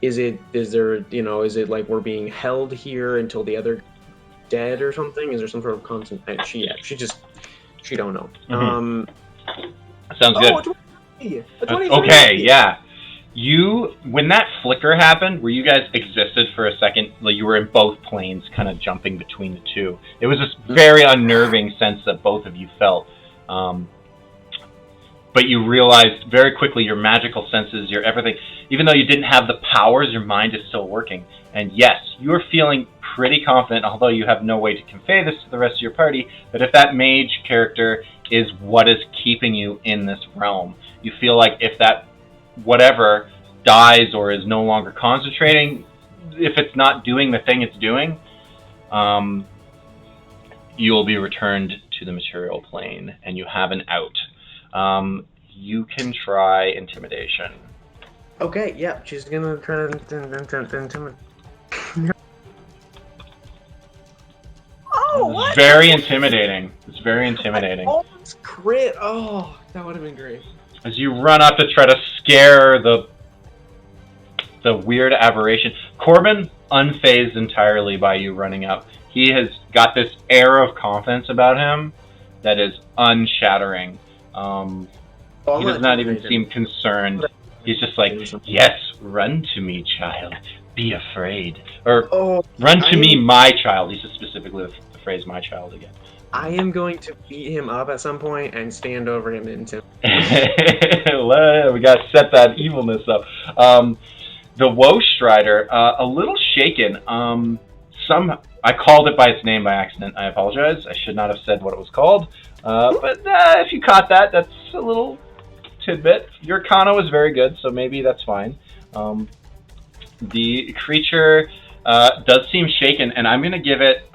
is it like we're being held here until the other dead or something? Is there some sort of constant... She don't know. Mm-hmm. Sounds good. A 20. Okay, yeah. When that flicker happened, where you guys existed for a second, like you were in both planes, kind of jumping between the two. It was this very unnerving sense that both of you felt. But you realized very quickly your magical senses, your everything, even though you didn't have the powers, your mind is still working. And yes, you are feeling pretty confident, although you have no way to convey this to the rest of your party, that if that mage character is what is keeping you in this realm, you feel like if that dies or is no longer concentrating, if it's not doing the thing it's doing, you will be returned to the material plane, and you have an out. You can try intimidation. Okay, yeah, she's gonna try to intimidate. Oh, It's very intimidating. It's very intimidating. Almost crit. Oh, that would have been great. As you run up to try to scare the weird aberration, Corbin, unfazed entirely by you running up. He has got this air of confidence about him that is unshattering. He does not even seem concerned. He's just like, yes, run to me, child. Be afraid. Or, run to me, my child. He says specifically the phrase, my child, again. I am going to beat him up at some point and stand over him into. We got to set that evilness up. The Woe Strider, a little shaken. I called it by its name by accident. I apologize. I should not have said what it was called. But if you caught that, that's a little tidbit. Your Kana was very good, so maybe that's fine. The creature does seem shaken, and I'm going to give it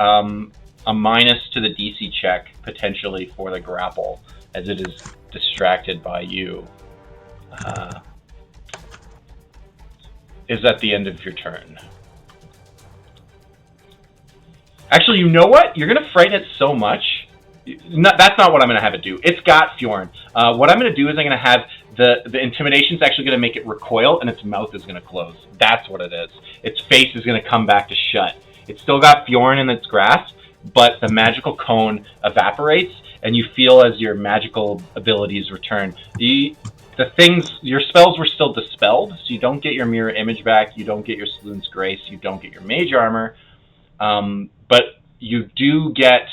a minus to the DC check, potentially, for the grapple, as it is distracted by you. Is at the end of your turn. Actually, you know what? You're going to frighten it so much. That's not what I'm going to have it do. It's got Fjorn. What I'm going to do is I'm going to have the intimidation's actually going to make it recoil, and its mouth is going to close. That's what it is. Its face is going to come back to shut. It's still got Fjorn in its grasp, but the magical cone evaporates, and you feel as your magical abilities return. Your spells were still dispelled, so you don't get your mirror image back, you don't get your Saloon's Grace, you don't get your mage armor, but you do get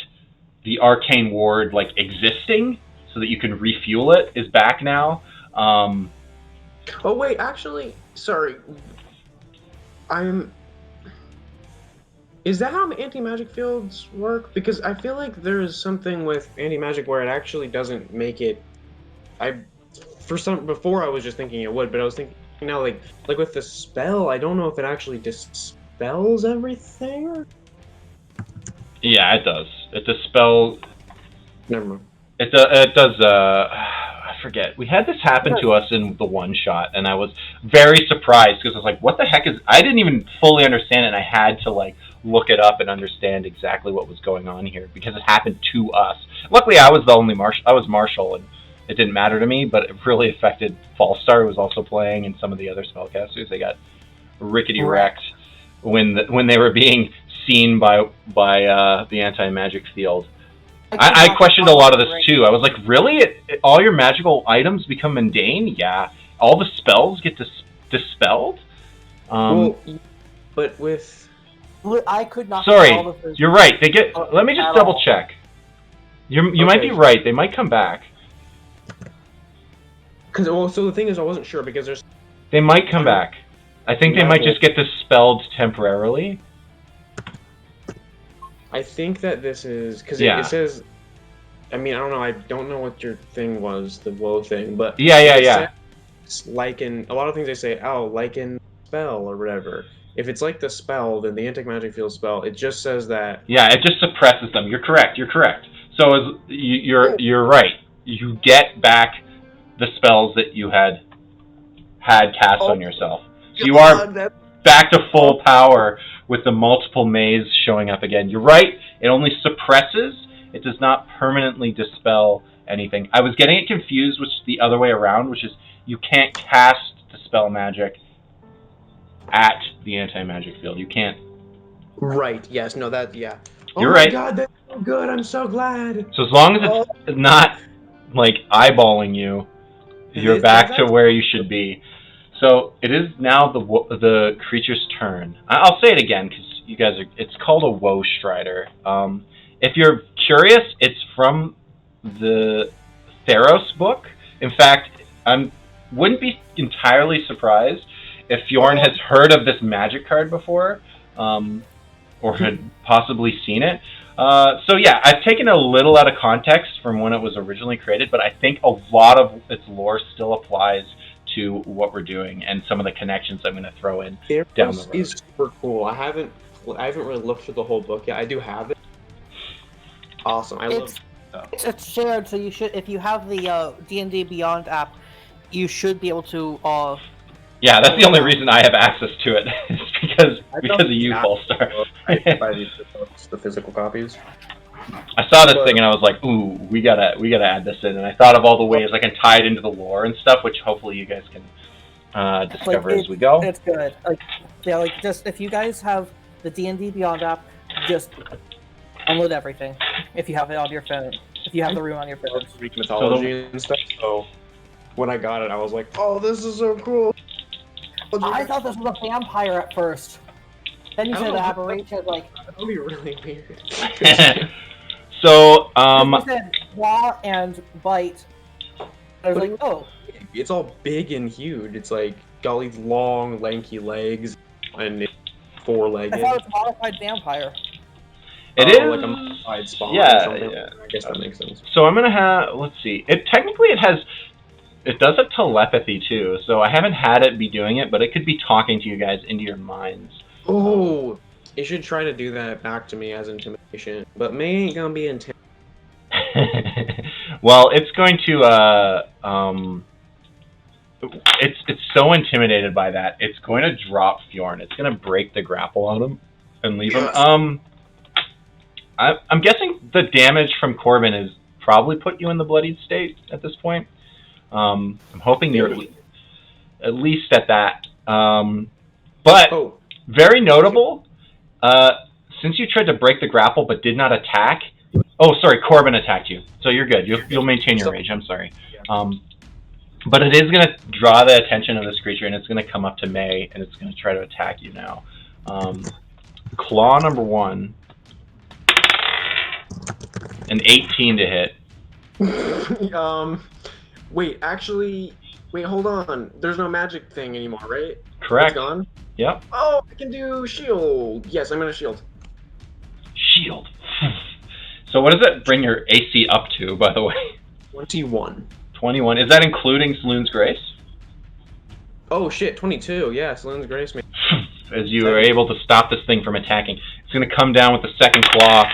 the arcane ward existing, so that you can refuel it, is back now. Oh wait, actually, sorry. Is that how anti-magic fields work? Because I feel like there's something with anti-magic where it actually doesn't make it. Before I was just thinking it would, but I was thinking now, like with the spell, I don't know if it actually dispels everything. Yeah, it does. It dispels. Never mind. It does. I forget. We had this happen to us in the one shot, and I was very surprised because I was like, "What the heck is?" I didn't even fully understand it, and I had to look it up and understand exactly what was going on here because it happened to us. Luckily, I was the only I was Marshall, and it didn't matter to me, but it really affected Fallstar, who was also playing, and some of the other spellcasters. They got rickety wrecked when they were being seen by the anti-magic field. I questioned a lot of this too. I was like, really? All your magical items become mundane? Yeah. All the spells get dispelled? But with... I could not... Sorry, you're right. They get... Let me just double check. You might be right. They might come back. So the thing is, I wasn't sure because there's... They might come back. I think they might just get dispelled temporarily. I think that this is... Because it says... I mean, I don't know. I don't know what your thing was, the woe thing, but... Yeah. Like in... A lot of things they say, like in spell or whatever. If it's like the spell, then the anti-magic field spell, it just says that... Yeah, it just suppresses them. You're correct. So you're right. You get back the spells that you had cast on yourself. So you are back to full power with the multiple maze showing up again. You're right, it only suppresses, it does not permanently dispel anything. I was getting it confused with the other way around, which is you can't cast dispel magic at the anti-magic field. You can't. Right, yes, no, that, yeah. You're right. Oh my god, that's so good, I'm so glad. So as long as it's not, eyeballing you, you're back to where you should be. So it is now the creature's turn. I'll say it again because you guys are. It's called a Woe Strider. If you're curious, it's from the Theros book. In fact, I wouldn't be entirely surprised if Fjorn has heard of this magic card before, or had possibly seen it. So yeah, I've taken a little out of context from when it was originally created, but I think a lot of its lore still applies to what we're doing and some of the connections I'm going to throw in down the road. Is super cool. I haven't I haven't really looked through the whole book yet. I do have it. Awesome. I love. It's shared, so you should. If you have the D&D Beyond app, you should be able to. Yeah, that's the only reason I have access to it. Is because of you, Fallstar. I buy the physical copies. I saw this thing and I was like, "Ooh, we gotta add this in." And I thought of all the ways I can tie it into the lore and stuff, which hopefully you guys can discover as we go. It's good. Just if you guys have the D&D Beyond app, just download everything. If you have it on your phone, if you have the room on your phone. Greek mythology and stuff. So when I got it, I was like, "Oh, this is so cool." I thought this was a vampire at first. Then you said aberration, like. That would be really weird. So, You said claw and bite. I was like, oh. It's all big and huge. It's like got all these long, lanky legs and it's four-legged. I thought it was a modified vampire. It is like a modified spawn. Yeah, or something. yeah. I guess that makes sense. So I'm gonna have. Let's see. It does have telepathy too. So I haven't had it be doing it, but it could be talking to you guys into your minds. Oh, it should try to do that back to me as intimidation, but me ain't gonna be intimidated. Well, it's going to. It's so intimidated by that. It's going to drop Fjorn. It's going to break the grapple on him and leave him. I'm guessing the damage from Corbin has probably put you in the bloodied state at this point. I'm hoping you're at least at that. But very notable, since you tried to break the grapple but did not attack. Oh, sorry, Corbin attacked you, so you're good. You'll maintain your rage. I'm sorry. But it is going to draw the attention of this creature, and it's going to come up to May, and it's going to try to attack you now. Claw number 1. An 18 to hit. Wait, hold on. There's no magic thing anymore, right? Correct. It's gone? Yep. Oh, I can do shield. Yes, I'm gonna shield. Shield. So what does that bring your AC up to, by the way? 21. 21. Is that including Saloon's Grace? Oh shit, 22. Yeah, Saloon's Grace. As you are able to stop this thing from attacking. It's going to come down with the second claw.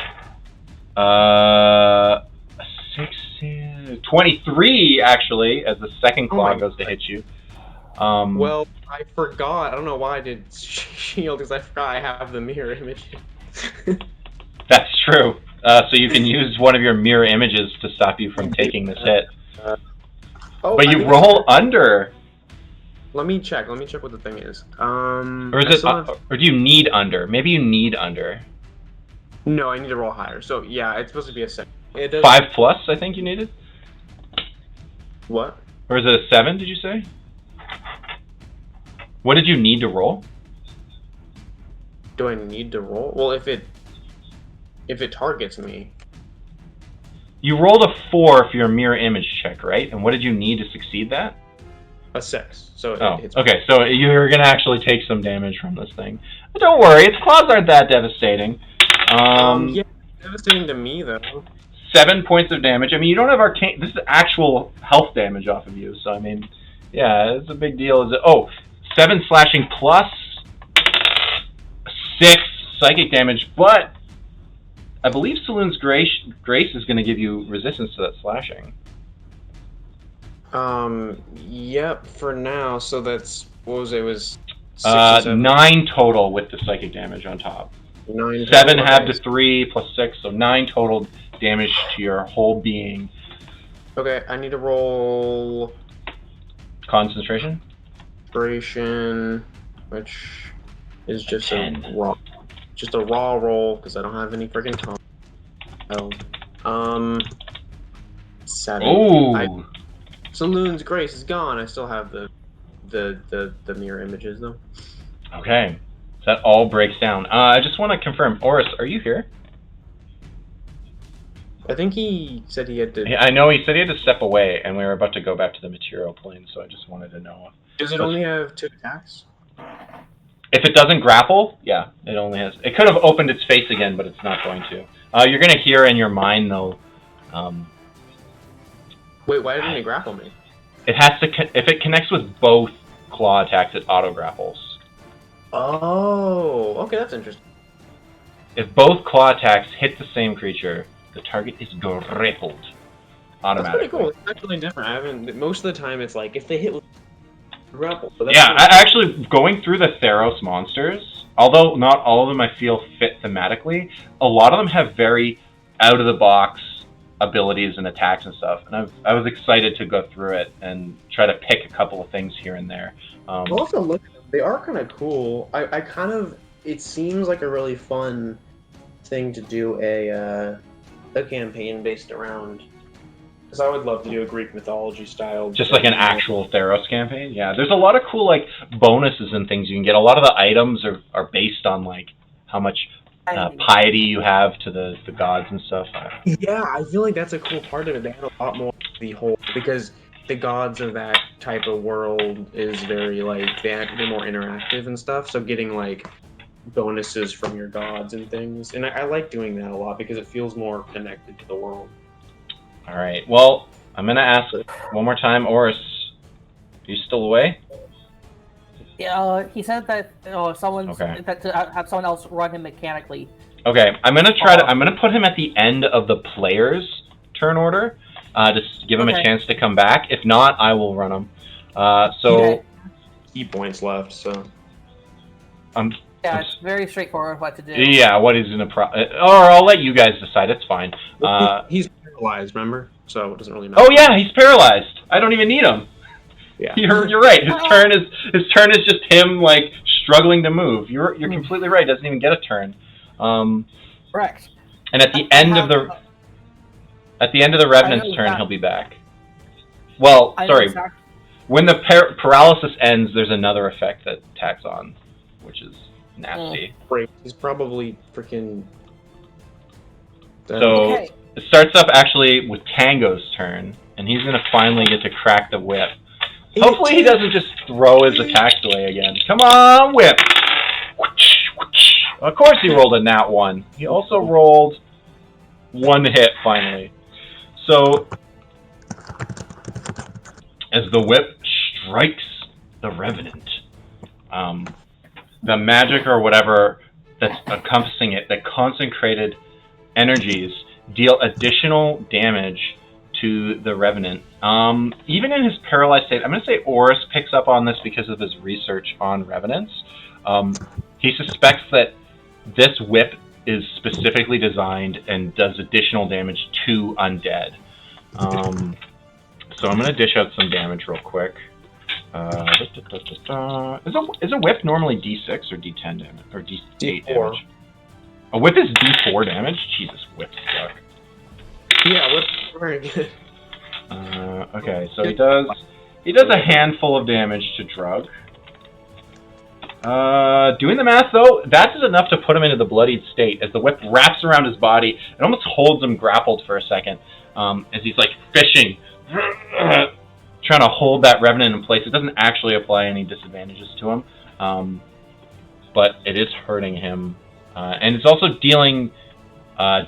23, actually, as the second claw goes to hit you. Well, I forgot. I don't know why I did shield, because I forgot I have the mirror image. That's true. So you can use one of your mirror images to stop you from taking this hit. But you roll under. Let me check what the thing is. Or is it? Or do you need under? Maybe you need under. No, I need to roll higher. So yeah, it's supposed to be a 7. 5+, I think you needed. What? Or is it a 7? Did you say? What did you need to roll? Do I need to roll? Well, if it targets me. You rolled a 4 for your mirror image check, right? And what did you need to succeed that? A 6. So it's okay. So you're gonna actually take some damage from this thing. But don't worry, its claws aren't that devastating. Yeah, devastating to me though. 7 points of damage. I mean, you don't have arcane. This is actual health damage off of you. So I mean, yeah, it's a big deal. 7 slashing plus 6 psychic damage, but I believe Saloon's Grace is going to give you resistance to that slashing. Yep, for now. So that's, what was it? It was 6 or 7? 9 total with the psychic damage on top. 9 7 halved to 3 plus 6, so 9 total damage to your whole being. Okay, I need to roll Concentration? Concentration, which is just 10. a raw roll, because I don't have any freaking time. 7. Ooh! Saloon's Grace is gone. I still have the mirror images though. Okay. So that all breaks down. I just want to confirm, Oris, are you here? I think he said he had to... I know he said he had to step away, and we were about to go back to the material plane, so I just wanted to know. Does it only have 2 attacks? If it doesn't grapple, yeah, it only has... It could have opened its face again, but it's not going to. You're going to hear in your mind, though... Wait, why didn't it grapple me? It has to... If it connects with both claw attacks, it auto-grapples. Oh, okay, that's interesting. If both claw attacks hit the same creature, the target is grappled That's pretty automatically. cool. It's actually different. I haven't. Most of the time, it's like if they hit with grapple. But that's Yeah, pretty actually, going through the Theros monsters, although not all of them I feel fit thematically, a lot of them have very out-of-the-box abilities and attacks and stuff, and I was excited to go through it and try to pick a couple of things here and there. I'll also look at them. They are kind of cool. I kind of. It seems like a really fun thing to do a campaign based around. Because I would love to do a Greek mythology style. Just like an actual Theros campaign. Yeah, there's a lot of cool like bonuses and things you can get. A lot of the items are based on like how much piety you have to the gods and stuff. Yeah, I feel like that's a cool part of it. They have a lot more of the whole because the gods of that type of world is very like they're more interactive and stuff. So getting like bonuses from your gods and things, and I like doing that a lot because it feels more connected to the world. All right. Well, I'm gonna ask one more time, Oris. Are you still away? Yeah, he said that someone's Okay. that to have someone else run him mechanically. Okay. I'm gonna put him at the end of the player's turn order. Just give him a Okay. chance to come back. If not, I will run him. Okay. E points left, so Yeah, it's very straightforward what to do. Yeah, what is in a or I'll let you guys decide. It's fine. he's paralyzed. Remember, so it doesn't really matter. Oh yeah, he's paralyzed. I don't even need him. Yeah. You're right. His turn is just him like struggling to move. You're completely right. Doesn't even get a turn. Correct. And at the end of the Revenant's turn, he'll be back. Well, sorry. When the paralysis ends, there's another effect that tacks on, which is nasty. Great. He's probably freaking. So Okay. it starts up actually with Tango's turn, and he's gonna finally get to crack the whip. Hopefully he doesn't just throw his attacks away again. Come on, whip! Of course he rolled a nat 1. He also rolled 1 hit finally. So as the whip strikes the Revenant, the magic or whatever that's encompassing it, the concentrated energies deal additional damage to the Revenant. Even in his paralyzed state, I'm going to say Oris picks up on this because of his research on Revenants. He suspects that this whip is specifically designed and does additional damage to undead. So I'm going to dish out some damage real quick. Is a whip normally D6 or D10 damage? Or D8 D4. damage? A whip is D4 damage? Jesus, whips suck. Yeah, what's very good. Okay, so he does a handful of damage to Drug. Doing the math though, that is enough to put him into the bloodied state as the whip wraps around his body and almost holds him grappled for a second, as he's like fishing, trying to hold that Revenant in place. It doesn't actually apply any disadvantages to him, but it is hurting him, and it's also dealing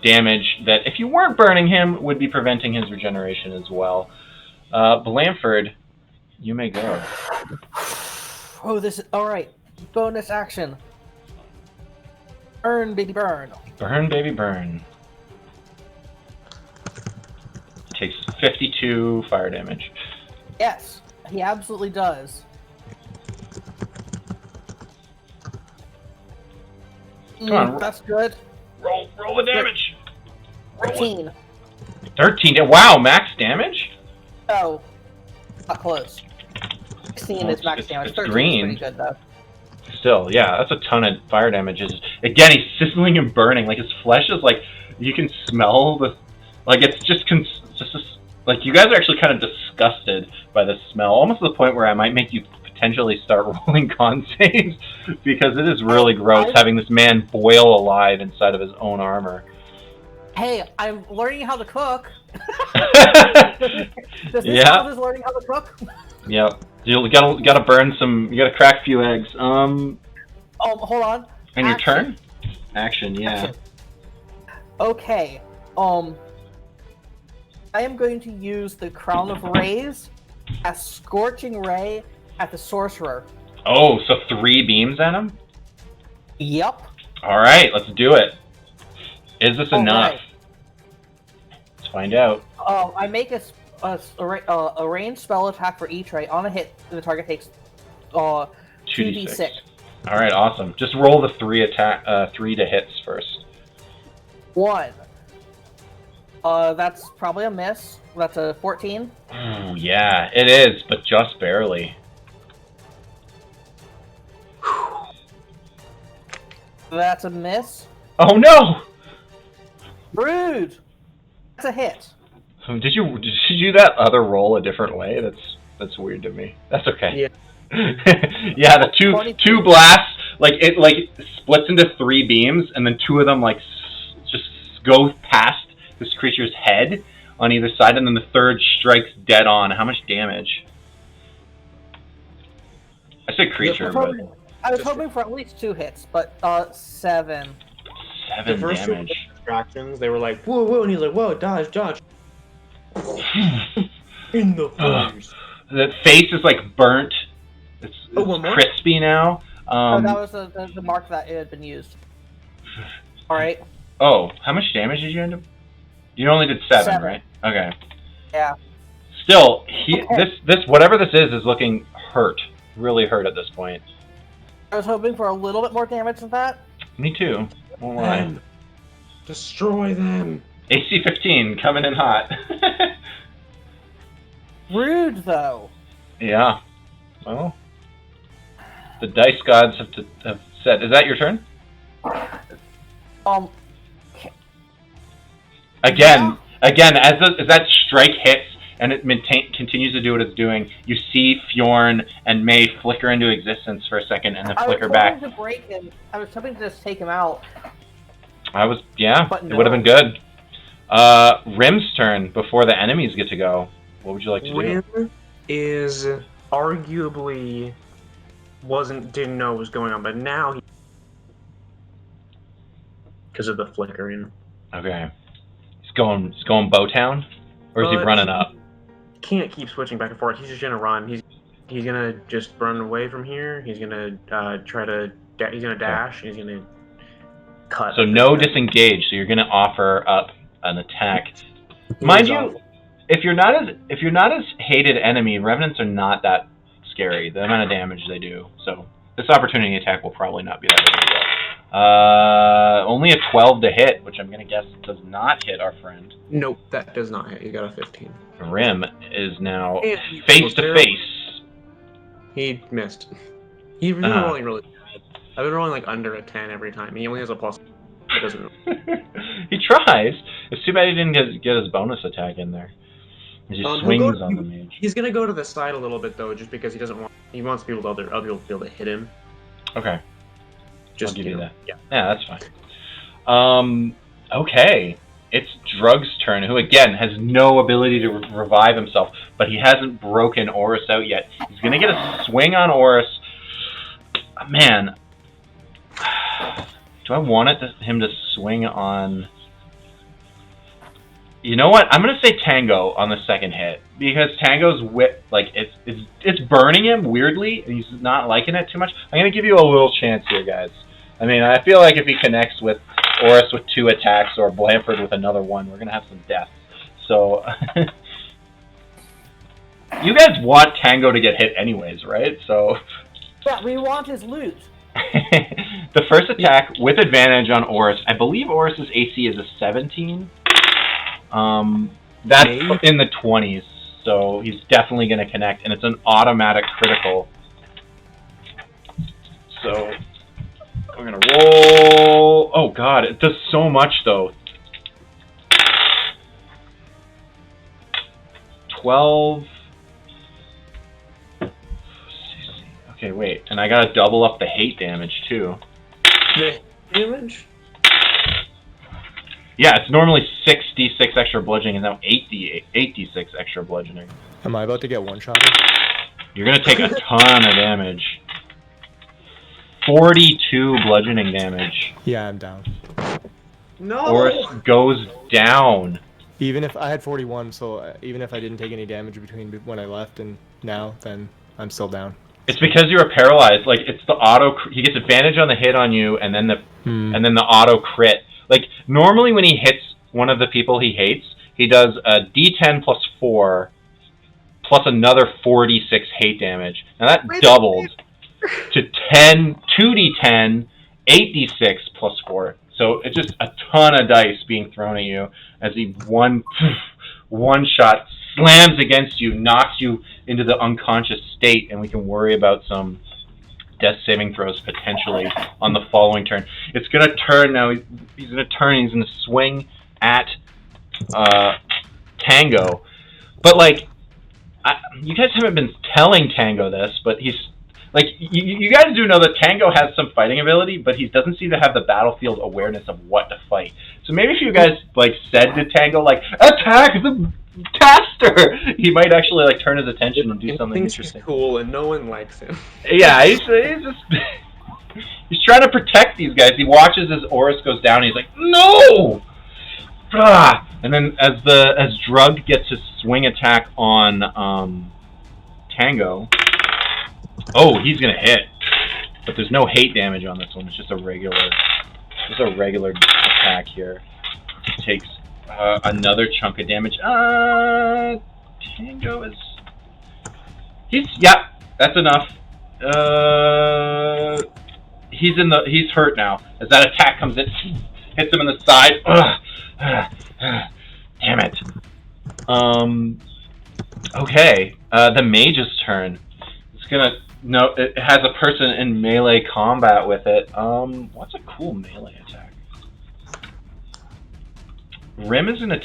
damage that, if you weren't burning him, would be preventing his regeneration as well. Blanford, you may go. Oh, this is alright. Bonus action. Burn, baby, burn. Burn, baby, burn. Takes 52 fire damage. Yes, he absolutely does. Come on. That's good. Roll the damage. 13. 13. Wow, max damage? Oh, not close. 16 is max damage. It's 13 green. is pretty good though. Still, yeah, that's a ton of fire damage. Again, he's sizzling and burning. Like his flesh is like, you can smell the, like it's just like you guys are actually kind of disgusted by the smell, almost to the point where I might make you potentially start rolling con saves because it is really gross having this man boil alive inside of his own armor. Hey, I'm learning how to cook. Does this Yeah. count as learning how to cook? Yep. You gotta burn some. You gotta crack a few eggs. Hold on. And your Action. turn? Action. Yeah. Action. Okay. I am going to use the Crown of Rays as Scorching Ray at the Sorcerer. Oh, so 3 beams at him? Yep. All right, let's do it. Is this Oh, enough? right. Let's find out. I make a ranged spell attack for each right. On a hit, the target takes 2d6. All right, awesome. Just roll the 3 to hits first. 1. That's probably a miss. That's a 14. Ooh, yeah, it is, but just barely. That's a miss. Oh no! Rude. That's a hit. Did you do that other roll a different way? That's weird to me. That's okay. Yeah. Yeah, the two blasts, like it splits into 3 beams, and then 2 of them like just go past this creature's head on either side, and then the 3rd strikes dead on. How much damage? I said creature, but I was hoping for at least 2 hits, but 7. 7 The first damage. distractions, they were like, whoa, whoa, and he's like, whoa, dodge, dodge. In the face. The face is like burnt. It's one more? crispy now. That was the mark that it had been used. All right. Oh, how much damage did you end up? You only did 7, right? Okay. Yeah. Still, Okay. this whatever this is looking hurt. Really hurt at this point. I was hoping for a little bit more damage than that. Me too. Won't lie. Destroy them. AC 15 coming in hot. Rude, though. Yeah. Well, the dice gods have said. Is that your turn? Again, as that strike hits and it continues to do what it's doing, you see Fjorn and May flicker into existence for a second and then flicker back. To break him. I was hoping to just take him out. Yeah, But it no. would have been good. Rim's turn before the enemies get to go. What would you like to do? Rim is arguably didn't know what was going on, but now he, because of the flickering. Okay. He's going Bowtown? Or is he running up? He can't keep switching back and forth. He's just gonna run. He's gonna just run away from here. He's gonna he's gonna dash. He's gonna cut. So no disengage, so you're gonna offer up an attack. Mind you, if you're not as hated enemy, revenants are not that scary, the amount of damage they do. So this opportunity attack will probably not be that big of a deal. Only a 12 to hit, which I'm gonna guess does not hit our friend. Nope, that does not hit. He got a 15. Rim is now And face to face. He missed. He's been rolling really bad. I've been rolling like under a 10 every time. He only has a plus. It doesn't. He tries. It's too bad he didn't get his bonus attack in there. He just swings on the mage. He's gonna go to the side a little bit though, just because he doesn't want. He wants people to other people to be able to hit him. Okay. Just I'll give you that. Yeah. Yeah, that's fine. Okay. It's Drug's turn, who again has no ability to revive himself, but he hasn't broken Oris out yet. He's gonna get a swing on Oris. Man, do I want him to swing on? You know what? I'm gonna say Tango on the second hit because Tango's whip, like it's burning him weirdly, and he's not liking it too much. I'm gonna give you a little chance here, guys. I mean, I feel like if he connects with Oris with 2 attacks or Blanford with another 1, we're gonna have some deaths. So you guys want Tango to get hit anyways, right? So Yeah, we want his loot. the first attack with advantage on Oris. I believe Oris's AC is a 17. That's in the 20s, so he's definitely going to connect, and it's an automatic critical. So we're going to roll. Oh god, it does so much though. 12. Okay, wait, and I gotta double up the hate damage too. The damage? Yeah, it's normally 6d6 extra bludgeoning, and now 8d6 extra bludgeoning. Am I about to get one-shotted? You're gonna take a ton of damage. 42 bludgeoning damage. Yeah, I'm down. No. Oris goes down. Even if I had 41, so even if I didn't take any damage between when I left and now, then I'm still down. It's because you were paralyzed. Like it's the auto. He gets advantage on the hit on you, and then the auto crit Like, normally when he hits one of the people he hates, he does a D10 plus 4 plus another 4d6 hate damage. Now that doubled to 2d10, 8d6 plus 4. So it's just a ton of dice being thrown at you as he one shot slams against you, knocks you into the unconscious state, and we can worry about some death saving throws potentially on the following turn. It's going to turn now. He's going to turn. He's going to swing at Tango. But, like, you guys haven't been telling Tango this, but he's... Like, you guys do know that Tango has some fighting ability, but he doesn't seem to have the battlefield awareness of what to fight. So maybe if you guys, like, said to Tango, like, attack the caster, he might actually, like, turn his attention and do something interesting. He's cool and no one likes him. Yeah, he's just... He's trying to protect these guys. He watches as Oris goes down, and he's like, no! Ah! And then as Drug gets his swing attack on Tango... Oh, he's gonna hit, but there's no hate damage on this one. It's just a regular attack here. Takes another chunk of damage. Tango is. That's enough. He's hurt now. As that attack comes in, hits him in the side. Damn it. Okay. The mage's turn. It's gonna. No, it has a person in melee combat with it. What's a cool melee attack? Rim is gonna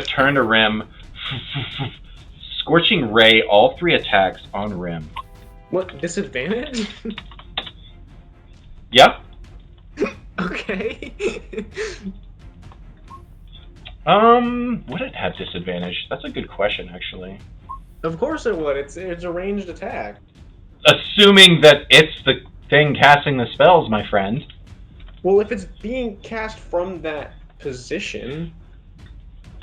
turn to Rim. Scorching Ray, all 3 attacks on Rim. What, disadvantage? Yep. Okay. Would it have disadvantage? That's a good question, actually. Of course it would. It's a ranged attack. Assuming that it's the thing casting the spells, my friend. Well, if it's being cast from that position...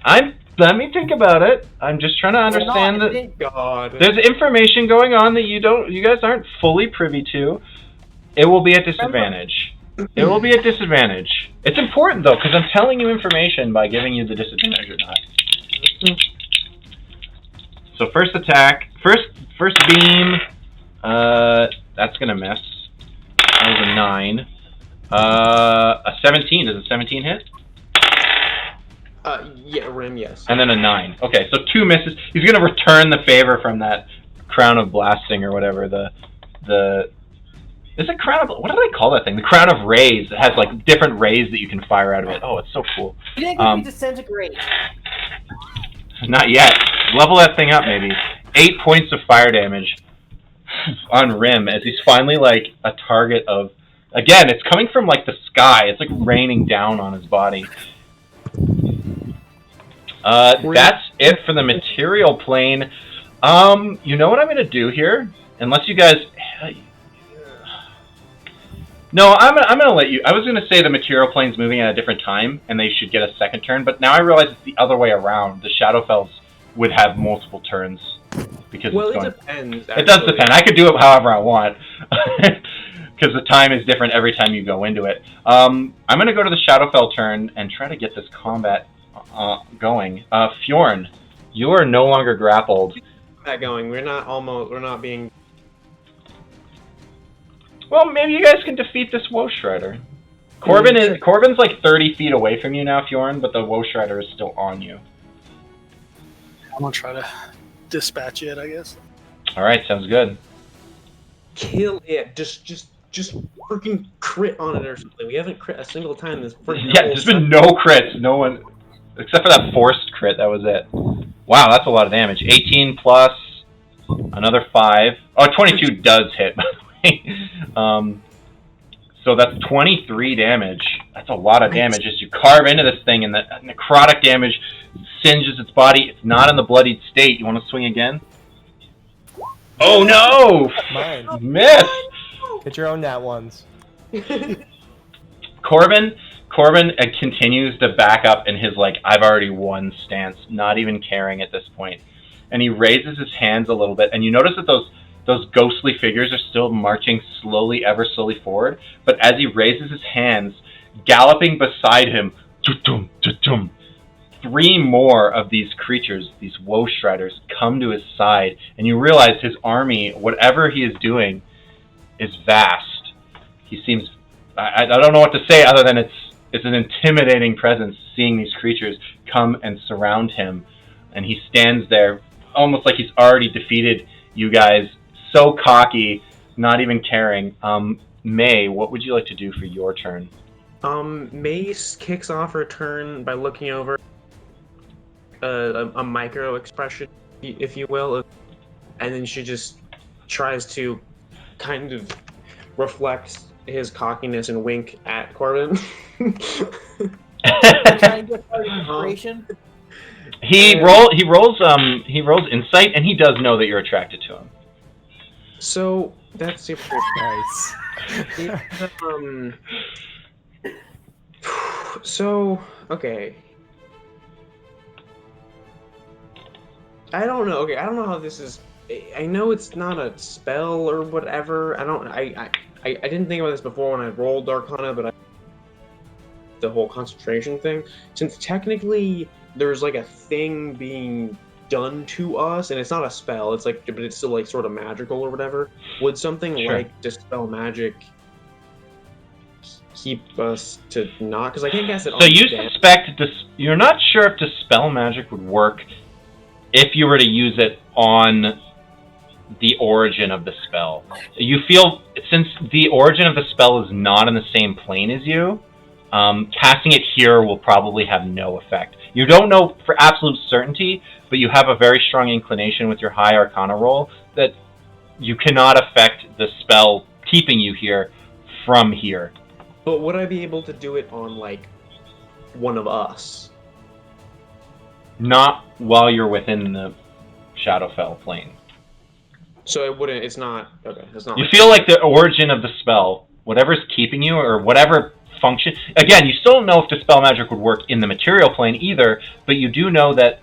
Let me think about it. I'm just trying to understand that God. There's information going on that you guys aren't fully privy to. It will be at disadvantage. It will be at disadvantage. It's important, though, because I'm telling you information by giving you the disadvantage or not. So first attack, first beam, that's gonna miss. That was a 9. A 17. Does a 17 hit? Yeah, Rim, yes. And then a 9. Okay, so 2 misses. He's gonna return the favor from that crown of blasting or whatever. Is it crown of? What do they call that thing? The crown of rays. It has like different rays that you can fire out of it. Oh, it's so cool. You didn't get me disintegrate. Not yet. Level that thing up, maybe. 8 points of fire damage on Rim as he's finally like a target of. Again, it's coming from like the sky. It's like raining down on his body. That's it for the material plane. You know what I'm gonna do here? Unless you guys. No, I'm gonna let you. I was gonna say the material plane's moving at a different time, and they should get a second turn. But now I realize it's the other way around. The Shadowfells would have multiple turns because well, it's going. It depends. It does depend. I could do it however I want because the time is different every time you go into it. I'm gonna go to the Shadowfell turn and try to get this combat going. Fjorn, you are no longer grappled. That going. We're not being. Well, maybe you guys can defeat this Woe Shredder. Corbin's like 30 feet away from you now, Fjorn, but the Woe Shredder is still on you. I'm gonna try to dispatch it, I guess. All right, sounds good. Kill it. Just freaking crit on it or something. We haven't crit a single time this freaking. Yeah, there's been no crits. No one, except for that forced crit. That was it. Wow, that's a lot of damage. 18 plus another 5. Oh, 22 does hit. By the way. So that's 23 damage. That's a lot of damage as you carve into this thing, and the necrotic damage singes its body. It's not in the bloodied state. You want to swing again? Oh no! Mine. Miss! Get your own nat ones. Corbin continues to back up in his like I've already won stance, not even caring at this point. And he raises his hands a little bit, and you notice that those ghostly figures are still marching slowly, ever slowly forward. But as he raises his hands, galloping beside him, tutum, tutum, 3 more of these creatures, these Woe Striders, come to his side, and you realize his army, whatever he is doing, is vast. He seems... I don't know what to say other than it's an intimidating presence, seeing these creatures come and surround him, and he stands there almost like he's already defeated you guys, so cocky, not even caring. May, what would you like to do for your turn? Mace kicks off her turn by looking over a micro expression, if you will, and then she just tries to kind of reflect his cockiness and wink at Corbin. Trying to get inspiration. He rolls insight, and he does know that you're attracted to him. So that's super Nice. So okay. I don't know. Okay, I don't know how this is. I know it's not a spell or whatever. I didn't think about this before when I rolled Arcana, but the whole concentration thing. Since technically there's like a thing being done to us, and it's not a spell. It's like, but it's still like sort of magical or whatever. Would something like Dispel Magic keep us to not? Because I can't guess it. So you suspect you're not sure if Dispel Magic would work if you were to use it on the origin of the spell. You feel, since the origin of the spell is not in the same plane as you, casting it here will probably have no effect. You don't know for absolute certainty, but you have a very strong inclination with your high Arcana roll that you cannot affect the spell keeping you here from here. But would I be able to do it on, like, one of us? Not while you're within the Shadowfell plane. So it wouldn't, it's not, okay, it's not. You feel like the origin of the spell, whatever's keeping you, or whatever function... Again, you still don't know if Dispel Magic would work in the material plane either, but you do know that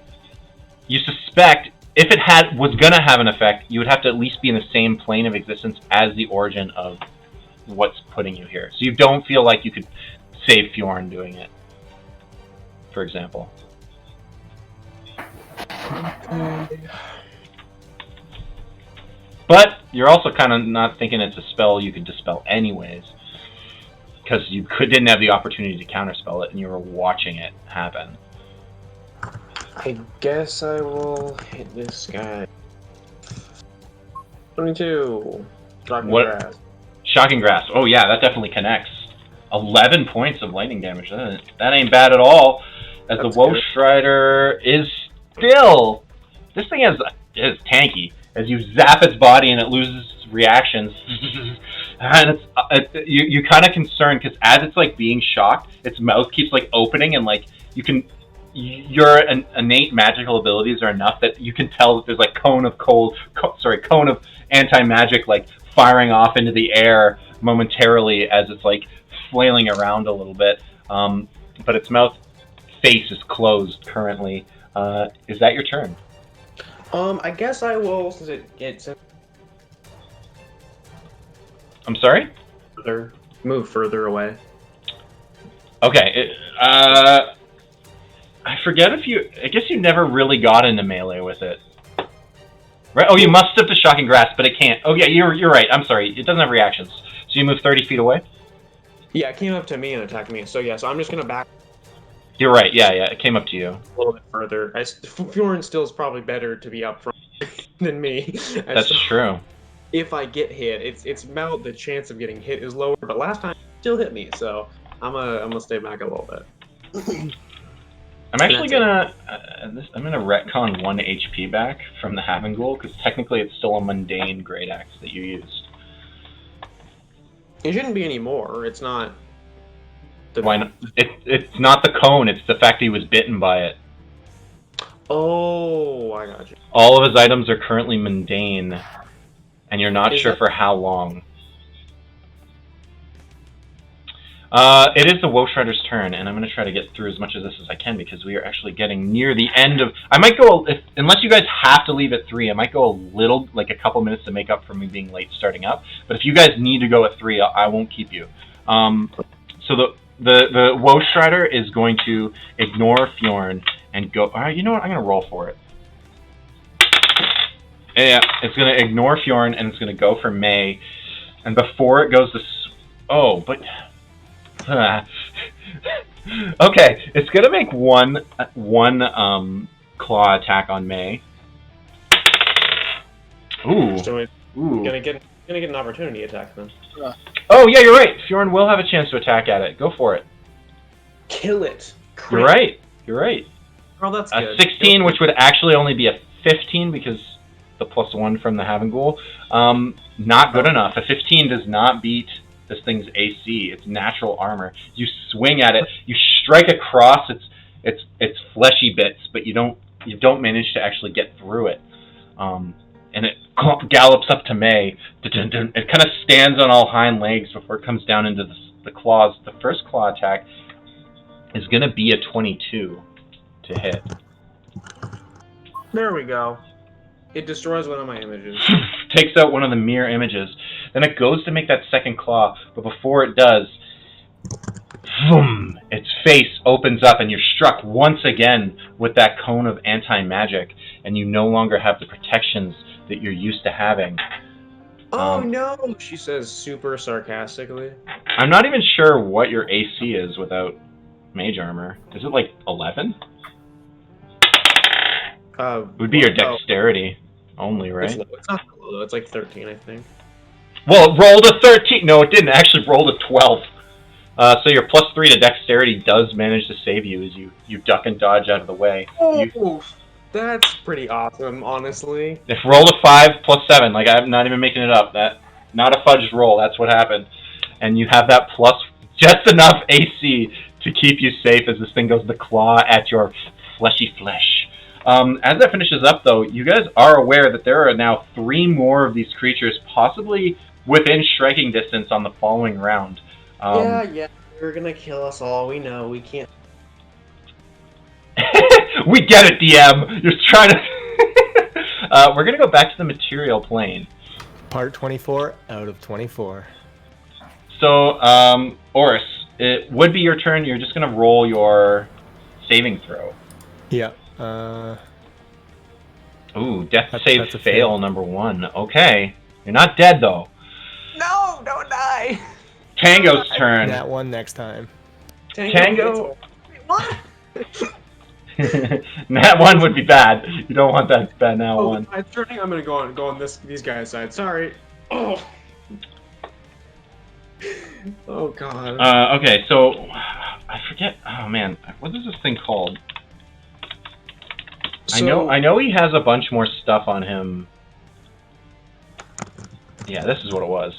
you suspect if it was going to have an effect, you would have to at least be in the same plane of existence as the origin of what's putting you here. So you don't feel like you could save Fjorn doing it, for example. But you're also kind of not thinking it's a spell you could dispel anyways, because you didn't have the opportunity to counterspell it, and you were watching it happen. I guess I will hit this guy. 22. Shocking Grasp. Shocking Grasp. Oh yeah, that definitely connects. 11 points of lightning damage. That ain't bad at all. As the Woe Strider is still... This thing is tanky. As you zap its body and it loses its reactions. And you're kind of concerned because as it's like being shocked, its mouth keeps like opening, and like your innate magical abilities are enough that you can tell that there's like cone of anti-magic like firing off into the air momentarily as it's like flailing around a little bit. But its face is closed currently. Is that your turn? I guess I will, since it's I'm sorry? Move further away. Okay. I forget I guess you never really got into melee with it. Right? Oh, you must have the Shocking Grasp, but it can't. Oh yeah, you're right. I'm sorry. It doesn't have reactions. So you move 30 feet away? Yeah, it came up to me and attacked me. So yeah, so I'm just gonna back. You're right. Yeah. It came up to you. A little bit further. Fjorn still is probably better to be up front than me. That's true. If I get hit, it's the chance of getting hit is lower. But last time, it still hit me. So I'm gonna stay back a little bit. I'm actually gonna retcon 1 HP back from the Havenghoul because technically it's still a mundane Great Axe that you used. It shouldn't be any more. It's not. Why not? It's not the cone. It's the fact he was bitten by it. Oh, I got you. All of his items are currently mundane, and you're not sure for how long. It is the Woe Strider's turn, and I'm going to try to get through as much of this as I can because we are actually getting near the end of... I might go... unless you guys have to leave at 3, I might go a couple minutes to make up for me being late starting up. But if you guys need to go at 3, I won't keep you. So the Woe Strider is going to ignore Fjorn and go. You know what? I'm gonna roll for it. Yeah, it's gonna ignore Fjorn and it's gonna go for May. And before it goes to, but okay, it's gonna make one claw attack on May. Ooh. So it's Ooh. gonna get an opportunity attack then. Oh yeah, you're right. Fjorn will have a chance to attack at it. Go for it. Kill it. You're right. You're right. Oh, that's A good. 16, which would actually only be a 15 because the +1 from the Havengul. Not good enough. A 15 does not beat this thing's AC. It's natural armor. You swing at it. You strike across its fleshy bits, but you don't manage to actually get through it. And it gallops up to May. It kind of stands on all hind legs before it comes down into the claws. The first claw attack is going to be a 22 to hit. There we go. It destroys one of my images. Takes out one of the mirror images. Then it goes to make that second claw, but before it does, boom, its face opens up and you're struck once again with that cone of anti-magic, and you no longer have the protections that you're used to having. Oh no, she says super sarcastically. I'm not even sure what your AC is without mage armor. Is it like 11? It would be your dexterity only, right? It's not low though. It's like 13, I think. Well, it rolled a 13. No, it didn't. It actually rolled a 12. So your +3 to dexterity does manage to save you as you duck and dodge out of the way. Oh, that's pretty awesome, honestly. If rolled a 5 +7, like I'm not even making it up. That not a fudged roll. That's what happened, and you have that plus just enough AC to keep you safe as this thing goes to claw at your fleshy flesh. As that finishes up, though, you guys are aware that there are now 3 more of these creatures, possibly within striking distance on the following round. Yeah, they're gonna kill us all. We know. We can't. We get it, DM. You're trying to. We're gonna go back to the material plane. Part 24 out of 24. So, Oris, it would be your turn. You're just gonna roll your saving throw. Yeah. Ooh, death That's save a fail fail. number 1. Okay, you're not dead though. No, don't die. Tango's turn. That one next time. Tango. What? That one would be bad. You don't want that bad now one. I'm turning. I'm gonna go on these guys' side. Sorry. Oh. Oh god. Okay, so I forget. Oh man, what is this thing called? I know he has a bunch more stuff on him. Yeah, this is what it was.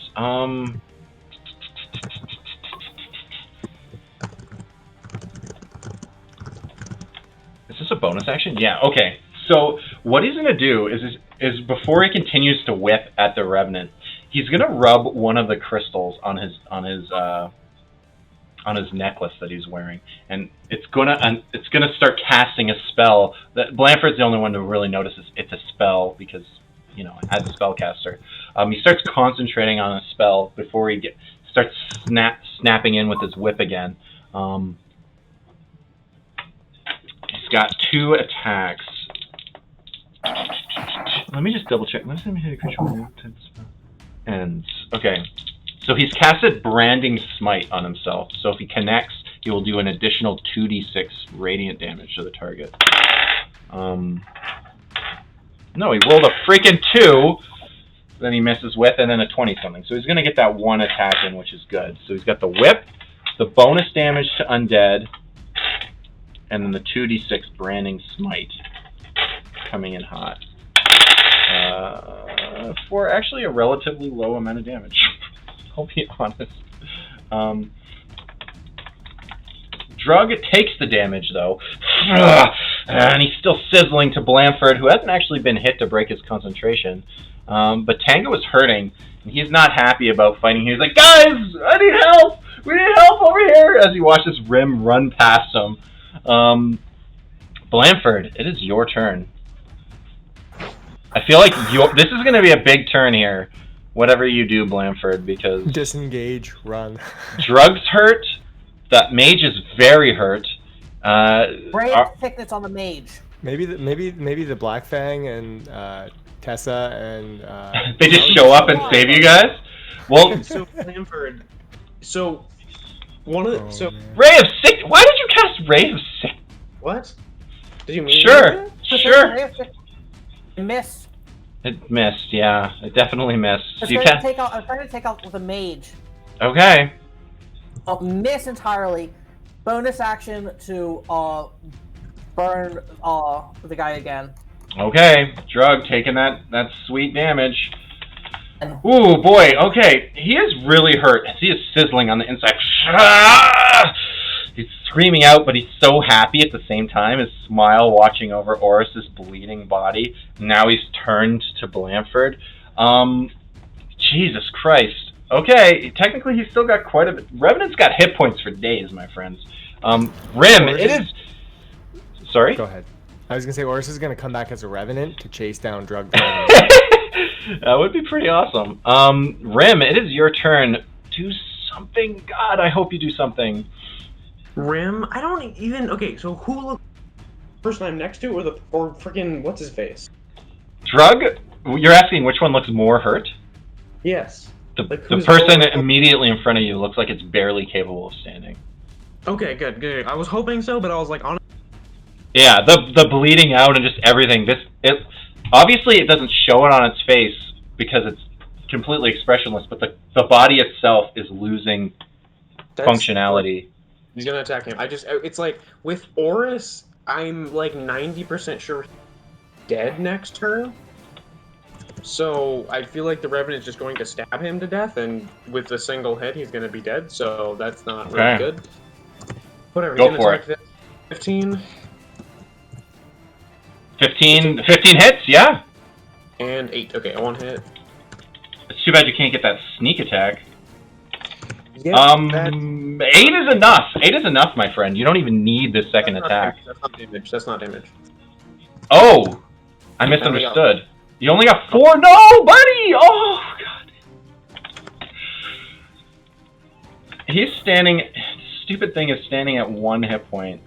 Is this a bonus action? Yeah. Okay. So what he's gonna do is before he continues to whip at the Revenant, he's gonna rub one of the crystals on his necklace that he's wearing, and it's gonna start casting a spell. That Blanford's the only one to really notice it's a spell because as a spellcaster, he starts concentrating on a spell before he starts snapping in with his whip again. He's got 2 attacks. Let me just double check. Let's see hit a control ends. Okay. So he's casted Branding Smite on himself. So if he connects, he will do an additional 2d6 radiant damage to the target. No, he rolled a freaking 2. Then he misses with, and then a 20-something. So he's going to get that 1 attack in, which is good. So he's got the whip, the bonus damage to undead, and then the 2d6 Branding Smite coming in hot. For actually a relatively low amount of damage. I'll be honest. Drug takes the damage, though. And he's still sizzling to Blanford, who hasn't actually been hit to break his concentration. But Tango is hurting, and he's not happy about fighting. He's like, guys, I need help! We need help over here! As he watches Rim run past him. Blanford, it is your turn. I feel like this is going to be a big turn here. Whatever you do, Blanford, because Disengage, run. Drugs hurt, That mage is very hurt. Ray Are- of Sickness on the mage. Maybe the Black Fang and Tessa and they just show up and save you guys? Well, So Blanford. So one of the, so man. Ray of Sick. Why did you cast Ray of Sick? what? Did you mean Sure, that? sure. Ray of Sickness. Miss. It missed. Yeah, it definitely missed. I'm So you trying can. to take out with a mage. Okay. I'll miss entirely. Bonus action to burn the guy again. Okay. Drug taking that sweet damage. Ooh, boy. Okay. He is really hurt. He is sizzling on the inside. He's screaming out, but he's so happy at the same time. His smile watching over Oris's bleeding body. Now he's turned to Blanford. Jesus Christ. Okay, technically he's still got quite a bit. Revenant's got hit points for days, my friends. Rim, it is... Sorry? Go ahead. I was gonna say Oris is gonna come back as a revenant to chase down drug. That would be pretty awesome. Rim, it is your turn. Do something. God, I hope you do something. Rim? I don't even. Okay, so who look person I'm next to, or freaking what's his face? Drug? You're asking which one looks more hurt? Yes. The Like, the who's person more- immediately in front of you looks like it's barely capable of standing. Okay, good. I was hoping so, but I was like, honestly. Yeah, the bleeding out and just everything. Obviously it doesn't show it on its face because it's completely expressionless, but the body itself is losing functionality. He's gonna attack him. It's like with Oris, I'm like 90% sure he's dead next turn. So I feel like the Revenant's just going to stab him to death, and with a single hit, he's gonna be dead. So that's not really Okay. good. Whatever. Go he's for gonna attack 15 15 hits, yeah. and 8. Okay, 1 hit. It's too bad you can't get that sneak attack. Yeah, 8 is enough. 8 is enough, my friend. You don't even need this second attack. That's not damage. That's not damage. Oh! I misunderstood. You only got 4? No, buddy! Oh, God. He's standing... Stupid thing is standing at 1 hit point.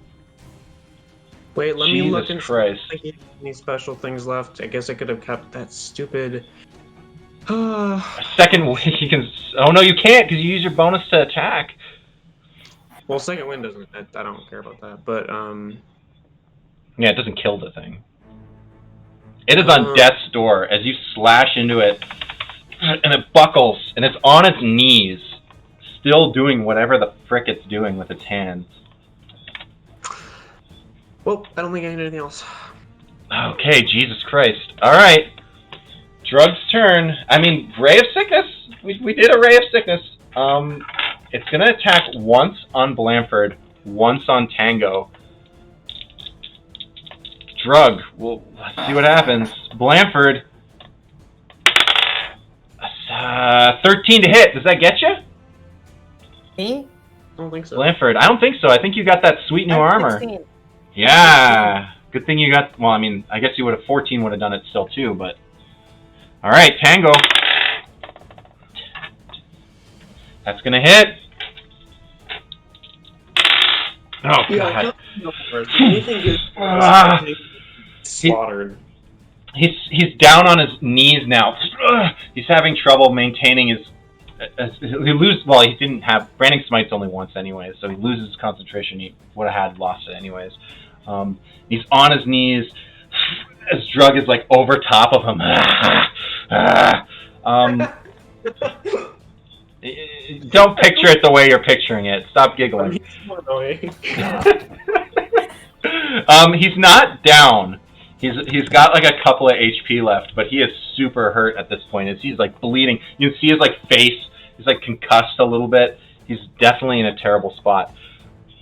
Wait, let me look Jesus and Christ. see if I have any special things left. I guess I could have kept that stupid. Second, he can... Oh, no, you can't, because you use your bonus to attack. Well, second wind doesn't. I don't care about that. But Yeah, it doesn't kill the thing. It is on death's door as you slash into it, and it buckles, and it's on its knees, still doing whatever the frick it's doing with its hands. well, I don't think I need anything else. Okay, Jesus Christ. Alright. Drug's turn. I mean, Ray of Sickness. We did a Ray of Sickness. It's gonna attack once on Blanford, once on Tango. Drug. Well, let's see what happens. Blanford. 13 to hit. Does that get you? Me? I don't think so. Blanford. I don't think so. I think you got that sweet new I'm armor. 16. Yeah. Good thing you got... Well, I mean, I guess you would have... 14 would have done it still, too, but... Alright, Tango. That's gonna hit. Oh, God. Anything good? Ah. Slaughtered. He's down on his knees now. He's having trouble maintaining his... Well, he didn't have... Branding Smite's only once anyway, so he loses concentration. He would have lost it anyways. He's on his knees as Drug is like over top of him. Don't picture it the way you're picturing it. Stop giggling. He's not down. He's got like a couple of HP left, but he is super hurt at this point. He's like bleeding. You can see his like face. He's like concussed a little bit. He's definitely in a terrible spot.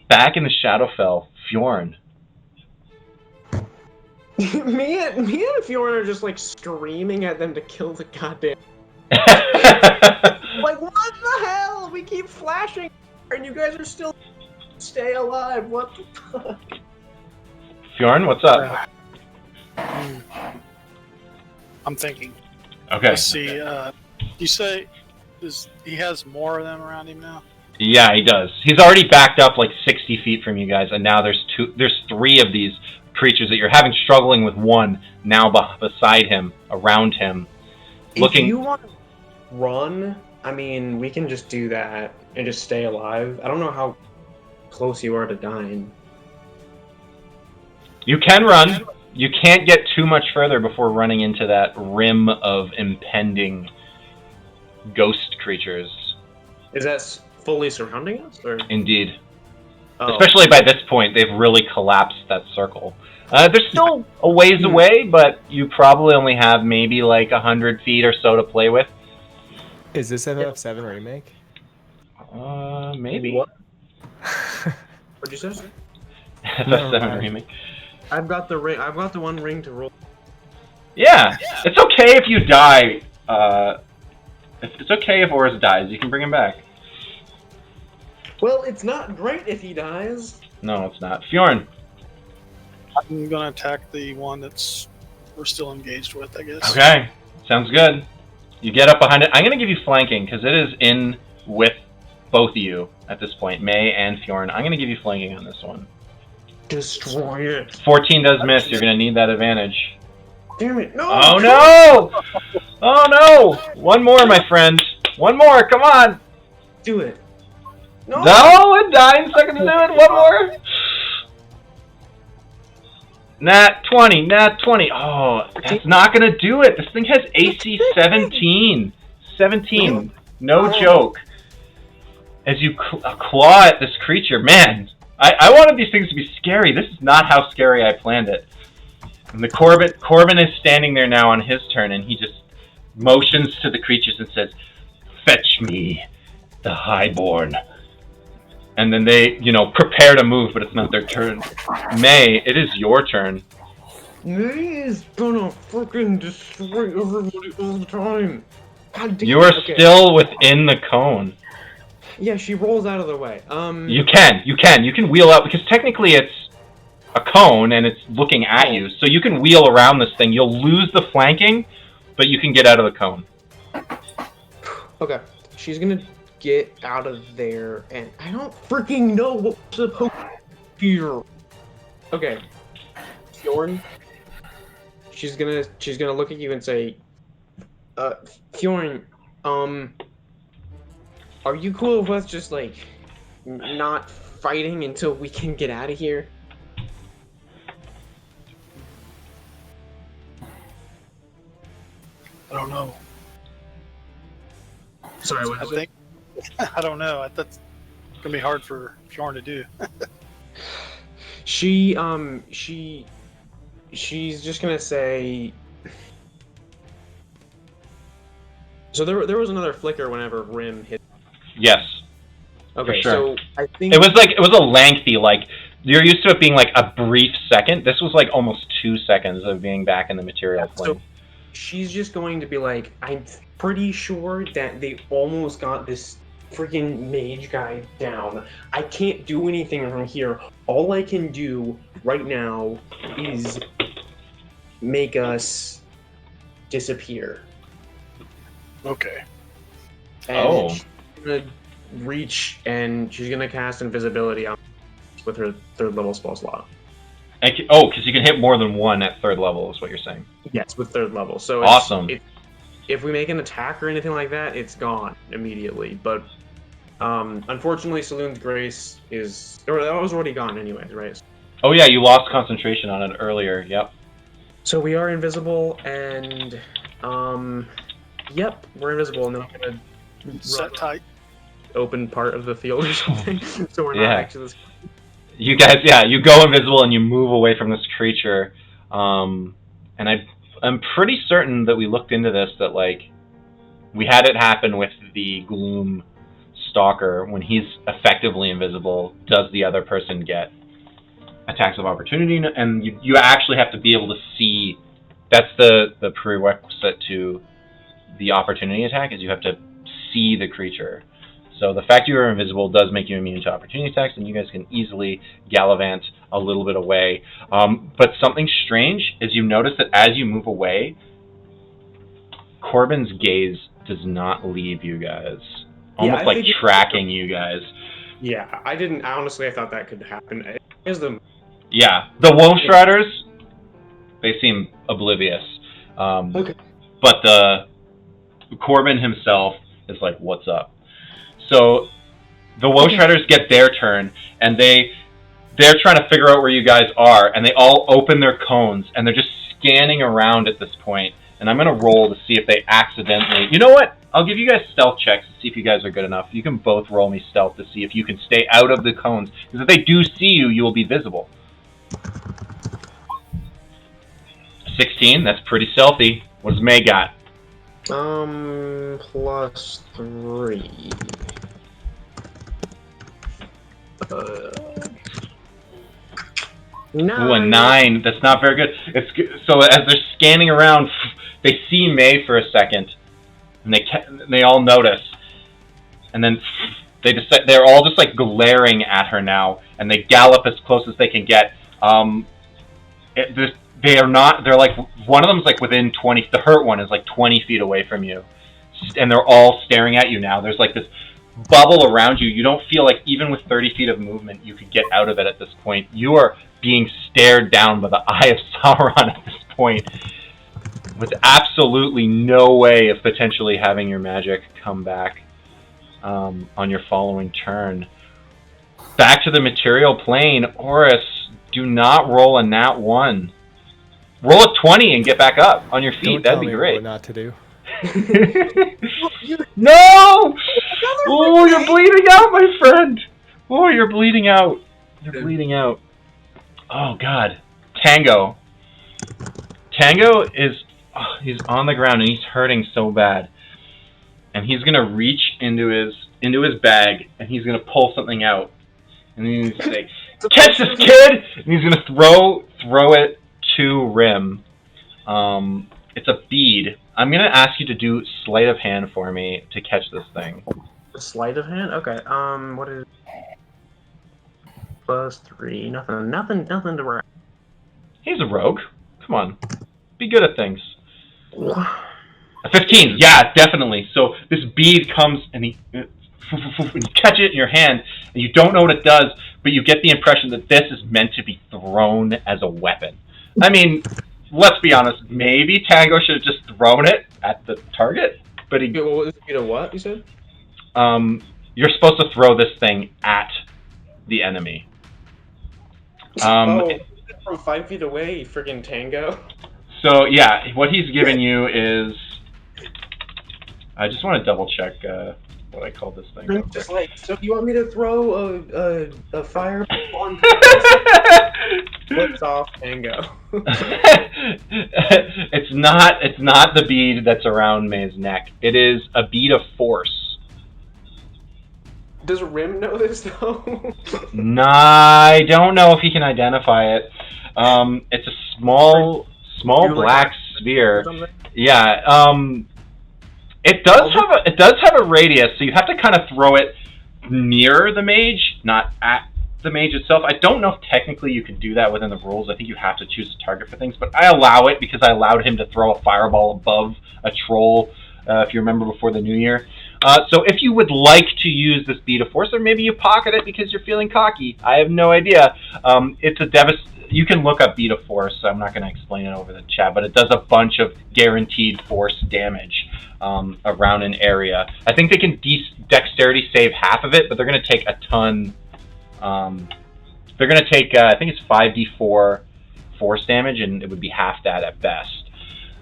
Back in the Shadowfell, Fjorn. me and Fjorn are just like screaming at them to kill the goddamn. Like, what the hell? We keep flashing, and you guys are still stay alive. What the fuck? Fjorn, what's up? I'm thinking. Okay. Let's see. You say he has more of them around him now? Yeah, he does. He's already backed up like 60 feet from you guys, and now there's three of these creatures that you're having struggling with one now beside him, around him, looking. If you want to run, I mean, we can just do that and just stay alive. I don't know how close you are to dying. You can run. You can't get too much further before running into that rim of impending ghost creatures. Is that fully surrounding us, or? Indeed. Oh. Especially by this point, they've really collapsed that circle. They're still a ways away, but you probably only have maybe like 100 feet or so to play with. Is this FF7 remake? Maybe. What? What'd you say? FF7 remake. I've got the ring. I've got the one ring to roll. Yeah, it's okay if you die. It's okay if Oris dies. You can bring him back. Well, it's not great if he dies. No, it's not. Fjorn. I'm gonna attack the one we're still engaged with, I guess. Okay, sounds good. You get up behind it. I'm gonna give you flanking because it is in with both of you at this point, May and Fjorn. I'm gonna give you flanking on this one. Destroy it. 14 does miss. You're gonna need that advantage. Damn it! No! Oh no! Oh no! One more, my friend. One more. Come on. Do it. No! No, 9 seconds to do it. One more. Nat 20. Nat 20. Oh, that's not gonna do it. This thing has AC 17. 17. No joke. As you claw at this creature, man. I wanted these things to be scary. This is not how scary I planned it. And the Corbin is standing there now on his turn, and he just motions to the creatures and says, "Fetch me, the Highborn." And then they, prepare to move, but it's not their turn. May, it is your turn. May is gonna freaking destroy everybody all the time. God damn You are it. Okay. still within the cone. Yeah, she rolls out of the way. You can wheel out, because technically it's a cone and it's looking at you, so you can wheel around this thing. You'll lose the flanking, but you can get out of the cone. Okay, she's gonna get out of there, and I don't freaking know what's supposed to be here. Okay, Fjorn. She's gonna look at you and say, Fjorn, are you cool with us just like not fighting until we can get out of here? I don't know. Sorry, what I was it? think I don't know. That's gonna be hard for Fjorn to do. She's just gonna say. So there was another flicker whenever Rim hit. Yes. Okay, sure. so I think It was a lengthy, you're used to it being like a brief second. This was like almost 2 seconds of being back in the material plane. So she's just going to be like, I'm pretty sure that they almost got this freaking mage guy down. I can't do anything from here. All I can do right now is make us disappear. Okay. And she's gonna reach and she's gonna cast invisibility on with her 3rd level spell slot. Because you can hit more than one at 3rd level, is what you're saying. Yes, with 3rd level. So Awesome. If we make an attack or anything like that, it's gone immediately. But unfortunately, Saloon's Grace that was already gone anyways, right? Oh yeah, you lost concentration on it earlier. Yep. So we are invisible, and yep, we're invisible, and then I'm gonna Set tight. open part of the field or something, so we're not Yeah. actually. You guys, you go invisible and you move away from this creature. And I'm pretty certain that we looked into this, that we had it happen with the Gloom Stalker. When he's effectively invisible, does the other person get attacks of opportunity? And you actually have to be able to see. That's the prerequisite to the opportunity attack, is you have to see the creature. So the fact you are invisible does make you immune to opportunity attacks, and you guys can easily gallivant a little bit away. But something strange is you notice that as you move away, Corbin's gaze does not leave you guys. almost I like figured- tracking you guys. Yeah, I didn't. Honestly, I thought that could happen. Here's the. Yeah, the Wolf Striders, they seem oblivious. Okay. But the Corbin himself is like, what's up? So the Wolf Striders get their turn, and they're trying to figure out where you guys are, and they all open their cones, and they're just scanning around at this point. And I'm going to roll to see if they accidentally... You know what? I'll give you guys stealth checks to see if you guys are good enough. You can both roll me stealth to see if you can stay out of the cones. Because if they do see you, you will be visible. 16, that's pretty stealthy. What does May got? +3. Ooh, a 9. That's not very good. So as they're scanning around, they see May for a second, and they all notice, and then they're all just like glaring at her now, and they gallop as close as they can get. They are not. They're like one of them's like within 20. The hurt one is like 20 feet away from you, and they're all staring at you now. There's like this bubble around you. You don't feel like even with 30 feet of movement you could get out of it at this point. You are being stared down by the Eye of Sauron at this point, with absolutely no way of potentially having your magic come back on your following turn. Back to the material plane. Oris, do not roll a nat 1. Roll a 20 and get back up on your feet. Don't That'd tell be me great. what not to do. No! Oh, you're bleeding out, my friend. Oh, you're bleeding out. You're bleeding out. Oh, God. Tango. Tango is... he's on the ground and he's hurting so bad. And he's going to reach into his bag and he's going to pull something out. And he's going to say, "Catch this, kid!" And he's going to throw it to Rim. It's a bead. I'm going to ask you to do sleight of hand for me to catch this thing. Sleight of hand? Okay. What is +3? Nothing to worry. He's a rogue. Come on. Be good at things. A 15. Yeah, definitely. So this bead comes and you catch it in your hand and you don't know what it does, but you get the impression that this is meant to be thrown as a weapon. I mean, let's be honest, maybe Tango should have just thrown it at the target, but he... What you said? You're supposed to throw this thing at the enemy. From 5 feet away, you friggin' Tango. So, yeah, what he's giving you is... I just want to double check what I call this thing. I'm just like, so you want me to throw a fireball on flips off Tango. It's not the bead that's around May's neck. It is a bead of force. Does Rim know this though? Nah, I don't know if he can identify it. It's a small black sphere. Yeah. It does have a radius, so you have to kind of throw it near the mage, not at the mage itself. I don't know if technically you can do that within the rules. I think you have to choose a target for things, but I allow it because I allowed him to throw a fireball above a troll, if you remember, before the new year. So if you would like to use this bead of force, or maybe you pocket it because you're feeling cocky, I have no idea. It's a you can look up bead of force, so I'm not going to explain it over the chat, but it does a bunch of guaranteed force damage around an area. I think they can dexterity save half of it, but they're going to take a ton. They're going to take, I think it's 5d4 force damage, and it would be half that at best.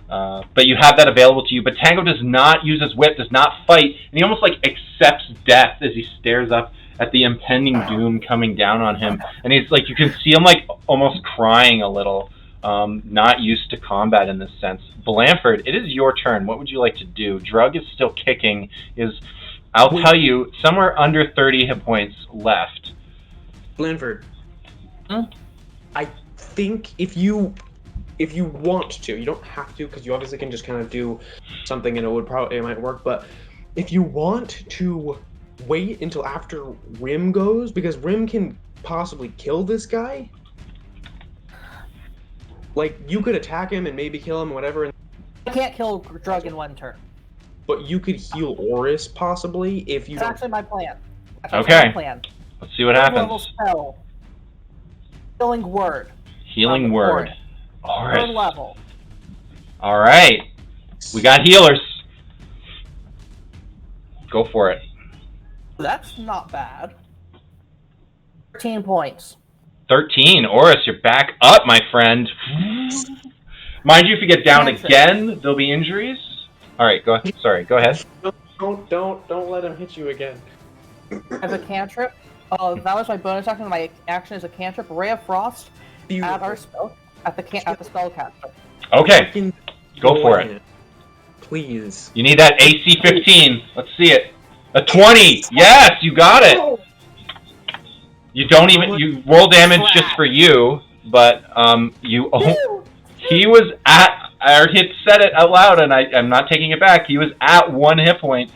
But you have that available to you. But Tango does not use his whip, does not fight, and he almost like accepts death as he stares up at the impending doom coming down on him. And he's like, you can see him like almost crying a little, not used to combat in this sense. Blanford, it is your turn. What would you like to do? Drug is still kicking. I'll tell you, somewhere under 30 hit points left. Blanford, I think if you want to, you don't have to, because you obviously can just kind of do something and it might work, but if you want to wait until after Rim goes, because Rim can possibly kill this guy. Like, you could attack him and maybe kill him, whatever. I can't kill Drug in one turn. but you could heal Oris possibly if you That's don't. actually my plan. That's Okay. actually my plan. Let's see what Level happens. spell. Healing word. Healing word. Third Oris. level. All right. We got healers. Go for it. That's not bad. 13 points. 13. Oris, you're back up, my friend. Mind you, if you get down Cantrip. again, there'll be injuries. All right, go. Sorry, go ahead. Don't let him hit you again. As a cantrip, that was my bonus action. My action is a cantrip. Ray of Frost at our spell at the spellcaster. Okay, go for it. Please. You need that AC 15. Let's see it. A 20. Yes, you got it. You don't even you roll damage just for you, but you. He was at. I already said it out loud, and I'm not taking it back. He was at 1 hit point.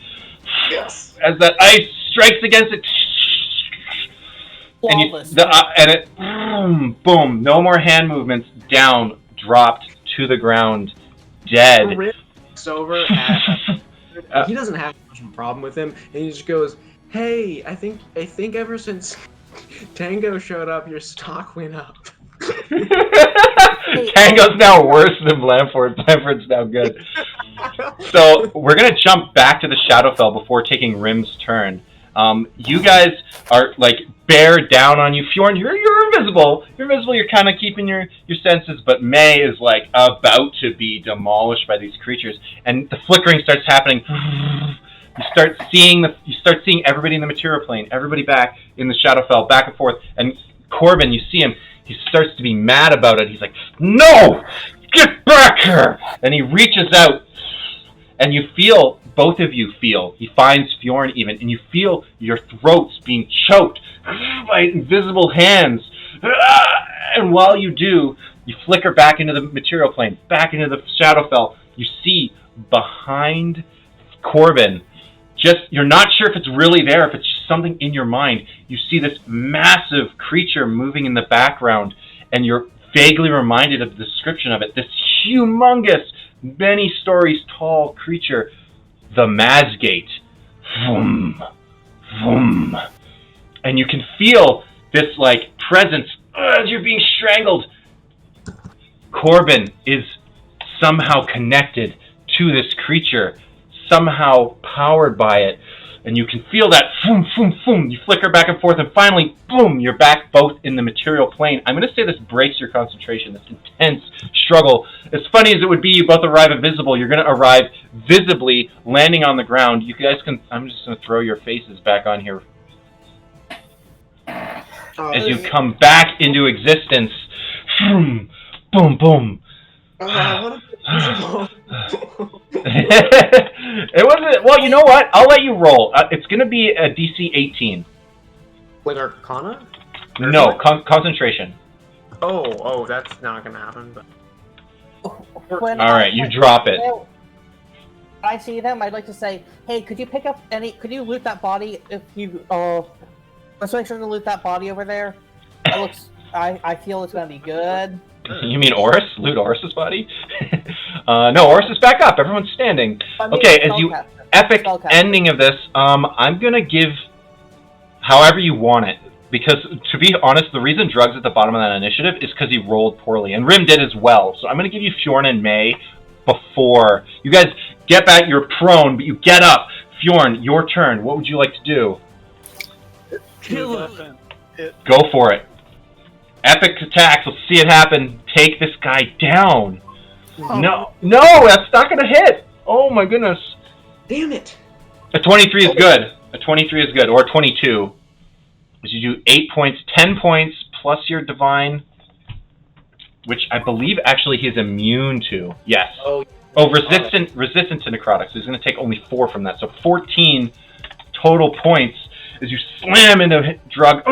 Yes. As that ice strikes against it, and it boom, no more hand movements. Down, dropped to the ground, dead. It's over. He doesn't have much of a problem with him, and he just goes, "Hey, I think ever since Tango showed up, your stock went up." Tango's now worse than Blanford. Blanford's now good. So we're gonna jump back to the Shadowfell before taking Rim's turn. You guys are like bear down on you. Fjorn, you're invisible. You're invisible. You're kind of keeping your senses, but May is like about to be demolished by these creatures, and the flickering starts happening. You start seeing everybody in the material plane, everybody back in the Shadowfell, back and forth. And Corbin, you see him. He starts to be mad about it. He's like, "No! Get back here!" And he reaches out, and you feel, both of you feel, he finds Fjorn even, and you feel your throats being choked by invisible hands. And while you do, you flicker back into the material plane, back into the Shadowfell. You see behind Corbin, you're not sure if it's really there, if it's just something in your mind. You see this massive creature moving in the background, and you're vaguely reminded of the description of it. This humongous, many stories tall creature, the Mazgate. Vroom, vroom. And you can feel this like presence as you're being strangled. Corbin is somehow connected to this creature, somehow powered by it, and you can feel that boom, boom, boom. You flicker back and forth, and finally, boom, you're back both in the material plane. I'm going to say this breaks your concentration, this intense struggle. As funny as it would be, you both arrive invisible. You're going to arrive visibly, landing on the ground. You guys can, I'm just going to throw your faces back on here. As you come back into existence, boom, boom, boom. It wasn't. Well, you know what? I'll let you roll. It's going to be a DC 18. With Arcana? No, concentration. Oh, that's not going to happen. But all right, you drop it. When I see them, I'd like to say, "Hey, could you pick up any? Could you loot that body? If you let's make sure to loot that body over there. It looks. I feel it's going to be good." You mean Oris? Loot Oris's body? No, Oris is back up. Everyone's standing. Okay, as you epic ending of this, I'm gonna give however you want it. Because to be honest, the reason Drug's at the bottom of that initiative is because he rolled poorly, and Rim did as well. So I'm gonna give you Fjorn and May before you guys get back. You're prone, but you get up. Fjorn, your turn. What would you like to do? Kill him. Go for it. Epic attacks. Let's see it happen. Take this guy down. No, that's not gonna hit. Oh my goodness. damn it! A 23 is good. A 23 is good, or 22. Because you do 8 points, 10 points plus your divine, which I believe actually he's immune to. Yes. Oh, resistant to necrotics. He's gonna take only 4 from that, so 14 total points. As you slam into Drug,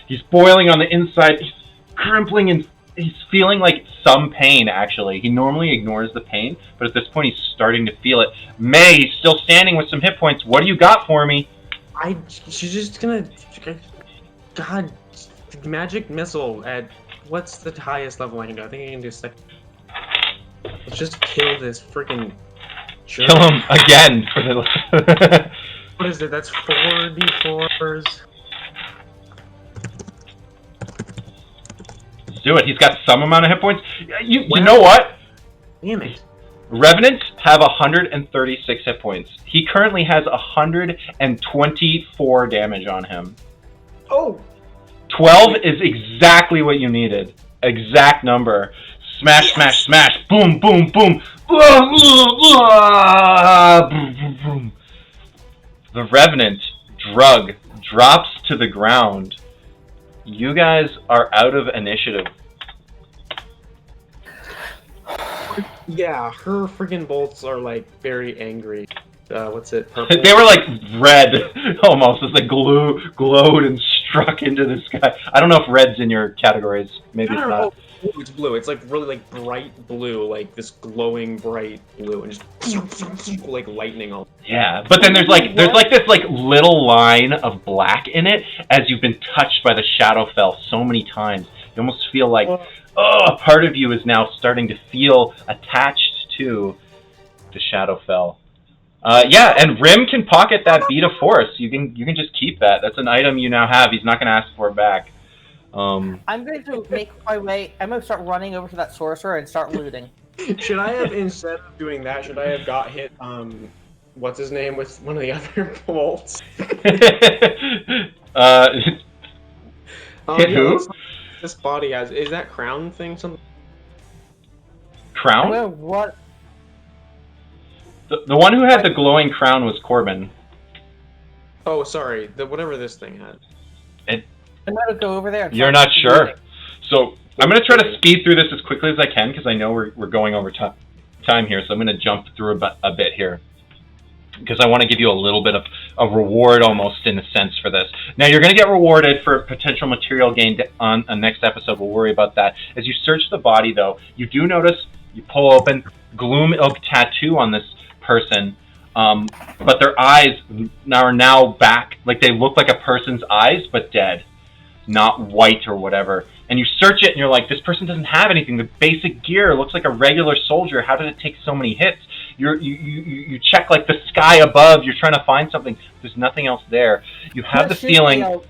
he's boiling on the inside. He's crimpling and he's feeling like some pain, actually. He normally ignores the pain, but at this point he's starting to feel it. May, he's still standing with some hit points. What do you got for me? She's just gonna... God, magic missile at... What's the highest level I can do? I think I can do second. Let's just kill this freaking Sure. Kill him again for the. What is it? That's 4d4s. Let's do it. He's got some amount of hit points. You Wow. know what? Damn it. Revenants have 136 hit points. He currently has 124 damage on him. Oh! 12 is exactly what you needed. Exact number. Smash, Yes. smash, smash. Boom, boom, boom. The Revenant drug drops to the ground. You guys are out of initiative. Yeah, her friggin' bolts are like very angry. What's it? Purple? They were like red, almost, as they glowed and struck into the sky. I don't know if red's in your categories. Maybe I it's don't not. know. It's blue. It's like really like bright blue, like this glowing bright blue, and just like lightning all. Yeah, but then there's like this like little line of black in it as you've been touched by the Shadowfell so many times. You almost feel like, a part of you is now starting to feel attached to the Shadowfell. Yeah, and Rim can pocket that bead of force. You can just keep that. That's an item you now have. He's not going to ask for it back. I'm going to make my way. I'm going to start running over to that sorcerer and start looting. Should I have, instead of doing that, should I have got hit, what's his name, with one of the other bolts? Hit who? This body has, is that crown thing something? Crown? Well, what? The one who had the glowing crown was Corbin. Oh, sorry, whatever this thing had. I'm going to go over there. And You're start not sure? looting. So I'm going to try to speed through this as quickly as I can because I know we're going over time here. So I'm going to jump through a bit here because I want to give you a little bit of a reward almost in a sense for this. Now you're going to get rewarded for potential material gain on a next episode. We'll worry about that. As you search the body though, you do notice, you pull open, Gloom Ilk tattoo on this person. But their eyes are now back, like they look like a person's eyes, but dead. Not white or whatever. And you search it and you're like, this person doesn't have anything. The basic gear looks like a regular soldier. How did it take so many hits? You check like the sky above. You're trying to find something. There's nothing else there. You have the feeling. I'm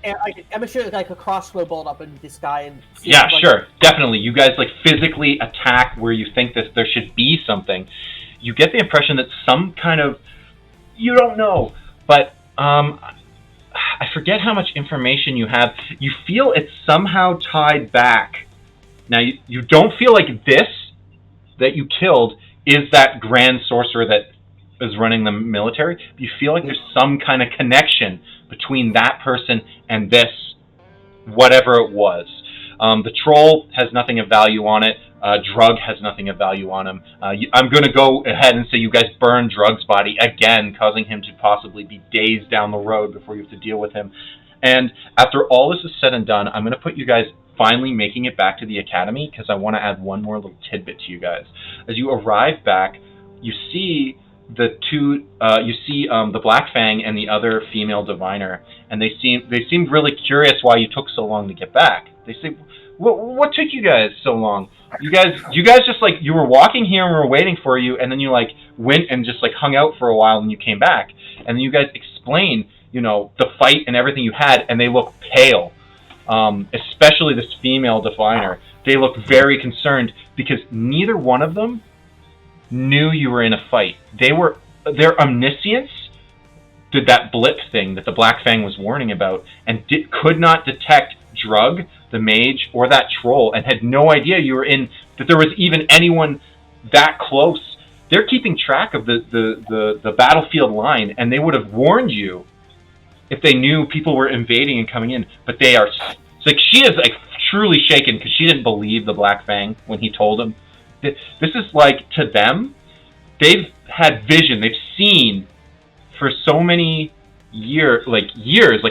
gonna shoot like a crossbow bolt up into the sky and. See Yeah, like, sure, definitely. You guys like physically attack where you think that there should be something. You get the impression that some kind of, you don't know, but I forget how much information you have. You feel it's somehow tied back. Now, you don't feel like this that you killed is that grand sorcerer that is running the military. You feel like there's some kind of connection between that person and this, whatever it was. The troll has nothing of value on it. Drug has nothing of value on him. I'm going to go ahead and say you guys burn Drug's body again, causing him to possibly be days down the road before you have to deal with him. And after all this is said and done, I'm going to put you guys finally making it back to the academy because I want to add one more little tidbit to you guys. As you arrive back, you see the two, the Black Fang and the other female diviner, and they seemed really curious why you took so long to get back. They say, what took you guys so long? You guys just like, you were walking here and we were waiting for you, and then you like went and just like hung out for a while and you came back. And then you guys explained, the fight and everything you had, and they look pale. Especially this female diviner. They look very concerned because neither one of them knew you were in a fight. Their omniscience did that blip thing that the Black Fang was warning about and could not detect Drug, the mage, or that troll, and had no idea that there was even anyone that close. They're keeping track of the battlefield line, and they would have warned you if they knew people were invading and coming in. But they are, it's like she is like truly shaken because she didn't believe the Black Fang when he told them. This is like, to them, they've had vision, they've seen for so many years, like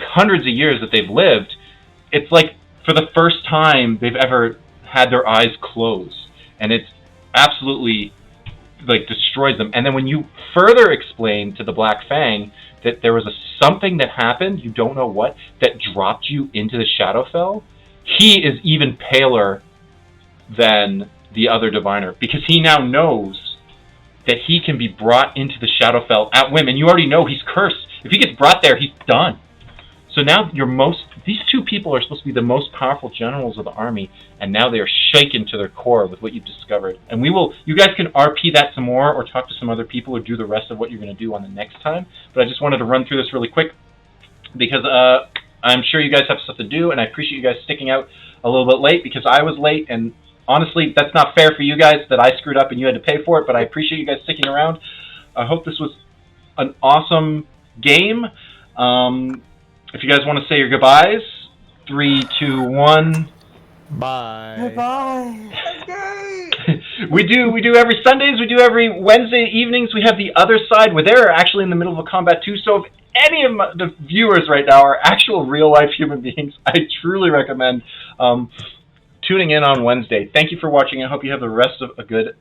hundreds of years that they've lived. It's like for the first time they've ever had their eyes closed, and it's absolutely like destroys them. And then when you further explain to the Black Fang that there was something that happened, you don't know what, that dropped you into the Shadowfell, he is even paler than the other diviner because he now knows that he can be brought into the Shadowfell at whim, and you already know he's cursed. If he gets brought there, he's done. So now these two people are supposed to be the most powerful generals of the army, and now they are shaken to their core with what you've discovered. And you guys can RP that some more, or talk to some other people, or do the rest of what you're going to do on the next time. But I just wanted to run through this really quick, because I'm sure you guys have stuff to do, and I appreciate you guys sticking out a little bit late, because I was late, and honestly, that's not fair for you guys that I screwed up and you had to pay for it, but I appreciate you guys sticking around. I hope this was an awesome game. If you guys want to say your goodbyes, 3, 2, 1. Bye. Goodbye. we do every Sundays, we do every Wednesday evenings. We have the other side where they're actually in the middle of a combat too. So if any of the viewers right now are actual real life human beings, I truly recommend tuning in on Wednesday. Thank you for watching. I hope you have the rest of a good